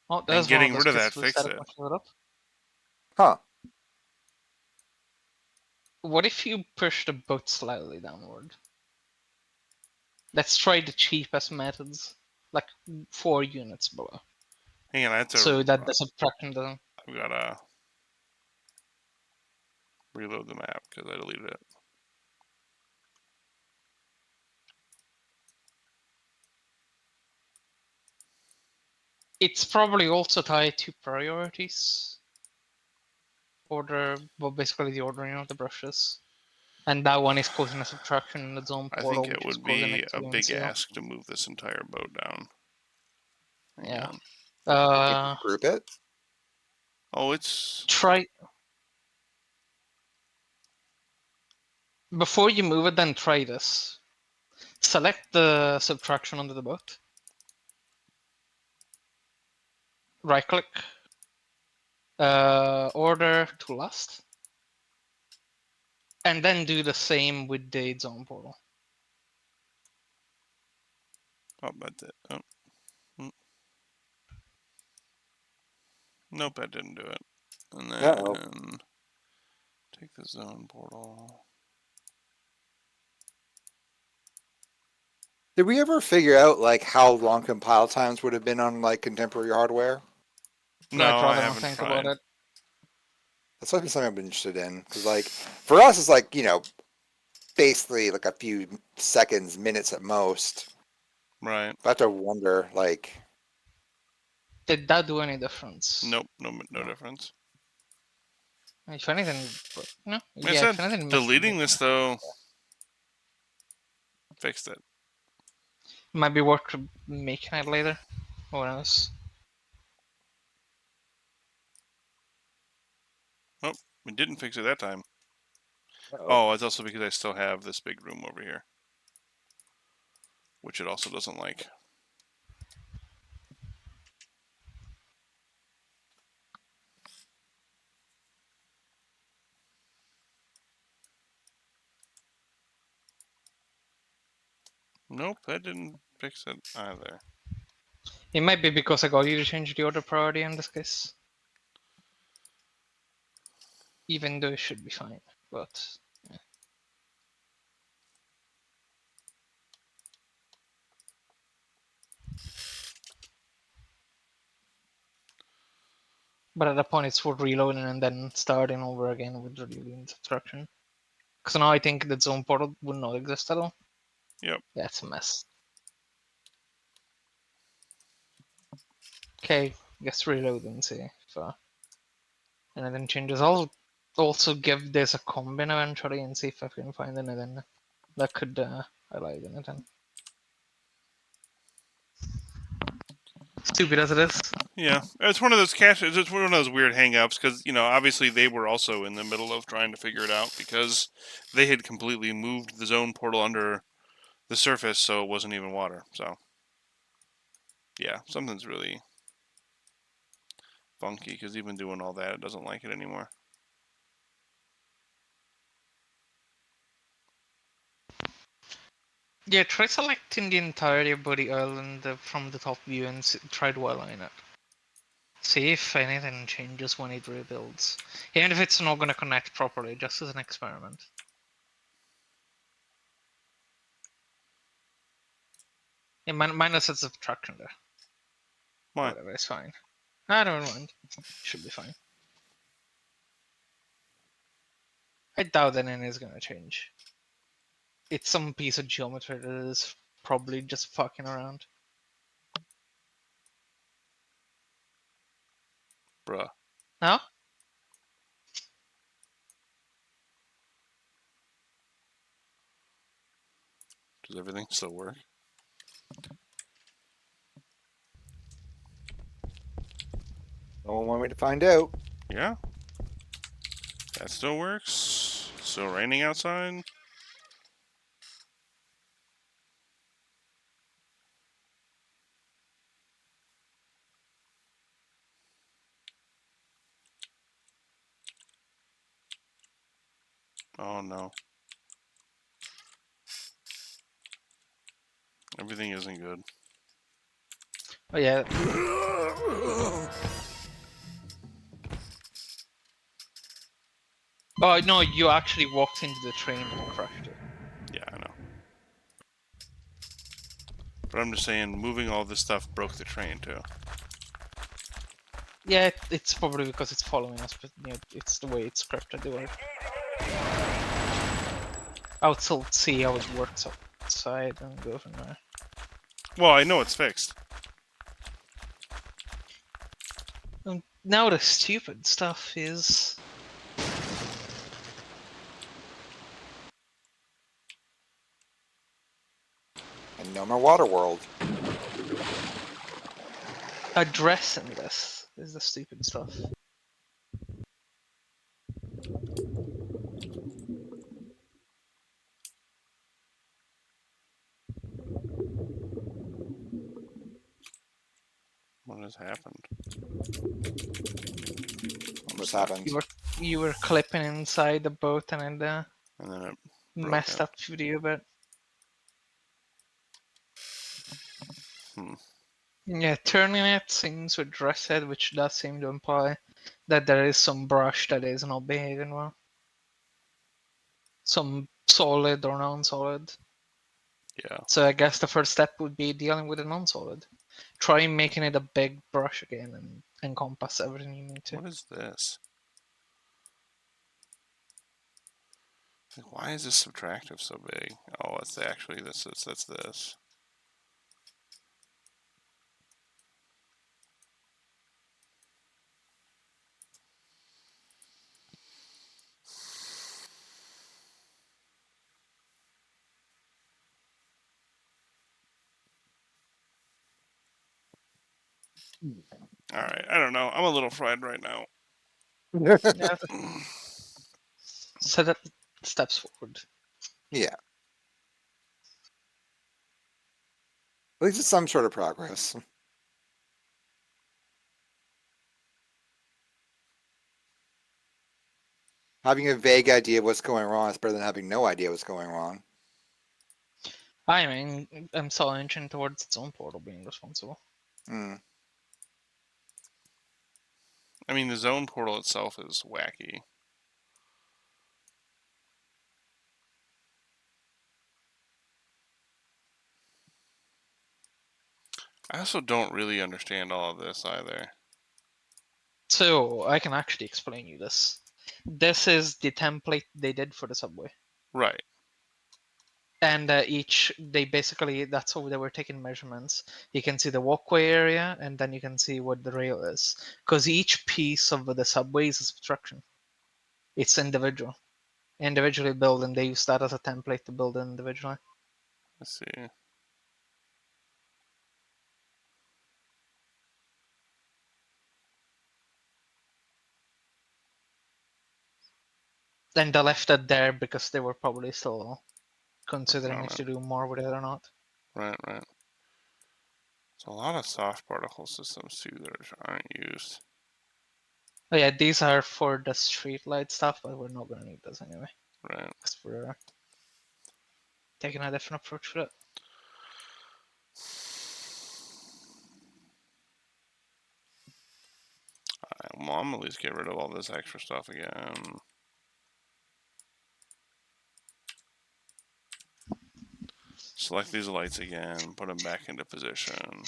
Oh, And there's one of getting those rid of that pieces we fixed set it. up. Huh. What if you push the boat slightly downward? Let's try the cheapest methods, like 4 units below, Hang on, I have to. so that the subtraction doesn't. I've got to reload the map because I deleted it. It's probably also tied to priorities, order, well, basically the ordering of the brushes, and that one is causing a subtraction in the zone I portal, think it which is would causing be it a to big unseal. ask to move this entire boat down. Hang Yeah. on. Group it. Oh, it's. Try before you move it. Then try this. Select the subtraction under the boat. Right click. Order to last. And then do the same with the zone portal. Oh, but that. Oh. Nope, that didn't do it. And Uh-oh. then take the zone portal. Did we ever figure out like how long compile times would have been on like contemporary hardware? I'd No, I rather not haven't think tried. about it. That's something I've been interested in because like for us it's like basically like a few seconds, minutes at most. Right. I have to wonder like Did that do any difference? Nope. No difference. If anything, no. I Yeah, said if anything, deleting this though fixed it. might be worth making it later. Who knows? Oh, we didn't fix it that time. Uh-oh. Oh, it's also because I still have this big room over here, which it also doesn't like. Nope, that didn't fix it either. It might be because I got you to change the order priority in this case. Even though it should be fine, but yeah. But at that point, it's worth reloading and then starting over again with reviewing subtraction. Because now I think the zone portal would not exist at all. Yep. Yeah, it's a mess. Okay, guess reload and see if anything changes. I'll also give this a combine eventually and see if I can find anything that could highlight anything. Stupid as it is. Yeah, it's one of those caches. It's one of those weird hang-ups because obviously they were also in the middle of trying to figure it out because they had completely moved the zone portal under the surface, so it wasn't even water. So yeah, something's really funky because even doing all that, it doesn't like it anymore. Yeah, try selecting the entirety of the island from the top view and try to align it. See if anything changes when it rebuilds. Even if it's not going to connect properly, just as an experiment. Yeah, minus its subtraction there. Why? Whatever, it's fine. I don't mind. Should be fine. I doubt anything is going to change. It's some piece of geometry that is probably just fucking around. Bruh. No? Does everything still work? No one wanted me to find out. Yeah. That still works. Still raining outside. Oh no. Everything isn't good. Oh yeah. Oh no, you actually walked into the train and crashed it. Yeah, I know. But I'm just saying, moving all this stuff broke the train too. Yeah, it's probably because it's following us, but it's the way it's scripted to work. I'll still see how it works outside and go from there. Well, I know it's fixed. Now the stupid stuff is... And no more water world. addressing this is the stupid stuff. What has happened? What's happened? You were clipping inside the boat and it And then it messed up video a bit. Hmm. Yeah, turning it seems to address it, which does seem to imply that there is some brush that is not behaving well. Some solid or non-solid. Yeah. So I guess the first step would be dealing with a non-solid. Try making it a big brush again and encompass everything you need to. What is this? Like, why is this subtractive so big? Oh, it's actually this. That's this. All right, I don't know. I'm a little fried right now. Yeah. So that steps forward. Yeah. At least it's some sort of progress. Having a vague idea of what's going wrong is better than having no idea what's going wrong. I mean, I'm still inching towards its own portal being responsible. Hmm. I mean, the zone portal itself is wacky. I also don't really understand all of this either. So I can actually explain you this. This is the template they did for the subway. Right. And they basically, that's how they were taking measurements. You can see the walkway area, and then you can see what the rail is. Because each piece of the subway is a subtraction. It's individually built, and they use that as a template to build it individually. Let's see. Then they left it there because they were probably still Working considering on if it. to do more with it or not. Right, right. There's a lot of soft particle systems too that aren't used. Oh yeah, these are for the street light stuff, but we're not going to need this anyway. Right. Because we're taking a different approach to it. Well, I'm gonna at least get rid of all this extra stuff again. Select these lights again, put them back into position.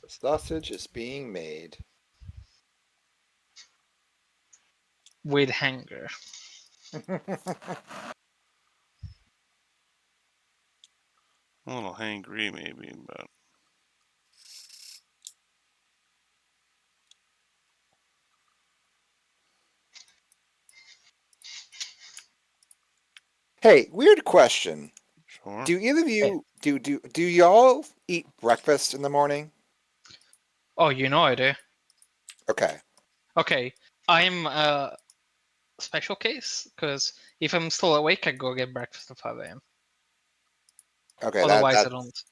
The sausage is being made. With hanger. A little hangry maybe, but Hey, weird question. sure. Do either of Hey. you do y'all eat breakfast in the morning? Oh, you know I do. Okay. Okay, I'm a special case because if I'm still awake, I go get breakfast at 5 a.m. Okay, Otherwise, I don't.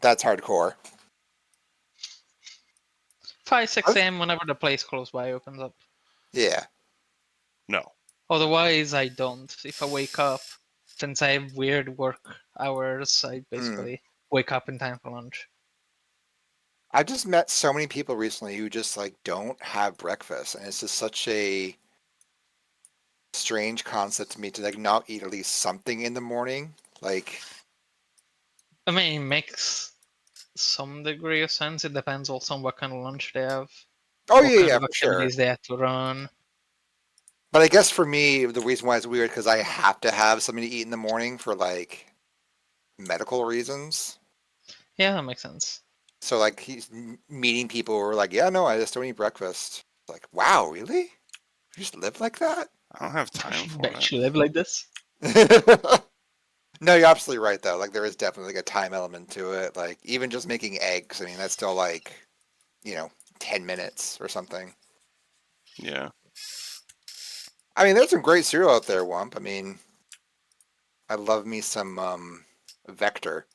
that's hardcore. 5, 6 a.m. whenever the place close by opens up. Yeah. No. Otherwise, I don't. If I wake up, since I have weird work hours, I Mm. basically wake up in time for lunch. I've just met so many people recently who just like don't have breakfast, and it's just such a strange concept to me to like not eat at least something in the morning. Like, I mean, it makes some degree of sense. It depends also on what kind of lunch they have, oh what yeah, kind yeah, of for sure. activities they have to run. But I guess for me, the reason why it's weird because I have to have something to eat in the morning for like medical reasons. Yeah, that makes sense. So like he's meeting people who are like, yeah, no, I just don't eat breakfast. Like, wow, really? You just live like that? I don't have time for it. Bet you live like this. No, you're absolutely right though. Like there is definitely like a time element to it. Like even just making eggs, I mean, that's still like, 10 minutes or something. Yeah. I mean, there's some great cereal out there, Wump. I mean, I love me some Vector,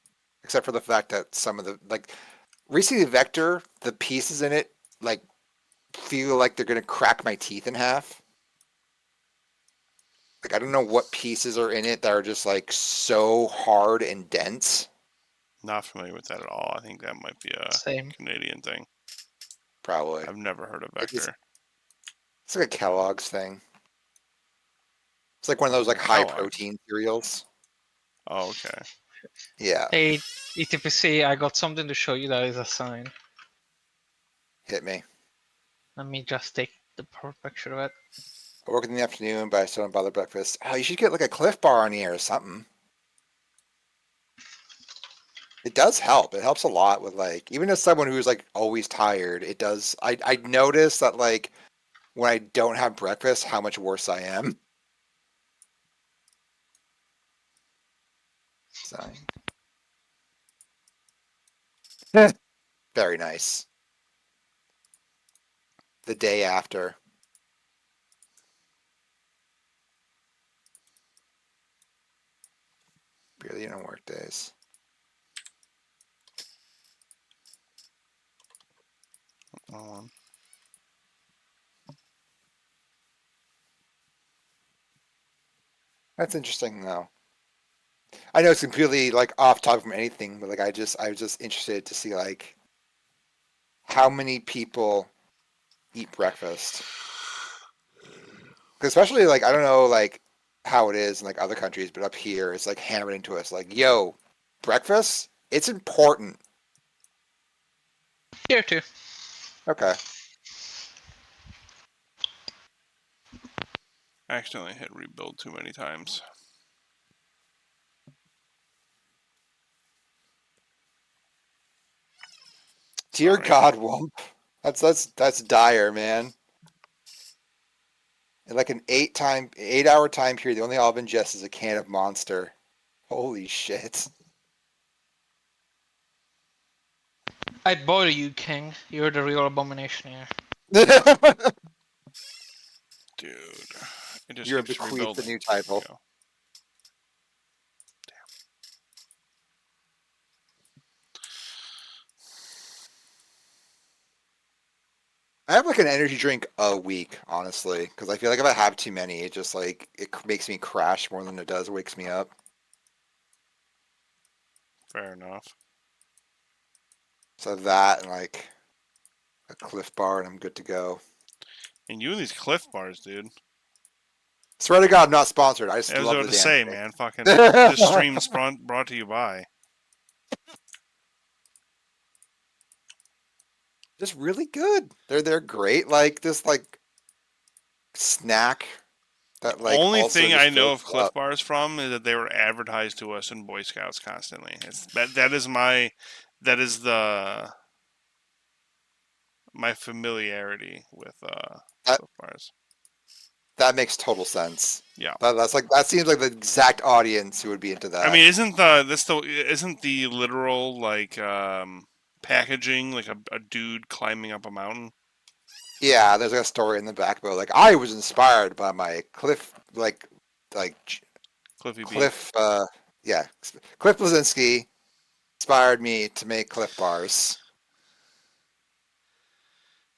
except for the fact that some of the like recently Vector, the pieces in it like feel like they're gonna crack my teeth in half. Like I don't know what pieces are in it that are just like so hard and dense. Not familiar with that at all. I think that might be a Same. Canadian thing. Probably. I've never heard of It's, Vector. it's like a Kellogg's thing. It's like one of those like high Kellogg. protein cereals. Oh, okay. Yeah, Hey, ETPC, I got something to show you that is a sign. hit me. Let me just take the perfect picture of it. I work in the afternoon, but I still don't bother breakfast. Oh, you should get like a Cliff Bar on here or something. It does help. It helps a lot with like even as someone who's like always tired, it does I notice that like when I don't have breakfast, how much worse I am. So very nice. The day after. Barely even work days. Um, That's interesting though. I know it's completely like off topic from anything, but like I was just interested to see like how many people eat breakfast. 'Cause especially like I don't know like how it is in like other countries, but up here it's like hammered into us like, yo, breakfast? It's important. Here too. Okay. I accidentally hit rebuild too many times. Dear Sorry. God, Wump. That's dire, man. In like an 8 hour time period, the only I've ingested is a can of Monster. Holy shit. I boil you, King. You're the real abomination here. Dude. It just You're keeps bequeathed the rebuilding. new There we title. go. I have like an energy drink a week, honestly, because I feel like if I have too many, it just like it makes me crash more than it does wakes me up. Fair enough. So that and like a Cliff Bar, and I'm good to go. And you and these Cliff Bars, dude. Swear to God, I'm not sponsored. I I just was love about the to damn say, thing. man, fucking this stream's brought to you by. Just really good. They're great. Like this like snack that like Only also thing I just know fills of you Cliff up. Bars from is that they were advertised to us in Boy Scouts constantly. That is my familiarity with That Cliff Bars. that makes total sense. Yeah. That's like that seems like the exact audience who would be into I that. mean, isn't the literal like packaging like a dude climbing up a mountain? Yeah, there's like a story in the back about like I was inspired by my like Cliffy B. Cliff yeah, Cliff Blazinski inspired me to make Cliff Bars.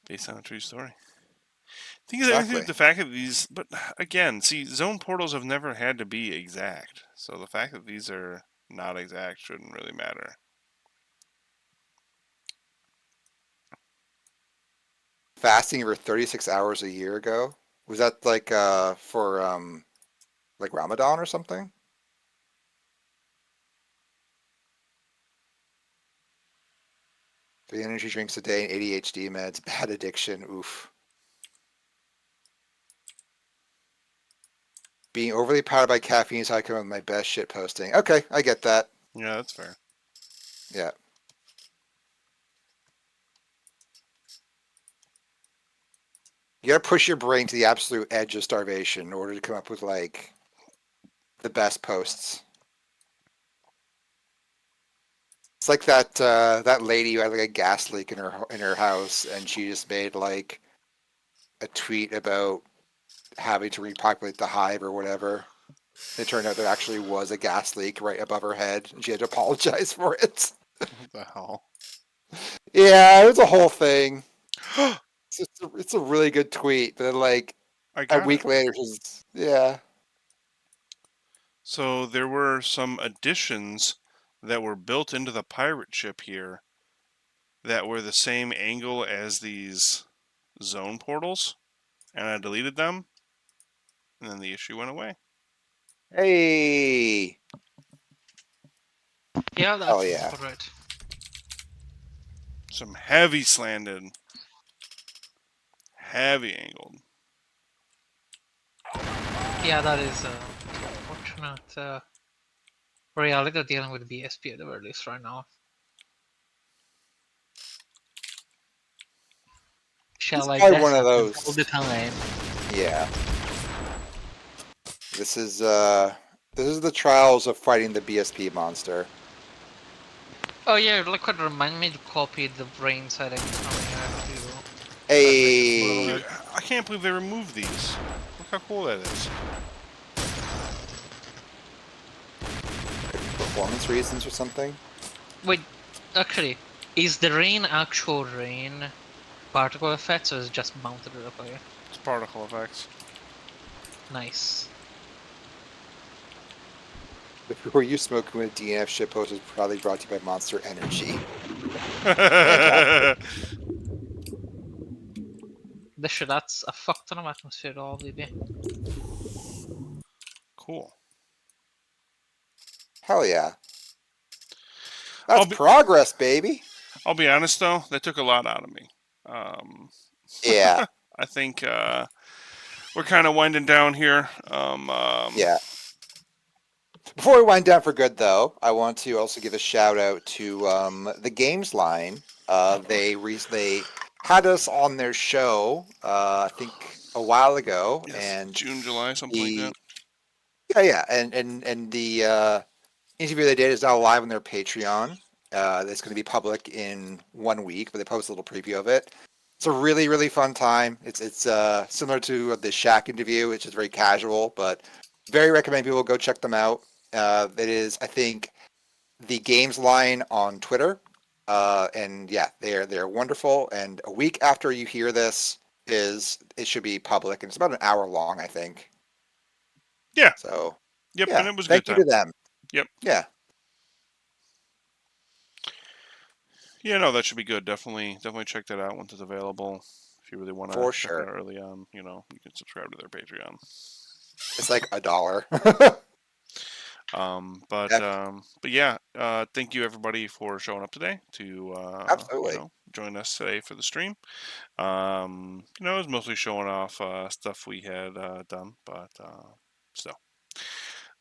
Based on a true story. I think it's everything Exactly. with the fact that these, but again, see, zone portals have never had to be exact. So the fact that these are not exact shouldn't really matter. Fasting for 36 hours a year ago. Was that like for like Ramadan or something? 3 energy drinks a day and ADHD meds, bad addiction. Oof. Being overly powered by caffeine is how I come up with my best shit posting. Okay, I get that. Yeah, that's fair. Yeah. You gotta push your brain to the absolute edge of starvation in order to come up with like the best posts. It's like that lady who had like a gas leak in her house, and she just made like a tweet about having to repopulate the hive or whatever. It turned out there actually was a gas leak right above her head, and she had to apologize for it. What the hell? Yeah, it was a whole thing. It's a really good tweet, but then like I a got week it. later, she's yeah. So there were some additions that were built into the pirate ship here that were the same angle as these zone portals, and I deleted them, and then the issue went away. Hey, Yeah, hell that's yeah. all right. Some heavy slanted, heavy angled. Yeah, that is unfortunate. reality, they're dealing with BSP at the very least right now. Shall I probably this one of happens all those. the time. Yeah. This is the trials of fighting the BSP monster. Oh yeah, Liquid, remind me to copy the brain settings coming out too. Hey, Dude, I can't believe they removed these. Look how cool that is. performance reasons or something? Wait, actually, is the rain actual rain particle effects or is it just mounted real quick? It's particle effects. Nice. Were you smoking with DNF shitpost is probably brought to you by Monster Energy. Fantastic. This shit adds a fuck ton of atmosphere to all VB. Cool. Hell yeah. I'll That's be progress, baby. I'll be honest though, that took a lot out of me. Yeah, I think we're kind of winding down here. yeah. Before we wind down for good, though, I want to also give a shout out to the Games Line. They had us on their show, I think a while ago, Yes, and June, July, something like the that. yeah, and the interview they did is now live on their Patreon. It's going to be public in 1 week, but they posted a little preview of it. It's a really, really fun time. It's similar to the Shaq interview, which is very casual, but very recommend people go check them out. It is, I think, the Games Line on Twitter, and yeah, they're wonderful. And a week after you hear this, it should be public, and it's about an hour long, I think. Yeah. So Yep. And yeah, it was a good thank you time. to them. Yep. Yeah, Yeah. No, that should be good. Definitely check that out once it's available. If you really want to for check it sure. out early on, you can subscribe to their Patreon. It's like $1. Yep, But yeah, thank you everybody for showing up today to absolutely. join us today for the stream. It was mostly showing off stuff we had done, but still,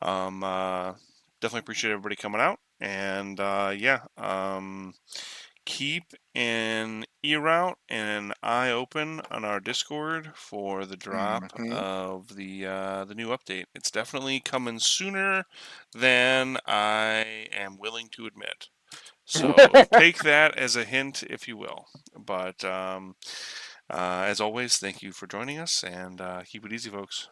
um, uh, definitely appreciate everybody coming out, and keep an ear out and an eye open on our Discord for the drop Hmm. of the new update. It's definitely coming sooner than I am willing to admit. So take that as a hint, if you will. But as always, thank you for joining us, and keep it easy, folks.